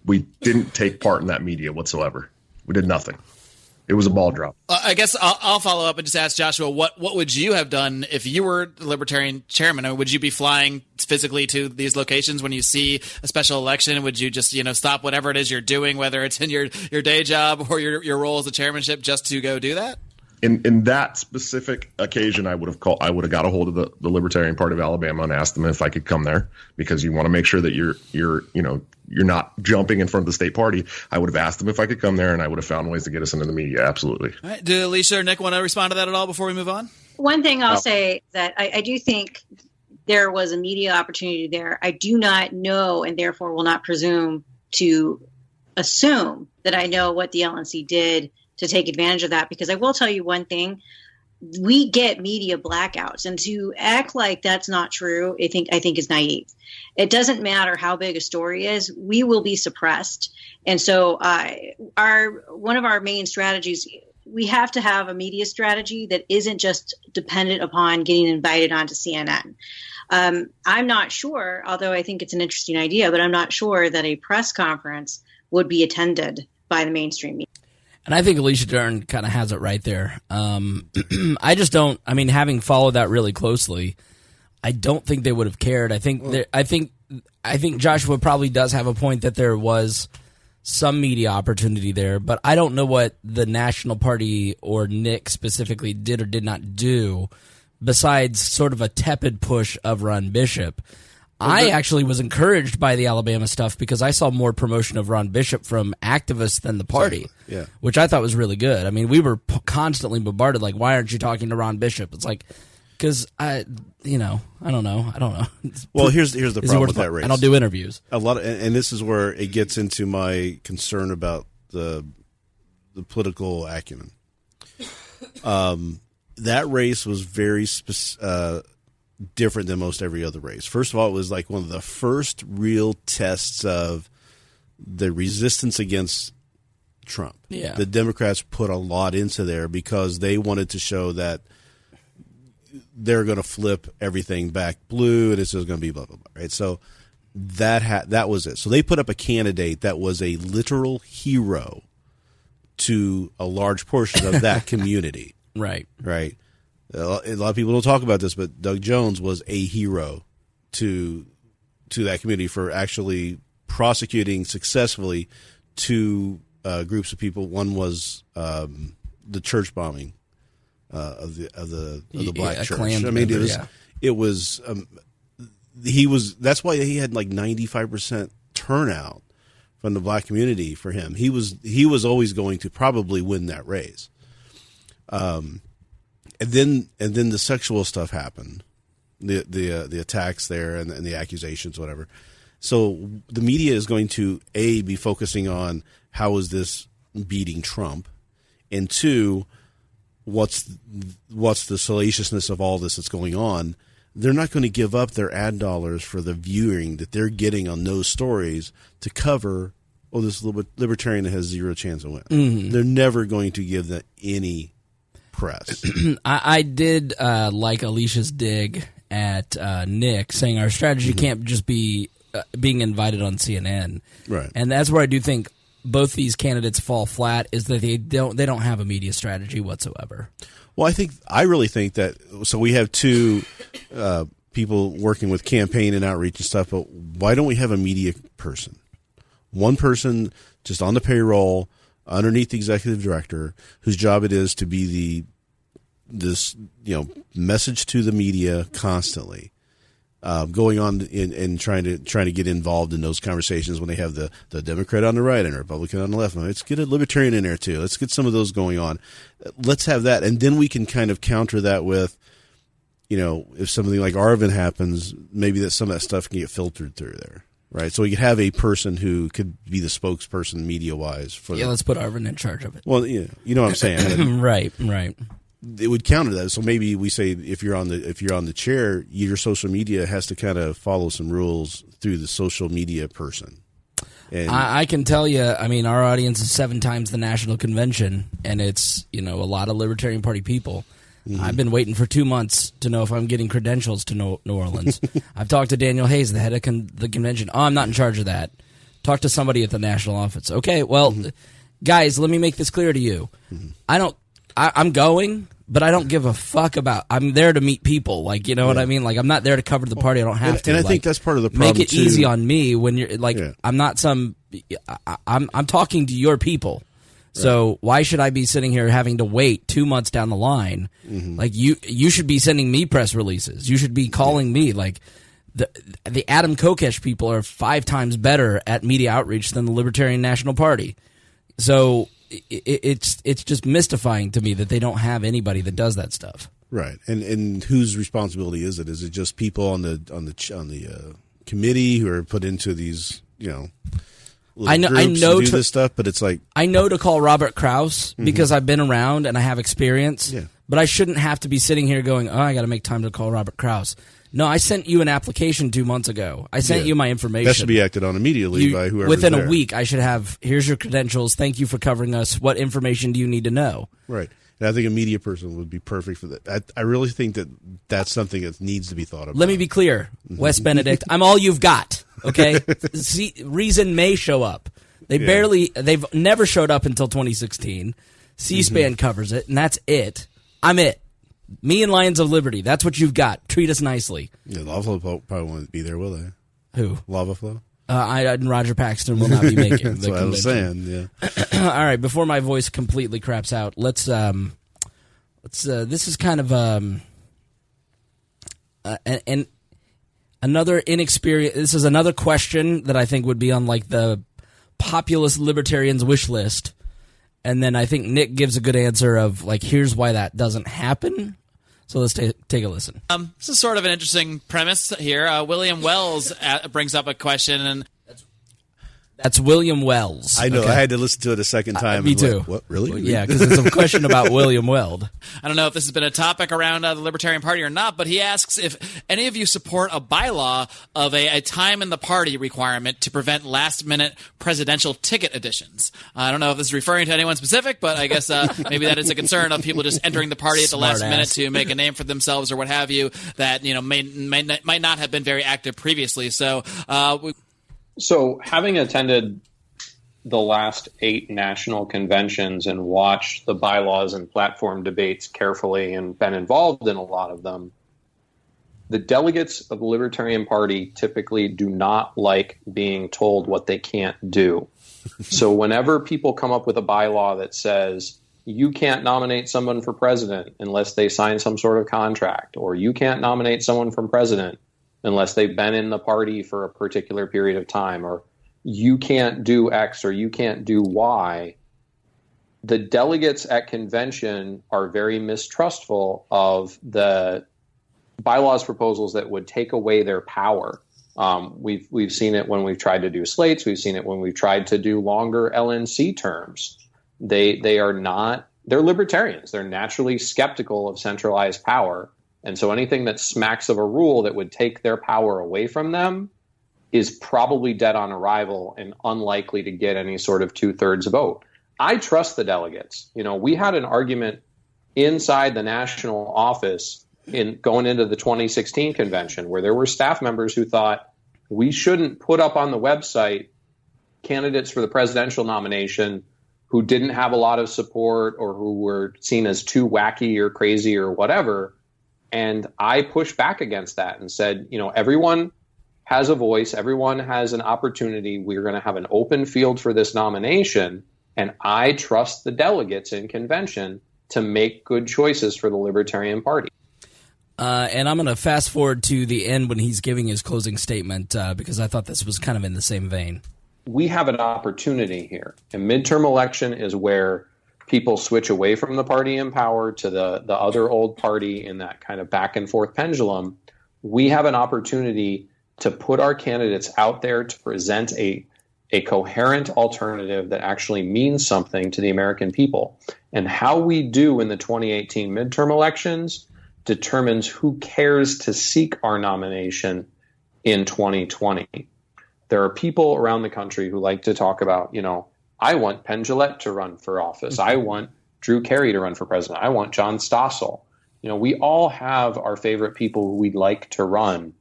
didn't take part in that media whatsoever. We did nothing. It was a ball drop. I guess I'll follow up and just ask Joshua, what would you have done if you were the Libertarian chairman? Or would you be flying physically to these locations when you see a special election? Would you just stop whatever it is you're doing, whether it's in your day job or your role as a chairmanship, just to go do that? In that specific occasion, I would have got a hold of the Libertarian Party of Alabama and asked them if I could come there, because you want to make sure that you're not jumping in front of the state party. I would have asked them if I could come there, and I would have found ways to get us into the media. Absolutely. All right. Do Alicia or Nick want to respond to that at all before we move on? One thing I'll say that I do think there was a media opportunity there. I do not know, and therefore will not presume to assume that I know what the LNC did to take advantage of that, because I will tell you one thing: we get media blackouts, and to act like that's not true, I think is naive. It doesn't matter how big a story is; we will be suppressed. And so, one of our main strategies, we have to have a media strategy that isn't just dependent upon getting invited onto CNN. I'm not sure, although I think it's an interesting idea, but I'm not sure that a press conference would be attended by the mainstream media. And I think Alicia Dern kind of has it right there. I just don't. I mean, having followed that really closely, I don't think they would have cared. I think Joshua probably does have a point that there was some media opportunity there, but I don't know what the National Party or Nick specifically did or did not do besides sort of a tepid push of Ron Bishop. I actually was encouraged by the Alabama stuff because I saw more promotion of Ron Bishop from activists than the party, which I thought was really good. I mean, we were constantly bombarded, like, why aren't you talking to Ron Bishop? It's like, because I don't know. Well, here's the problem with that race. I don't do interviews. And this is where it gets into my concern about the political acumen. That race was very different than most every other race. First of all, it was like one of the first real tests of the resistance against Trump. Yeah. The Democrats put a lot into there because they wanted to show that they're going to flip everything back blue and it's just going to be blah, blah, blah, right? So that was it. So they put up a candidate that was a literal hero to a large portion of that community. Right. Right. A lot of people don't talk about this, but Doug Jones was a hero to that community for actually prosecuting successfully two groups of people. One was the church bombing of the black church. I mean, that's why he had like 95% turnout from the black community for him. He was always going to probably win that race. And then the sexual stuff happened, the attacks there and the accusations, whatever. So the media is going to be focusing on how is this beating Trump, and two, what's the salaciousness of all this that's going on. They're not going to give up their ad dollars for the viewing that they're getting on those stories to cover. Oh, this libertarian that has zero chance of winning. Mm-hmm. They're never going to give that any press. I did like Alicia's dig at Nick saying our strategy can't just be being invited on CNN, right? And that's where I do think both these candidates fall flat, is that they don't have a media strategy whatsoever. Well, I really think that. So we have two people working with campaign and outreach and stuff, but why don't we have a media person? One person just on the payroll, underneath the executive director, whose job it is to be this message to the media constantly, going on and trying to get involved in those conversations when they have the Democrat on the right and the Republican on the left. Let's get a Libertarian in there too. Let's get some of those going on. Let's have that, and then we can kind of counter that with, if something like Arvin happens, maybe that some of that stuff can get filtered through there. Right, so we could have a person who could be the spokesperson media-wise for. Let's put Arvin in charge of it. Well, you know what I'm saying. Right. It would counter that. So maybe we say if you're on the chair, your social media has to kind of follow some rules through the social media person. And I can tell you, I mean, our audience is 7 times the national convention, and it's a lot of Libertarian Party people. Mm-hmm. I've been waiting for 2 months to know if I'm getting credentials to New Orleans. I've talked to Daniel Hayes, the head of the convention. Oh, I'm not in charge of that. Talk to somebody at the national office. Okay, well, guys, let me make this clear to you. I'm going, but I don't give a fuck about. I'm there to meet people. Like, you know what I mean? Like, I'm not there to cover the party. I don't have to. And I think that's part of the problem. Make it easy on me when you're like. Yeah. I'm not some. I'm talking to your people. So why should I be sitting here having to wait 2 months down the line? Mm-hmm. Like you should be sending me press releases. You should be calling me. Like the Adam Kokesh people are 5 times better at media outreach than the Libertarian National Party. So it's just mystifying to me that they don't have anybody that does that stuff. Right. And whose responsibility is it? Is it just people on the committee who are put into these I know to do this stuff, but it's like I know to call Robert Krause because I've been around and I have experience. Yeah. But I shouldn't have to be sitting here going, "Oh, I got to make time to call Robert Krause." No, I sent you an application 2 months ago. I sent you my information. That should be acted on immediately by whoever. Within a week, I should have. Here's your credentials. Thank you for covering us. What information do you need to know? Right. And I think a media person would be perfect for that. I really think that that's something that needs to be thought about. Let me be clear, Wes Benedict. I'm all you've got. Okay, Reason may show up. They've never showed up until 2016. C-SPAN covers it, and that's it. I'm it. Me and Lions of Liberty. That's what you've got. Treat us nicely. Yeah, Lava Flow probably won't be there, will they? Who? Lava Flow. And Roger Paxton will not be making That's the what I was convention. saying, yeah. All right, before my voice completely craps out, let's this is kind of another inexperienced. This is another question that I think would be on like the populist libertarians wish list, and then I think Nick gives a good answer of like, here's why that doesn't happen. So let's take a listen. This is sort of an interesting premise here. William Wells brings up a question, and that's William Wells. I know. Okay. I had to listen to it a second time. Me too. Like, what, really? Well, yeah, because it's a question about William Weld. I don't know if this has been a topic around the Libertarian Party or not, but he asks if any of you support a bylaw of a time in the party requirement to prevent last-minute presidential ticket additions. I don't know if this is referring to anyone specific, but I guess maybe that is a concern of people just entering the party at the last minute to make a name for themselves or what have you that might not have been very active previously. So having attended the last 8 national conventions and watched the bylaws and platform debates carefully and been involved in a lot of them, the delegates of the Libertarian Party typically do not like being told what they can't do. So whenever people come up with a bylaw that says you can't nominate someone for president unless they sign some sort of contract, or you can't nominate someone for president unless they've been in the party for a particular period of time, or you can't do X or you can't do Y, the delegates at convention are very mistrustful of the bylaws proposals that would take away their power. We've seen it when we've tried to do slates. We've seen it when we've tried to do longer LNC terms. They're libertarians. They're naturally skeptical of centralized power. And so anything that smacks of a rule that would take their power away from them is probably dead on arrival and unlikely to get any sort of 2/3 vote. I trust the delegates. We had an argument inside the national office going into the 2016 convention where there were staff members who thought we shouldn't put up on the website candidates for the presidential nomination who didn't have a lot of support or who were seen as too wacky or crazy or whatever. And I pushed back against that and said, everyone has a voice. Everyone has an opportunity. We're going to have an open field for this nomination. And I trust the delegates in convention to make good choices for the Libertarian Party. And I'm going to fast forward to the end when he's giving his closing statement because I thought this was kind of in the same vein. We have an opportunity here. A midterm election is where people switch away from the party in power to the other old party in that kind of back and forth pendulum. We have an opportunity to put our candidates out there to present a coherent alternative that actually means something to the American people. And how we do in the 2018 midterm elections determines who cares to seek our nomination in 2020. There are people around the country who like to talk about, I want Penn Jillette to run for office. I want Drew Carey to run for president. I want John Stossel. We all have our favorite people who we'd like to run.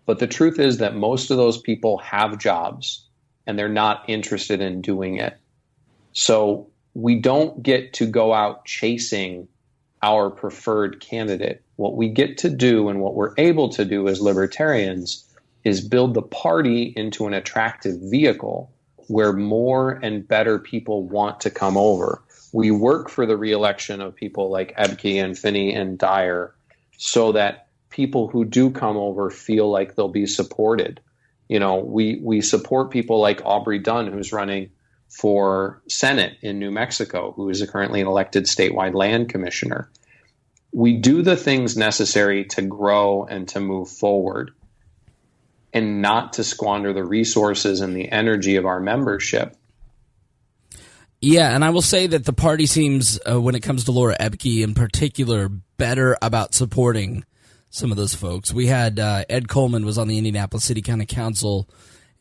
But the truth is that most of those people have jobs and they're not interested in doing it. So we don't get to go out chasing our preferred candidate. What we get to do and what we're able to do as libertarians is build the party into an attractive vehicle where more and better people want to come over. We work for the reelection of people like Ebke and Finney and Dyer so that people who do come over feel like they'll be supported. We support people like Aubrey Dunn, who's running for Senate in New Mexico, who is currently an elected statewide land commissioner. We do the things necessary to grow and to move forward and not to squander the resources and the energy of our membership. Yeah, and I will say that the party seems, when it comes to Laura Ebke in particular, better about supporting some of those folks. We had Ed Coleman was on the Indianapolis City County Council,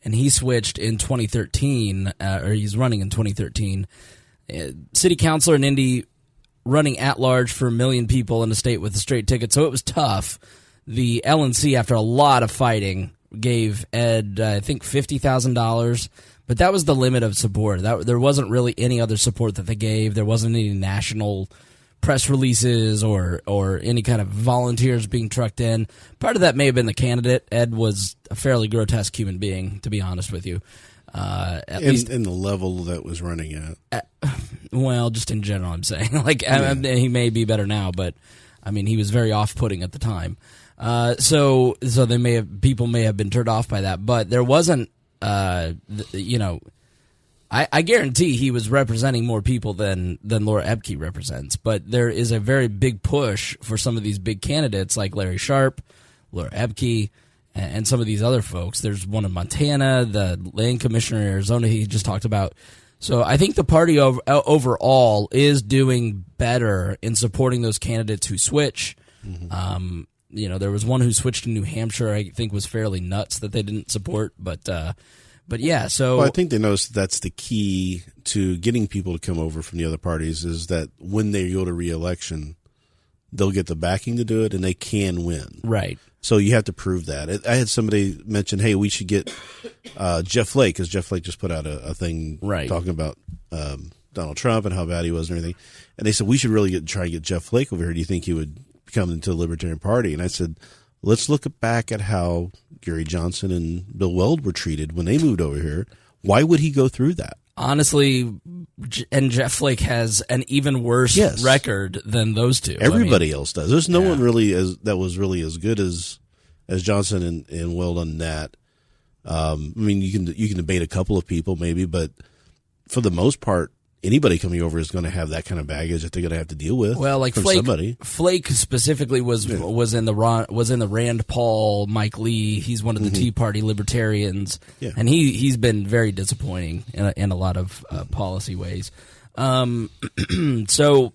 and he switched in 2013, or he's running in 2013. City councilor in Indy running at large for 1 million people in a state with a straight ticket, so it was tough. The LNC, after a lot of fighting, gave Ed, I think, $50,000, but that was the limit of support. There wasn't really any other support that they gave. There wasn't any national press releases or any kind of volunteers being trucked in. Part of that may have been the candidate. Ed was a fairly grotesque human being, to be honest with you. At least in the level that was running at. Well, just in general, I'm saying. He may be better now, but I mean, he was very off-putting at the time. So people may have been turned off by that, but there wasn't. I guarantee he was representing more people than Laura Ebke represents. But there is a very big push for some of these big candidates like Larry Sharp, Laura Ebke, and some of these other folks. There's one in Montana, the land commissioner in Arizona he just talked about. So I think the party overall is doing better in supporting those candidates who switch. Mm-hmm. There was one who switched to New Hampshire. I think was fairly nuts that they didn't support, but yeah. So I think they noticed that's the key to getting people to come over from the other parties is that when they go to re-election, they'll get the backing to do it, and they can win. Right. So you have to prove that. I had somebody mention, hey, we should get Jeff Flake, because Jeff Flake just put out a thing talking about Donald Trump and how bad he was and everything. And they said, we should really try and get Jeff Flake over here. Do you think he would come into the Libertarian Party? And I said, let's look back at how Gary Johnson and Bill Weld were treated when they moved over here. Why would he go through that? Honestly, and Jeff Flake has an even worse record than those two. Everybody else does. There's no one really that was really as good as Johnson and Weld on that. You can debate a couple of people maybe, but for the most part, anybody coming over is going to have that kind of baggage that they're going to have to deal with. Well, like Flake specifically was in the Rand Paul, Mike Lee. He's one of the Tea Party libertarians, and he's been very disappointing in a lot of policy ways. So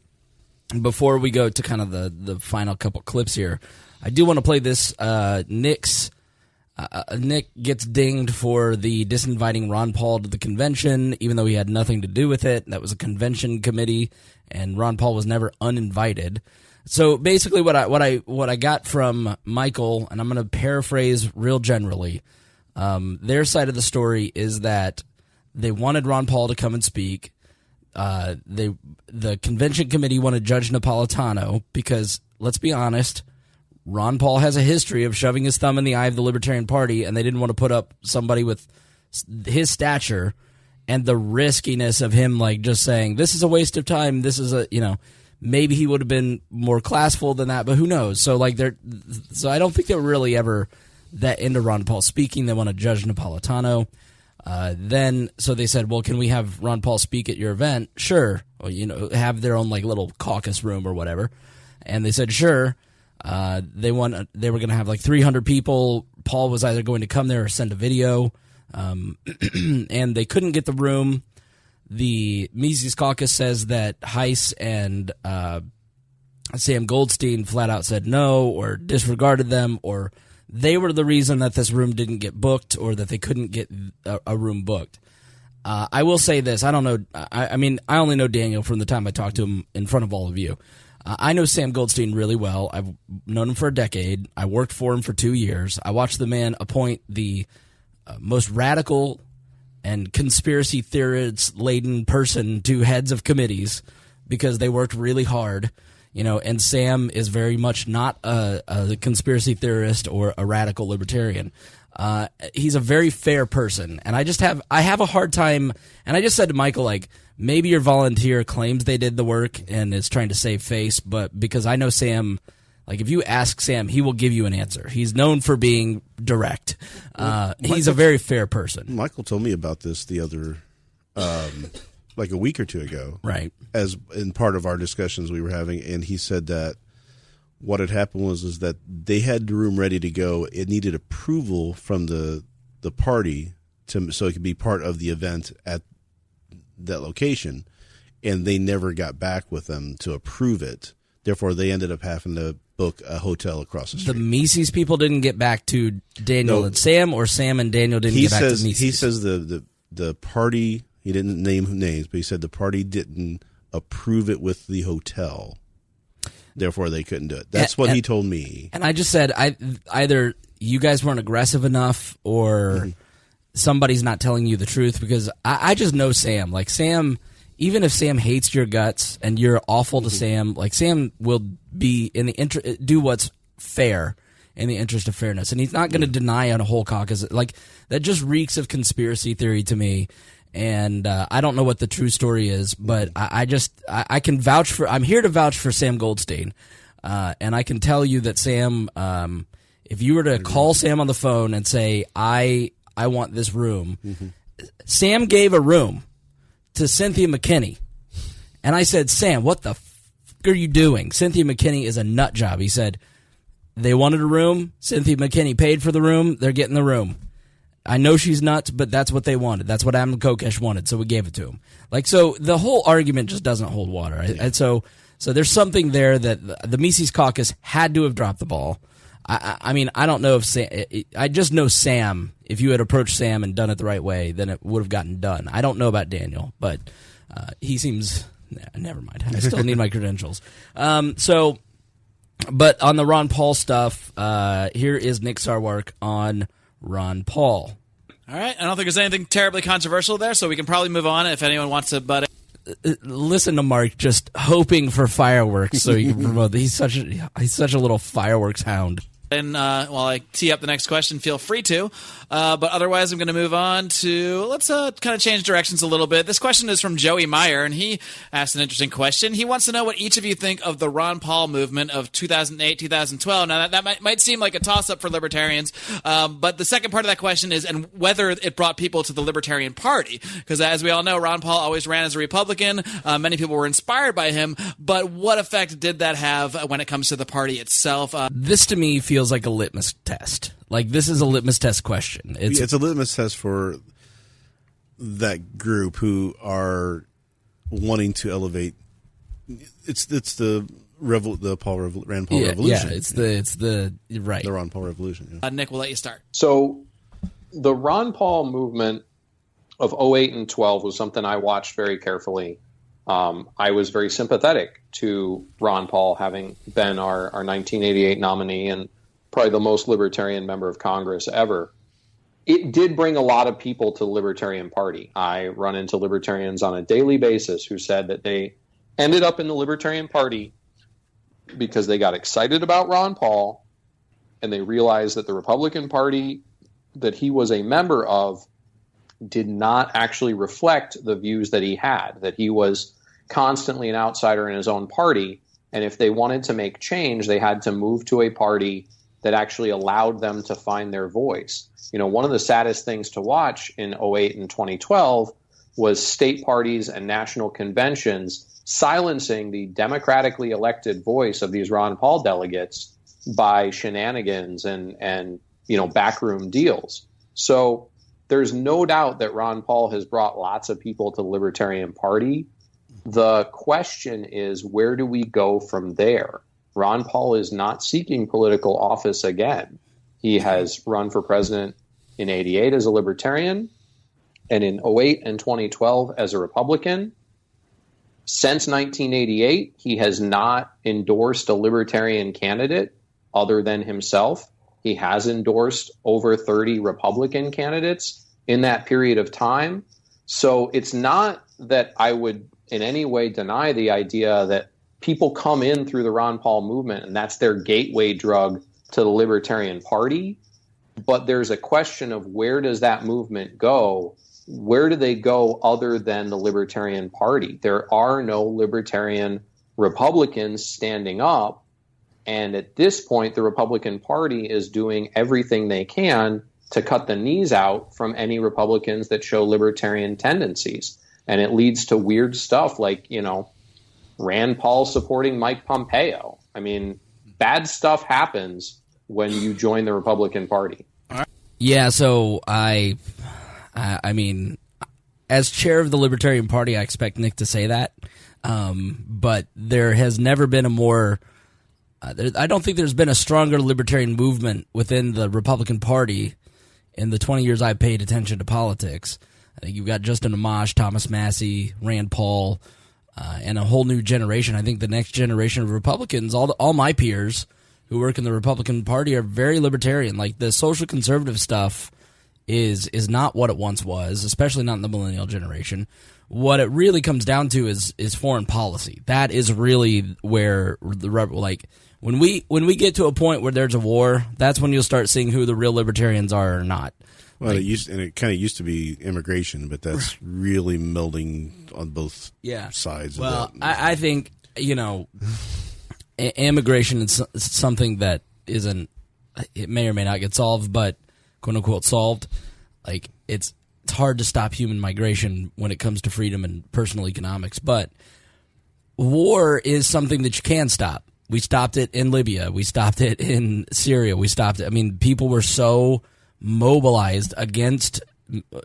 before we go to kind of the final couple clips here, I do want to play this. Nick gets dinged for the disinviting Ron Paul to the convention, even though he had nothing to do with it. That was a convention committee, and Ron Paul was never uninvited. So basically, what I got from Michael, and I'm going to paraphrase real generally, their side of the story is that they wanted Ron Paul to come and speak. The convention committee wanted Judge Napolitano because, let's be honest, Ron Paul has a history of shoving his thumb in the eye of the Libertarian Party, and they didn't want to put up somebody with his stature and the riskiness of him just saying, this is a waste of time. This is maybe he would have been more classful than that, but who knows? So I don't think they were really ever that into Ron Paul speaking. They want to Judge Napolitano. So they said, well, can we have Ron Paul speak at your event? Sure. Or, have their own little caucus room or whatever. And they said, sure. They were going to have 300 people. Paul was either going to come there or send a video. And they couldn't get the room. The Mises Caucus says that Heiss and Sam Goldstein flat out said no or disregarded them, or they were the reason that this room didn't get booked or that they couldn't get a room booked. I will say this. I don't know. I only know Daniel from the time I talked to him in front of all of you. I know Sam Goldstein really well. I've known him for a decade. I worked for him for 2 years. I watched the man appoint the most radical and conspiracy theorist-laden person to heads of committees because they worked really hard. And Sam is very much not a conspiracy theorist or a radical libertarian. He's a very fair person, and I have a hard time. And I just said to Michael, maybe your volunteer claims they did the work and is trying to save face, but because I know Sam, if you ask Sam, he will give you an answer. He's known for being direct. He's a very fair person. Michael told me about this the other, a week or two ago. Right. As in part of our discussions we were having, and he said that what had happened was that they had the room ready to go. It needed approval from the party so it could be part of the event at that location, and they never got back with them to approve it. Therefore, they ended up having to book a hotel across the street. The Mises people didn't get back to Daniel and Sam, or Sam and Daniel didn't get back to Mises? He says the party, he didn't name names, but he said the party didn't approve it with the hotel. Therefore, they couldn't do it. That's what he told me. And I just said, either you guys weren't aggressive enough or somebody's not telling you the truth, because I just know Sam. Sam, even if Sam hates your guts and you're awful to Sam, like Sam will be in the do what's fair in the interest of fairness, and he's not going to deny on a whole caucus. Like that just reeks of conspiracy theory to me. And I don't know what the true story is, but I can vouch for. I'm here to vouch for Sam Goldstein, and I can tell you that Sam. If you were to call Sam on the phone and say, I want this room, Sam gave a room to Cynthia McKinney. And I said, Sam, what the f*** are you doing? Cynthia McKinney is a nut job. He said, they wanted a room. Cynthia McKinney paid for the room. They're getting the room. I know she's nuts, but that's what they wanted. That's what Adam Kokesh wanted, so we gave it to him. Like, so the whole argument just doesn't hold water. And so there's something there that the Mises caucus had to have dropped the ball. I mean, I don't know if Sam, I just know Sam, if you had approached Sam and done it the right way, then it would have gotten done. I don't know about Daniel, but he seems, never mind. I still need my credentials. But on the Ron Paul stuff, here is Nick Sarwark on Ron Paul. All right. I don't think there's anything terribly controversial there, so we can probably move on if anyone wants to butt in. Listen to Mark just hoping for fireworks so he can promote. He's such a little fireworks hound. And while I tee up the next question, feel free to. But otherwise, I'm going to move on to, let's kind of change directions a little bit. This question is from Joey Meyer, and he asked an interesting question. He wants to know what each of you think of the Ron Paul movement of 2008, 2012. Now, that might seem like a toss-up for libertarians, but the second part of that question is, and whether it brought people to the Libertarian Party. Because as we all know, Ron Paul always ran as a Republican. Many people were inspired by him, but what effect did that have when it comes to the party itself? This, to me, feels like a litmus test. Like, this is a litmus test question. It's a litmus test for that group who are wanting to elevate. It's the Rand Paul revolution. Yeah, it's the right. The Ron Paul revolution. Yeah. Nick, we'll let you start. So the Ron Paul movement of 08 and 12 was something I watched very carefully. I was very sympathetic to Ron Paul, having been our 1988 nominee and probably the most libertarian member of Congress ever. It did bring a lot of people to the Libertarian Party. I run into libertarians on a daily basis who said that they ended up in the Libertarian Party because they got excited about Ron Paul and they realized that the Republican Party that he was a member of did not actually reflect the views that he had, that he was constantly an outsider in his own party. And if they wanted to make change, they had to move to a party that actually allowed them to find their voice. You know, one of the saddest things to watch in 08 and 2012 was state parties and national conventions silencing the democratically elected voice of these Ron Paul delegates by shenanigans and backroom deals. So there's no doubt that Ron Paul has brought lots of people to the Libertarian Party. The question is, where do we go from there? Ron Paul is not seeking political office again. He has run for president in 88 as a libertarian and in 08 and 2012 as a Republican. Since 1988, he has not endorsed a libertarian candidate other than himself. He has endorsed over 30 Republican candidates in that period of time. So it's not that I would in any way deny the idea that people come in through the Ron Paul movement and that's their gateway drug to the Libertarian Party. But there's a question of, where does that movement go? Where do they go other than the Libertarian Party? There are no libertarian Republicans standing up. And at this point, the Republican Party is doing everything they can to cut the knees out from any Republicans that show libertarian tendencies. And it leads to weird stuff like, Rand Paul supporting Mike Pompeo. I mean, bad stuff happens when you join the Republican Party. Yeah, so I mean, as chair of the Libertarian Party, I expect Nick to say that. But there has never been a more I don't think there's been a stronger libertarian movement within the Republican Party in the 20 years I've paid attention to politics. I think you've got Justin Amash, Thomas Massey, Rand Paul, and a whole new generation. I think the next generation of Republicans, all my peers who work in the Republican Party, are very libertarian. Like, the social conservative stuff is not what it once was, especially not in the millennial generation. What it really comes down to is foreign policy. That is really where when we get to a point where there's a war, that's when you'll start seeing who the real libertarians are or not. Well, it kind of used to be immigration, but that's really melding on both sides. Well, of that. I think immigration is something that isn't. It may or may not get solved, but quote unquote solved. Like it's hard to stop human migration when it comes to freedom and personal economics, but war is something that you can stop. We stopped it in Libya. We stopped it in Syria. We stopped it. I mean, people were so mobilized against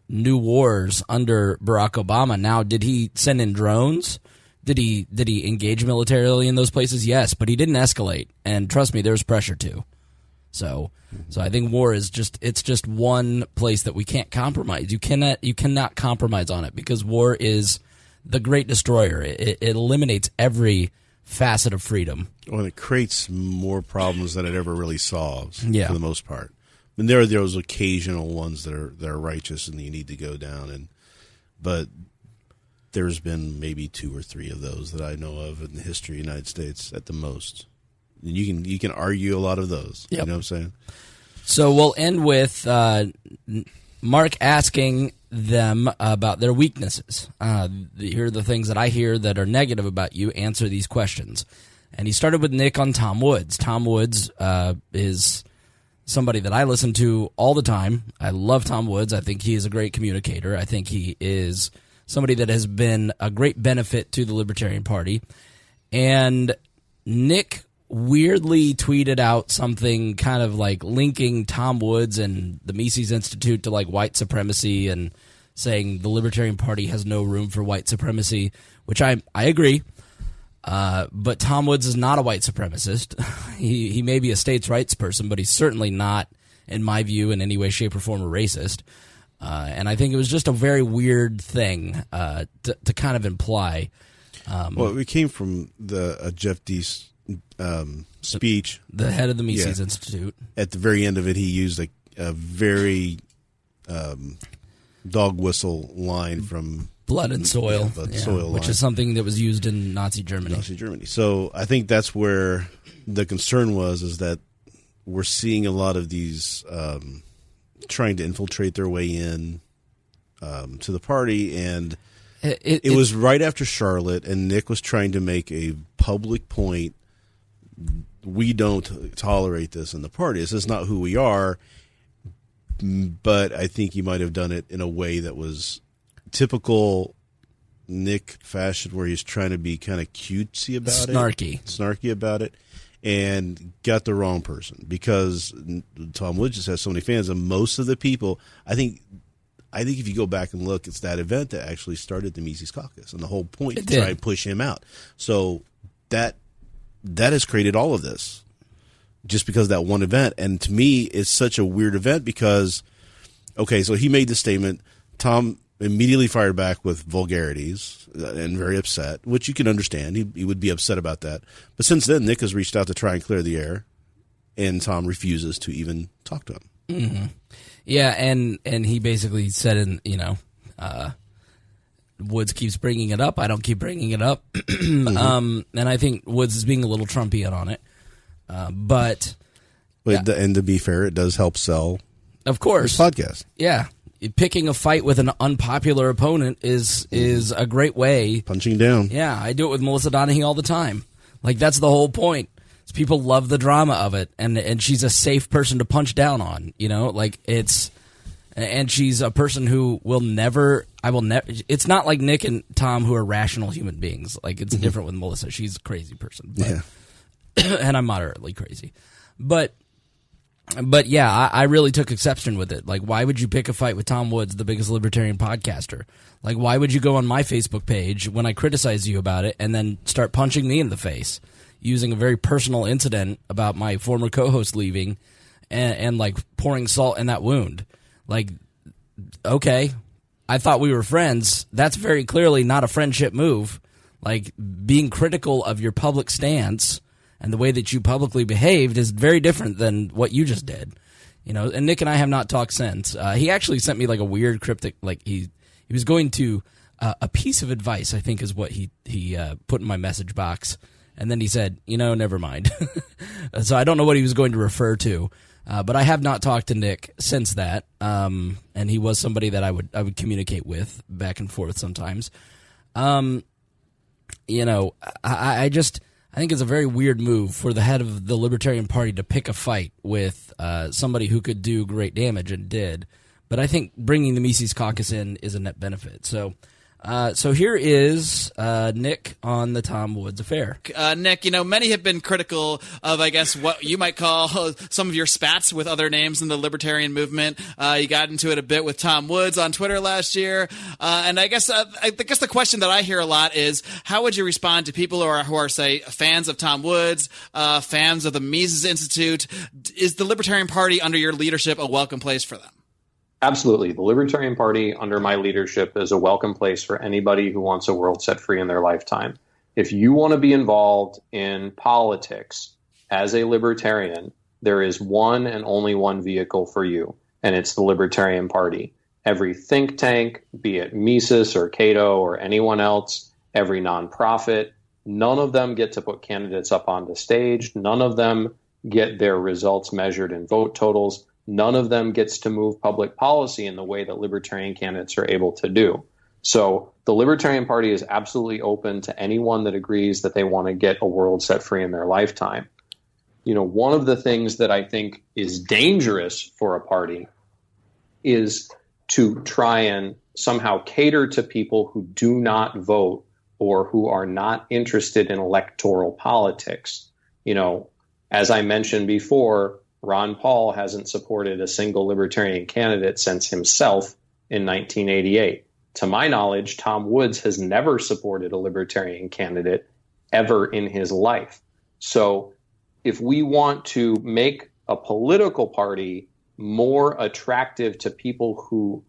new wars under Barack Obama. Now, did he send in drones? Did he engage militarily in those places? Yes, but he didn't escalate. And trust me, there's pressure too. So I think war is just one place that we can't compromise. You cannot compromise on it because war is the great destroyer. It eliminates every facet of freedom. Well, it creates more problems than it ever really solves. Yeah. For the most part. And there are those occasional ones that are righteous and you need to go down, but there's been maybe 2 or 3 of those that I know of in the history of the United States at the most. And you can argue a lot of those. Yep. You know what I'm saying? So we'll end with Mark asking them about their weaknesses. Here are the things that I hear that are negative about you. Answer these questions. And he started with Nick on Tom Woods. Tom Woods is somebody that I listen to all the time. I love Tom Woods. I think he is a great communicator. I think he is somebody that has been a great benefit to the Libertarian Party. And Nick weirdly tweeted out something kind of like linking Tom Woods and the Mises Institute to like white supremacy and saying the Libertarian Party has no room for white supremacy, which I agree. But Tom Woods is not a white supremacist. He may be a states' rights person, but he's certainly not, in my view, in any way, shape, or form a racist. And I think it was just a very weird thing to kind of imply. Well, it came from the Jeff Deese speech. The head of the Mises Institute. At the very end of it, he used a very dog whistle line from Blood and Soil, Soil which line. Is something that was used in Nazi Germany. So I think that's where the concern was, is that we're seeing a lot of these trying to infiltrate their way in to the party, and it was right after Charlotte, and Nick was trying to make a public point. We don't tolerate this in the party. This is not who we are. But I think he might have done it in a way that was typical Nick fashion, where he's trying to be kind of cutesy about snarky about it, and got the wrong person, because Tom Woods just has so many fans, and most of the people, I think if you go back and look, it's that event that actually started the Mises Caucus, and the whole point to try and push him out. So that has created all of this, just because of that one event. And to me, it's such a weird event because, okay, so he made the statement. Tom immediately fired back with vulgarities and very upset, which you can understand. He would be upset about that. But since then, Nick has reached out to try and clear the air, and Tom refuses to even talk to him. Mm-hmm. Yeah, and he basically said, Woods keeps bringing it up. I don't keep bringing it up. Mm-hmm. And I think Woods is being a little Trumpian on it. But and to be fair, it does help sell, of course, this podcast. Yeah, picking a fight with an unpopular opponent is a great way. Punching down. Yeah, I do it with Melissa Donahue all the time. Like, that's the whole point. People love the drama of it, and she's a safe person to punch down on. You know, like and she's a person who will never. It's not like Nick and Tom, who are rational human beings. Like, it's different with Melissa. She's a crazy person. But, yeah. And I'm moderately crazy. But yeah, I really took exception with it. Like, why would you pick a fight with Tom Woods, the biggest libertarian podcaster? Like, why would you go on my Facebook page when I criticize you about it and then start punching me in the face using a very personal incident about my former co-host leaving and like pouring salt in that wound? Like, okay, I thought we were friends. That's very clearly not a friendship move. Like, being critical of your public stance and the way that you publicly behaved is very different than what you just did. and Nick and I have not talked since. He actually sent me like a weird cryptic, like he was going to a piece of advice, I think is what he put in my message box. And then he said, never mind. So I don't know what he was going to refer to. But I have not talked to Nick since that. And he was somebody that I would communicate with back and forth sometimes. I think it's a very weird move for the head of the Libertarian Party to pick a fight with somebody who could do great damage and did. But I think bringing the Mises Caucus in is a net benefit. So here is Nick on the Tom Woods affair. Nick, many have been critical of, I guess, what you might call some of your spats with other names in the libertarian movement. You got into it a bit with Tom Woods on Twitter last year. And I guess the question that I hear a lot is, how would you respond to people who are say, fans of Tom Woods, fans of the Mises Institute? Is the Libertarian Party under your leadership a welcome place for them? Absolutely. The Libertarian Party under my leadership is a welcome place for anybody who wants a world set free in their lifetime. If you want to be involved in politics as a libertarian, there is one and only one vehicle for you, and it's the Libertarian Party. Every think tank, be it Mises or Cato or anyone else, every nonprofit, none of them get to put candidates up on the stage. None of them get their results measured in vote totals. None of them gets to move public policy in the way that libertarian candidates are able to do. So the Libertarian Party is absolutely open to anyone that agrees that they want to get a world set free in their lifetime. One of the things that I think is dangerous for a party is to try and somehow cater to people who do not vote or who are not interested in electoral politics. As I mentioned before, Ron Paul hasn't supported a single libertarian candidate since himself in 1988. To my knowledge, Tom Woods has never supported a libertarian candidate ever in his life. So if we want to make a political party more attractive to people who,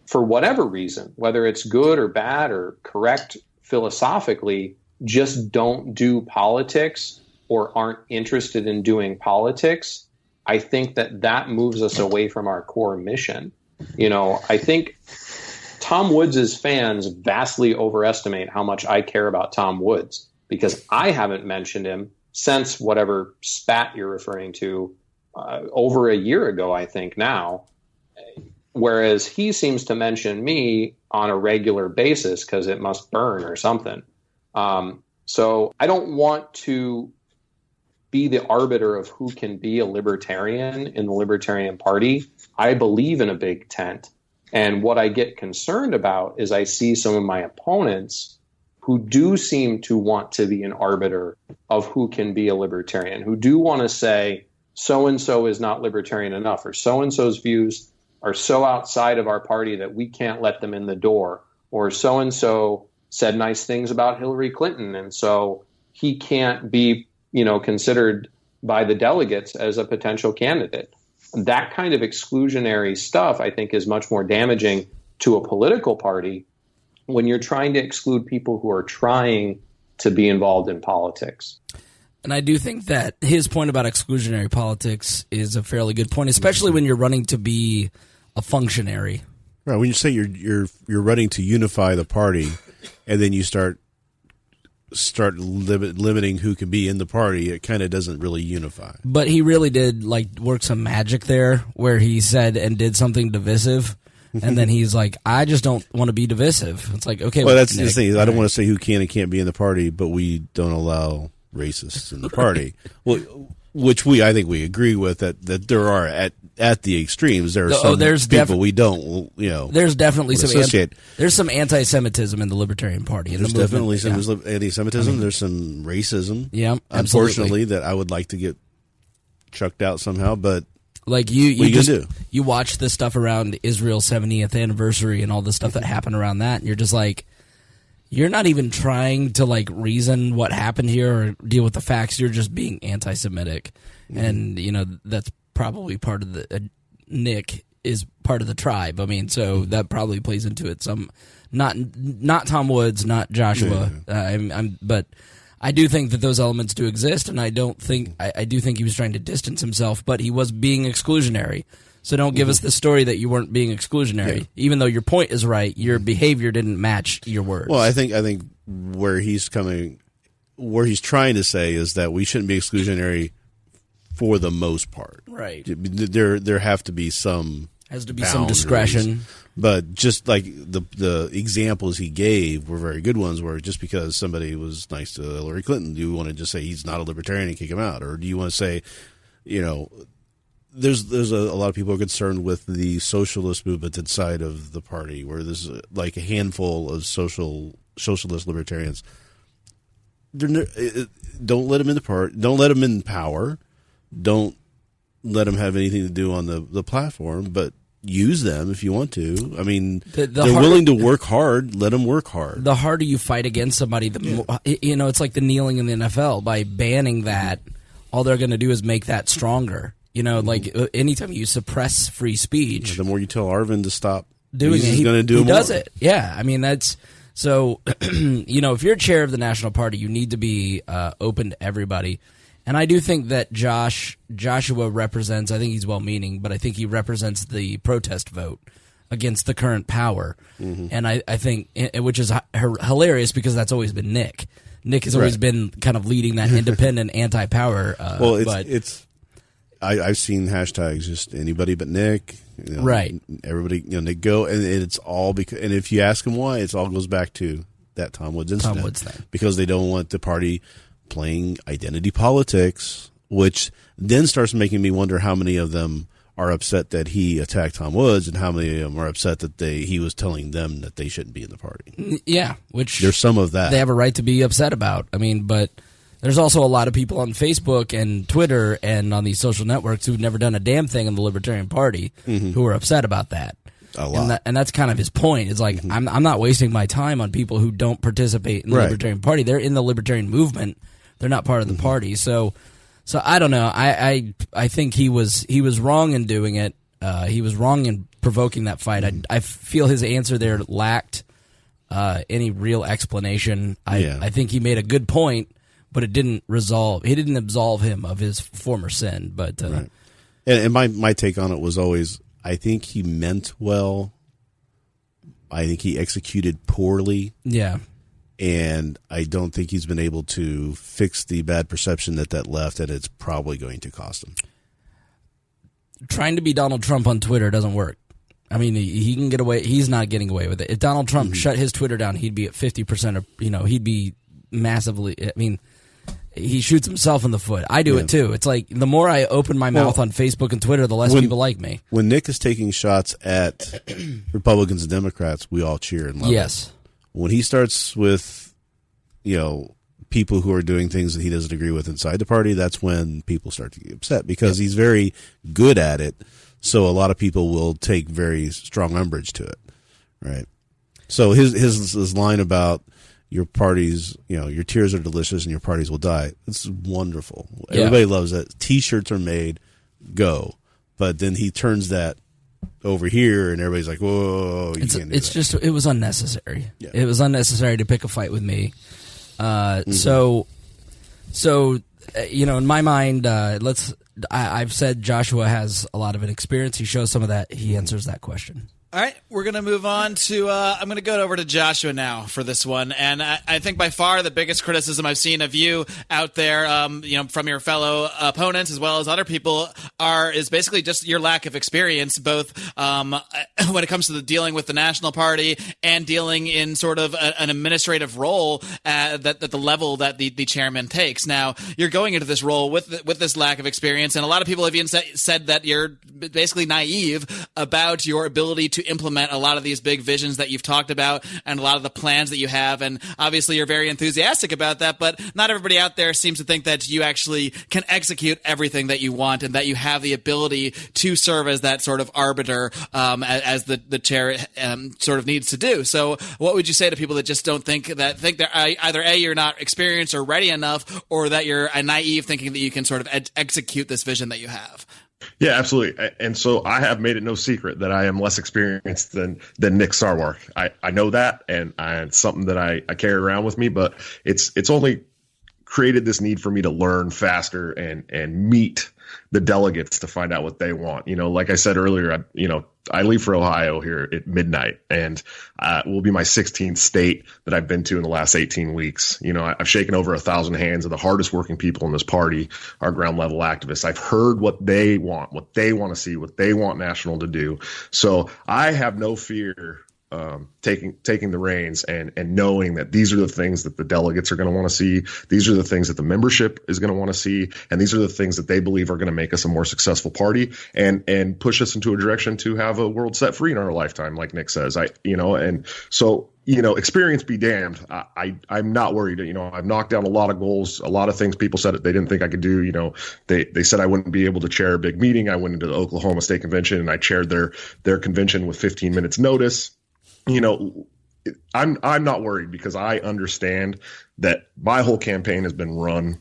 for whatever reason, whether it's good or bad or correct philosophically, just don't do politics or aren't interested in doing politics, I think that moves us away from our core mission. I think Tom Woods' fans vastly overestimate how much I care about Tom Woods, because I haven't mentioned him since whatever spat you're referring to over a year ago, I think now, whereas he seems to mention me on a regular basis because it must burn or something. So I don't want to be the arbiter of who can be a libertarian in the Libertarian Party. I believe in a big tent. And what I get concerned about is I see some of my opponents who do seem to want to be an arbiter of who can be a libertarian, who do want to say so-and-so is not libertarian enough, or so-and-so's views are so outside of our party that we can't let them in the door, or so-and-so said nice things about Hillary Clinton, and so he can't be considered by the delegates as a potential candidate. That kind of exclusionary stuff, I think, is much more damaging to a political party when you're trying to exclude people who are trying to be involved in politics. And I do think that his point about exclusionary politics is a fairly good point, especially when you're running to be a functionary. Right. When you say you're running to unify the party, and then you start limiting who can be in the party, it kind of doesn't really unify. But he really did work some magic there, where he said and did something divisive, and then he's like, "I just don't want to be divisive." It's like, okay, well, that's Nick, the thing. I don't want to say who can and can't be in the party, but we don't allow racists in the party. Well, which I think we agree with that there are at the extremes. There are some people we don't, There's definitely there's some anti-Semitism in the Libertarian Party. There's definitely some anti-Semitism. There's some racism. Yeah, unfortunately, that I would like to get chucked out somehow. But you watch the stuff around Israel's 70th anniversary and all the stuff that happened around that, and you're just like, you're not even trying to reason what happened here or deal with the facts. You're just being anti-Semitic, and that's probably part of the Nick is part of the tribe. I mean, so that probably plays into it. Some not Tom Woods, not Joshua. But I do think that those elements do exist, and I do think he was trying to distance himself, but he was being exclusionary. So don't give us the story that you weren't being exclusionary. Yeah. Even though your point is right, your behavior didn't match your words. Well, I think where he's trying to say is that we shouldn't be exclusionary for the most part. Right. There have to be some some discretion. But just like the examples he gave were very good ones, where just because somebody was nice to Hillary Clinton, do you want to just say he's not a libertarian and kick him out? Or do you want to say, there's a lot of people are concerned with the socialist movement inside of the party, where there's like a handful of socialist libertarians. Don't let them in the party. Don't let them in power. Don't let them have anything to do on the platform, but use them if you want to. I mean, they're willing to work hard. Let them work hard. The harder you fight against somebody, it's like the kneeling in the NFL. By banning that, all they're going to do is make that stronger. Like anytime you suppress free speech, the more you tell Arvin to stop doing it, he's going to do he more. Does it. Yeah, I mean that's so. If you're chair of the National Party, you need to be open to everybody. And I do think that Joshua represents, I think he's well-meaning, but I think he represents the protest vote against the current power. Mm-hmm. And I think, which is hilarious because that's always been Nick. Nick has always been kind of leading that independent anti-power. I've seen hashtags, just anybody but Nick. Right. Everybody, Nick go. And it's all because, and if you ask him why, it all goes back to that Tom Woods incident. Tom Woods thing. Because they don't want the party playing identity politics, which then starts making me wonder how many of them are upset that he attacked Tom Woods and how many of them are upset that he was telling them that they shouldn't be in the party. Yeah, which there's some of that. They have a right to be upset about. I mean, but there's also a lot of people on Facebook and Twitter and on these social networks who've never done a damn thing in the Libertarian Party who are upset about that. A lot. And that's kind of his point. It's like, I'm not wasting my time on people who don't participate in the Libertarian Party. They're in the Libertarian movement. They're not part of the party. So I don't know. I think he was wrong in doing it. He was wrong in provoking that fight. I feel his answer there lacked any real explanation. I think he made a good point, but it didn't resolve. He didn't absolve him of his former sin. But and my take on it was always, I think he meant well. I think he executed poorly. Yeah. And I don't think he's been able to fix the bad perception that left, and it's probably going to cost him. Trying to be Donald Trump on Twitter doesn't work. I mean, he can get away. He's not getting away with it. If Donald Trump shut his Twitter down, he'd be at 50% of, he'd be massively, I mean, he shoots himself in the foot. I do it too. It's like the more I open my mouth on Facebook and Twitter, the less people like me. When Nick is taking shots at Republicans and Democrats, we all cheer and love it. When he starts with, people who are doing things that he doesn't agree with inside the party, that's when people start to get upset because he's very good at it. So a lot of people will take very strong umbrage to it, right? So his line about your parties, your tears are delicious and your parties will die. It's wonderful. Everybody loves it. T-shirts are made, go. But then he turns that over here and everybody's like, whoa, you can't do that. It was unnecessary. Yeah. It was unnecessary to pick a fight with me. So in my mind, I've said Joshua has a lot of experience. He shows some of that. He answers that question. All right, we're going to move on to I'm going to go over to Joshua now for this one. And I think by far the biggest criticism I've seen of you out there, from your fellow opponents as well as other people is basically just your lack of experience, both when it comes to dealing with the National Party and dealing in sort of an administrative role at the level that the chairman takes. Now, you're going into this role with this lack of experience, and a lot of people have even said that you're basically naive about your ability to implement a lot of these big visions that you've talked about and a lot of the plans that you have. And obviously you're very enthusiastic about that, but not everybody out there seems to think that you actually can execute everything that you want and that you have the ability to serve as that sort of arbiter as the chair sort of needs to do. So what would you say to people that just don't think that either A, you're not experienced or ready enough, or that you're naive thinking that you can sort of execute this vision that you have? Yeah, absolutely. And so I have made it no secret that I am less experienced than Nick Sarwark. I know that, and it's something that I carry around with me, but it's only created this need for me to learn faster and meet the delegates to find out what they want. Like I said earlier, I leave for Ohio here at midnight, and will be my 16th state that I've been to in the last 18 weeks. I've shaken over 1,000 hands of the hardest working people in this party, our ground level activists. I've heard what they want to see, what they want National to do. So I have no fear taking the reins and knowing that these are the things that the delegates are going to want to see. These are the things that the membership is going to want to see. And these are the things that they believe are going to make us a more successful party and push us into a direction to have a world set free in our lifetime, like Nick says. Experience be damned. I'm not worried. I've knocked down a lot of goals, a lot of things people said that they didn't think I could do. They said I wouldn't be able to chair a big meeting. I went into the Oklahoma State Convention and I chaired their convention with 15 minutes notice. I'm not worried because I understand that my whole campaign has been run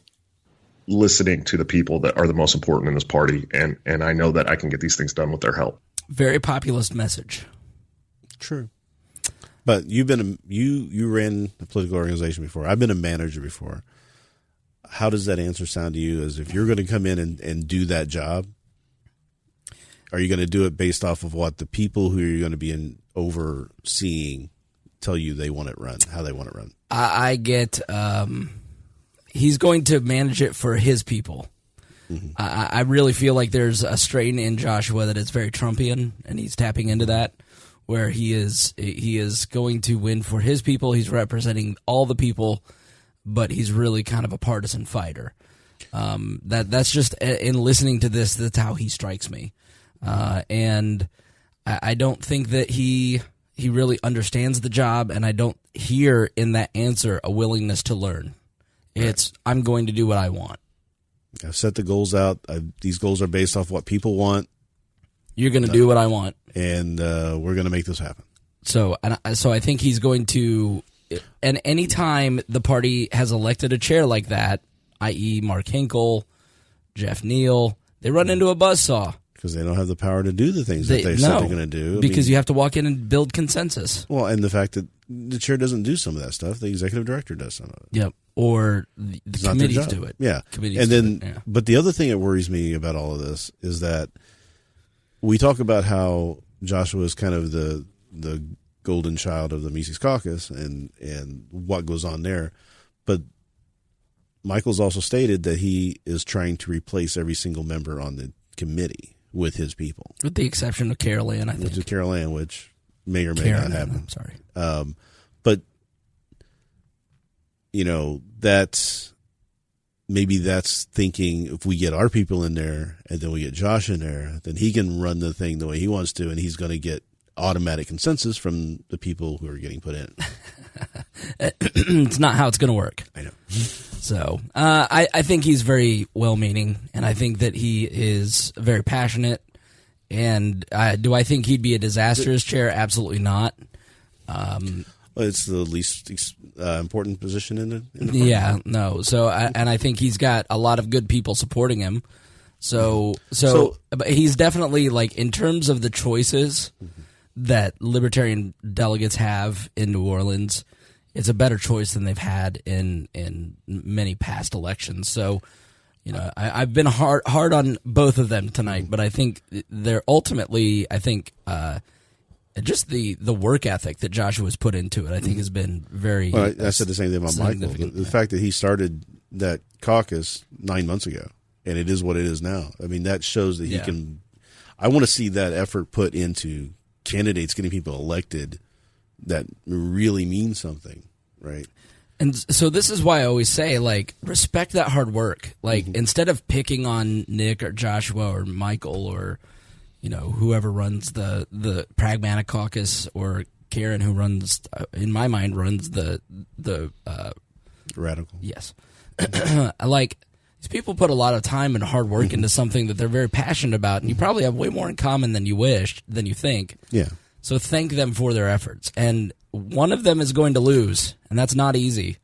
listening to the people that are the most important in this party, and I know that I can get these things done with their help. Very populist message. True. But you ran a political organization before. I've been a manager before. How does that answer sound to you? As if you're going to come in and do that job, are you going to do it based off of what the people who you're going to be overseeing tell you they want it run, how they want it run? I get he's going to manage it for his people. Mm-hmm. I really feel like there's a strain in Joshua that is very Trumpian, and he's tapping into that, where he is going to win for his people. He's representing all the people, but he's really kind of a partisan fighter. That's just, in listening to this, that's how he strikes me. And I don't think that he really understands the job, and I don't hear in that answer a willingness to learn. It's, I'm going to do what I want. I've set the goals out. These goals are based off what people want. You're going to do what I want. And we're going to make this happen. So I think he's going to, and anytime the party has elected a chair like that, i.e. Mark Hinkle, Jeff Neal, they run into a buzzsaw. Because they don't have the power to do the things that they said they're going to do. Because you have to walk in and build consensus. Well, and the fact that the chair doesn't do some of that stuff, the executive director does some of it. Yep. Or the committees do it. Yeah. Committees do it. But the other thing that worries me about all of this is that we talk about how Joshua is kind of the golden child of the Mises Caucus and what goes on there. But Michael's also stated that he is trying to replace every single member on the committee with his people. With the exception of Carol Ann, I think. With Carol Ann, which may or may not happen. I'm sorry. But, that's thinking if we get our people in there and then we get Josh in there, then he can run the thing the way he wants to, and he's going to get automatic consensus from the people who are getting put in. It's not how it's going to work. I know. So I think he's very well-meaning, and I think that he is very passionate. And do I think he'd be a disastrous chair? Absolutely not. It's the least important position in the party. Yeah, no. So and I think he's got a lot of good people supporting him. So but he's definitely, like, in terms of the choices that Libertarian delegates have in New Orleans, it's a better choice than they've had in many past elections. So, I've been hard on both of them tonight, but I think they're ultimately, just the work ethic that Joshua's put into it, I think, has been very. Well, I said the same thing about Michael. The fact that he started that caucus 9 months ago, and it is what it is now. I mean, that shows that he can. I want to see that effort put into candidates getting people elected that really mean something, right? And so this is why I always say, like, respect that hard work. Like, instead of picking on Nick or Joshua or Michael or, whoever runs the Pragmatic Caucus, or Karen, who runs, in my mind, runs the Radical. Yes. Like, these people put a lot of time and hard work into something that they're very passionate about, and you probably have way more in common than you think. Yeah. So thank them for their efforts. And one of them is going to lose, and that's not easy.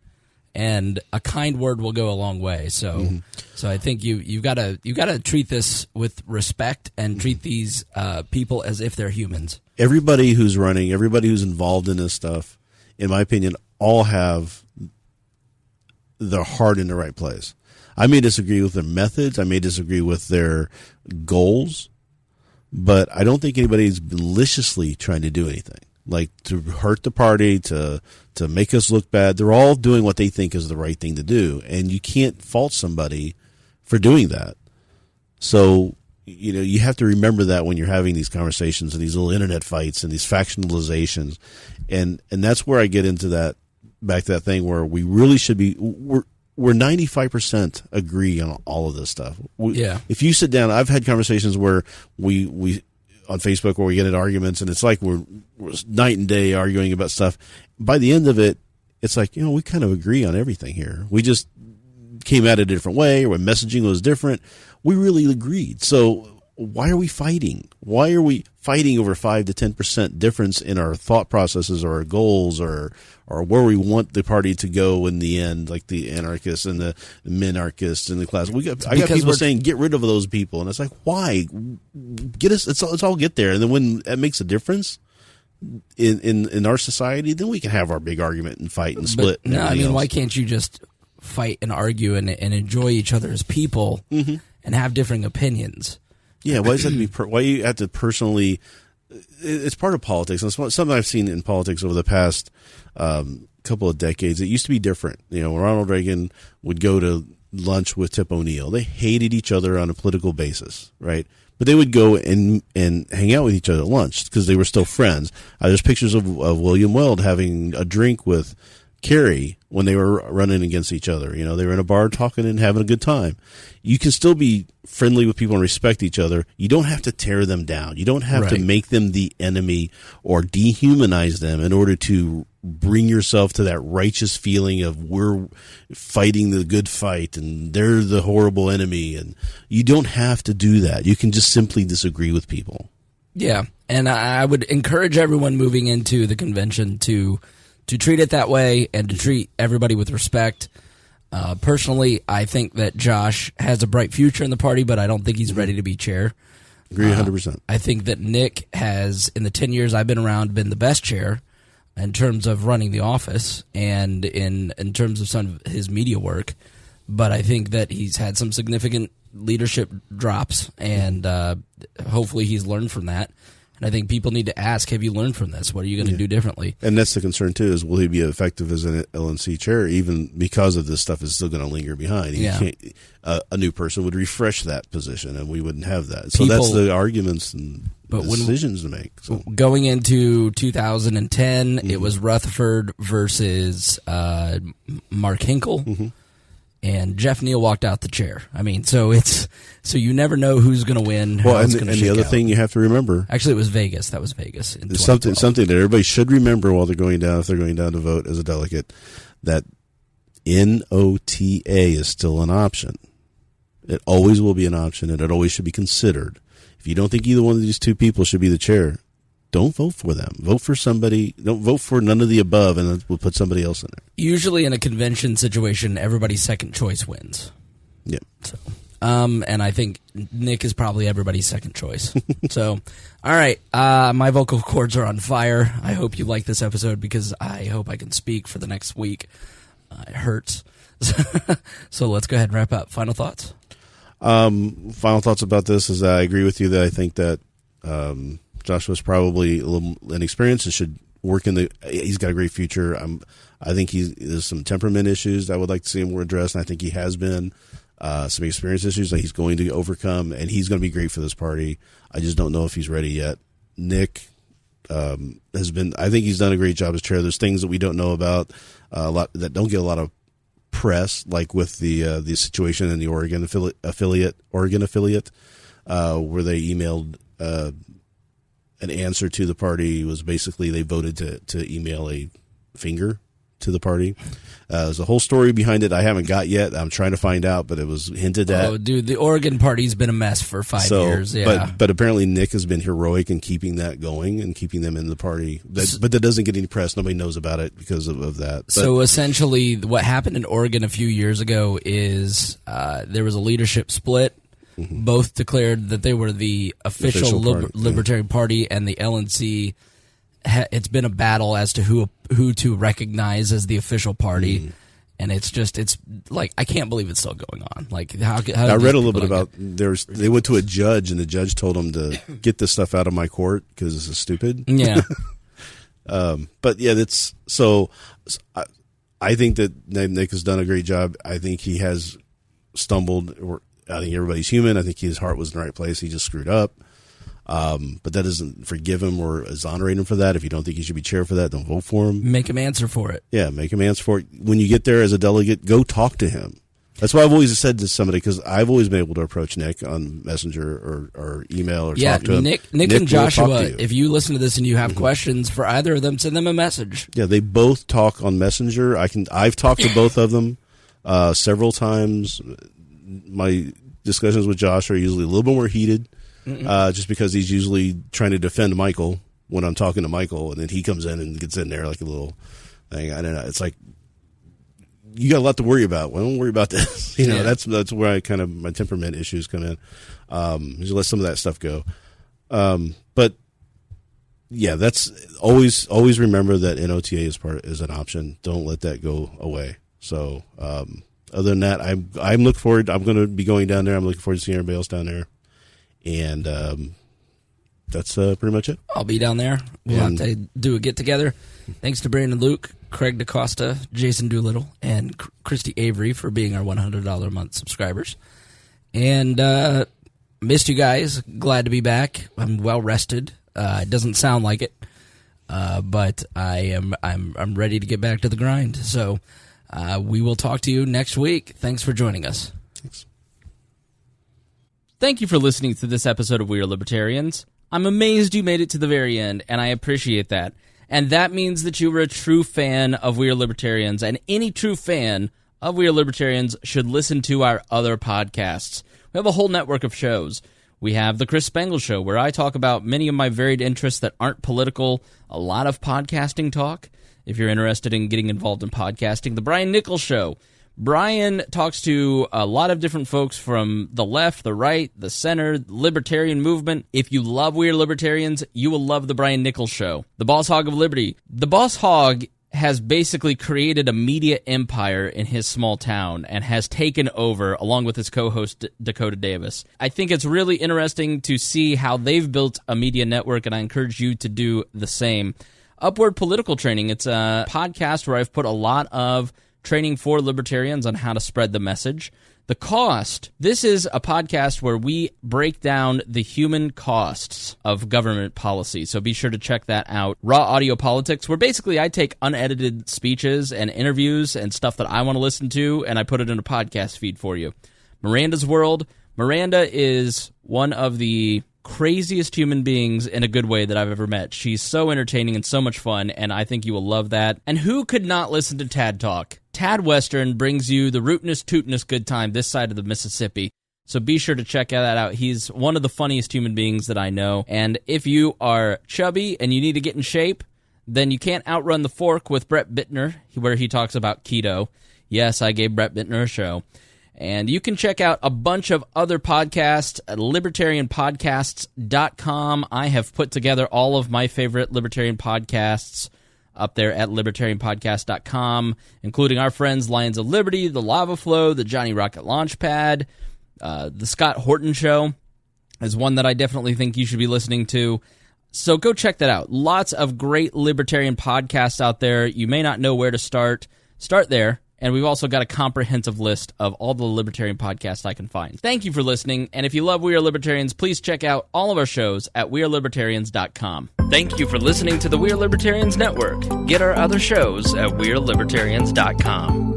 And a kind word will go a long way. So, so I think you've got to treat this with respect and treat these people as if they're humans. Everybody who's running, everybody who's involved in this stuff, in my opinion, all have their heart in the right place. I may disagree with their methods. I may disagree with their goals, but I don't think anybody's maliciously trying to do anything, like to hurt the party, to make us look bad. They're all doing what they think is the right thing to do, and you can't fault somebody for doing that. So, you have to remember that when you're having these conversations and these little internet fights and these factionalizations, and that's where I get into that, back to that thing where we really should be. We're 95% agree on all of this stuff. If you sit down, I've had conversations where we on Facebook where we get into arguments, and it's like we're night and day arguing about stuff. By the end of it, it's like, we kind of agree on everything here. We just came at it a different way, or messaging was different. We really agreed. So why are we fighting? Why are we fighting over 5 to 10% difference in our thought processes or our goals or where we want the party to go in the end, like the anarchists and the minarchists and the class? I got people saying, get rid of those people. And it's like, why? Let's all get there. And then when that makes a difference in our society, then we can have our big argument and fight and split. No, I mean, why can't you just fight and argue and enjoy each other as people and have differing opinions? Yeah, why does that be? Why you have to personally? It's part of politics. And it's something I've seen in politics over the past couple of decades. It used to be different. Ronald Reagan would go to lunch with Tip O'Neill. They hated each other on a political basis, right? But they would go and hang out with each other at lunch because they were still friends. There's pictures of William Weld having a drink with Kerry when they were running against each other. They were in a bar talking and having a good time. You can still be friendly with people and respect each other. You don't have to tear them down. You don't have to make them the enemy or dehumanize them in order to bring yourself to that righteous feeling of we're fighting the good fight and they're the horrible enemy. And you don't have to do that. You can just simply disagree with people. Yeah, and I would encourage everyone moving into the convention to treat it that way and to treat everybody with respect. Personally, I think that Josh has a bright future in the party, but I don't think he's ready to be chair. Agree 100%. I think that Nick has, in the 10 years I've been around, been the best chair in terms of running the office and in terms of some of his media work. But I think that he's had some significant leadership drops, and hopefully he's learned from that. And I think people need to ask, have you learned from this? What are you going to do differently? And that's the concern, too, is will he be effective as an LNC chair, even because of this stuff is still going to linger behind? A new person would refresh that position, and we wouldn't have that. So that's the arguments and decisions to make. So. Going into 2010, it was Rutherford versus Mark Hinkle. And Jeff Neal walked out the chair. I mean, so you never know who's going to win. Well, and the other thing you have to remember, actually, it was Vegas. That was Vegas. In something that everybody should remember while they're going down, if they're going down to vote as a delegate, that NOTA is still an option. It always will be an option, and it always should be considered. If you don't think either one of these two people should be the chair, don't vote for them. Vote for somebody. Don't vote for none of the above, and we'll put somebody else in there. Usually in a convention situation, everybody's second choice wins. Yeah. So, and I think Nick is probably everybody's second choice. So, all right. My vocal cords are on fire. I hope you like this episode because I hope I can speak for the next week. It hurts. So let's go ahead and wrap up. Final thoughts? Final thoughts about this is I agree with you that I think that Joshua's probably a little inexperienced and should work he's got a great future. I think there's some temperament issues that I would like to see him more addressed, and I think he has been. Some experience issues that he's going to overcome, and he's going to be great for this party. I just don't know if he's ready yet. Nick has been, I think he's done a great job as chair. There's things that we don't know about, a lot that don't get a lot of press, like with the situation in the Oregon affiliate, where they emailed an answer to the party. Was basically they voted to email a finger to the party. There's a whole story behind it I haven't got yet. I'm trying to find out, but it was hinted at. Oh, dude, the Oregon party's been a mess for 5 years. Yeah, but apparently Nick has been heroic in keeping that going and keeping them in the party. But that doesn't get any press. Nobody knows about it because of that. But, so essentially, what happened in Oregon a few years ago is there was a leadership split. Mm-hmm. Both declared that they were the official Libertarian Party, and the LNC. It's been a battle as to who to recognize as the official party, And it's like, I can't believe it's still going on. Like, how I read a little bit about they went to a judge, and the judge told them to get this stuff out of my court because this is stupid. Yeah. But yeah, that's so. I think that Nick has done a great job. I think he has stumbled. I think everybody's human. I think his heart was in the right place. He just screwed up. But that doesn't forgive him or exonerate him for that. If you don't think he should be chair for that, don't vote for him. Make him answer for it. Yeah, make him answer for it. When you get there as a delegate, go talk to him. That's why I've always said to somebody, because I've always been able to approach Nick on Messenger or email or talk to him. Nick and Joshua, if you listen to this and you have questions for either of them, send them a message. Yeah, they both talk on Messenger. I've talked to both of them several times. My discussions with Josh are usually a little bit more heated, just because he's usually trying to defend Michael when I'm talking to Michael, and then he comes in and gets in there like a little thing. I don't know. It's like, you got a lot to worry about. Well, don't worry about this. That's where my temperament issues come in. Just let some of that stuff go. But yeah, that's always remember that NOTA is an option. Don't let that go away. So, other than that, I'm looking forward. I'm going to be going down there. I'm looking forward to seeing everybody else down there. And, that's pretty much it. I'll be down there. We'll have to do a get together. Thanks to Brandon Luke, Craig DaCosta, Jason Doolittle, and Christy Avery for being our $100 a month subscribers. And missed you guys. Glad to be back. I'm well rested. It doesn't sound like it, but I'm ready to get back to the grind. So we will talk to you next week. Thanks for joining us. Thanks. Thank you for listening to this episode of We Are Libertarians. I'm amazed you made it to the very end, and I appreciate that. And that means that you were a true fan of We Are Libertarians, and any true fan of We Are Libertarians should listen to our other podcasts. We have a whole network of shows. We have the Chris Spangle Show, where I talk about many of my varied interests that aren't political, a lot of podcasting talk, if you're interested in getting involved in podcasting. The Brian Nichols Show. Brian talks to a lot of different folks from the left, the right, the center, the libertarian movement. If you love We Are Libertarians, you will love The Brian Nichols Show. The Boss Hog of Liberty. The Boss Hog has basically created a media empire in his small town and has taken over, along with his co-host Dakota Davis. I think it's really interesting to see how they've built a media network, and I encourage you to do the same. Upward Political Training. It's a podcast where I've put a lot of training for libertarians on how to spread the message. The Cost. This is a podcast where we break down the human costs of government policy, so be sure to check that out. Raw Audio Politics, where basically I take unedited speeches and interviews and stuff that I want to listen to, and I put it in a podcast feed for you. Miranda's World. Miranda is one of the craziest human beings in a good way that I've ever met. She's so entertaining and so much fun, and I think you will love that. And who could not listen to Tad Talk? Tad Western brings you the rootinest, tootinest good time this side of the Mississippi. So be sure to check that out. He's one of the funniest human beings that I know. And if you are chubby and you need to get in shape, then you can't outrun the fork with Brett Bittner, where he talks about keto. Yes, I gave Brett Bittner a show. And you can check out a bunch of other podcasts at libertarianpodcasts.com. I have put together all of my favorite libertarian podcasts up there at libertarianpodcast.com, including our friends Lions of Liberty, The Lava Flow, the Johnny Rocket Launchpad, the Scott Horton Show is one that I definitely think you should be listening to. So go check that out. Lots of great libertarian podcasts out there. You may not know where to start. Start there. And we've also got a comprehensive list of all the libertarian podcasts I can find. Thank you for listening, and if you love We Are Libertarians, please check out all of our shows at wearelibertarians.com. Thank you for listening to the We Are Libertarians Network. Get our other shows at wearelibertarians.com.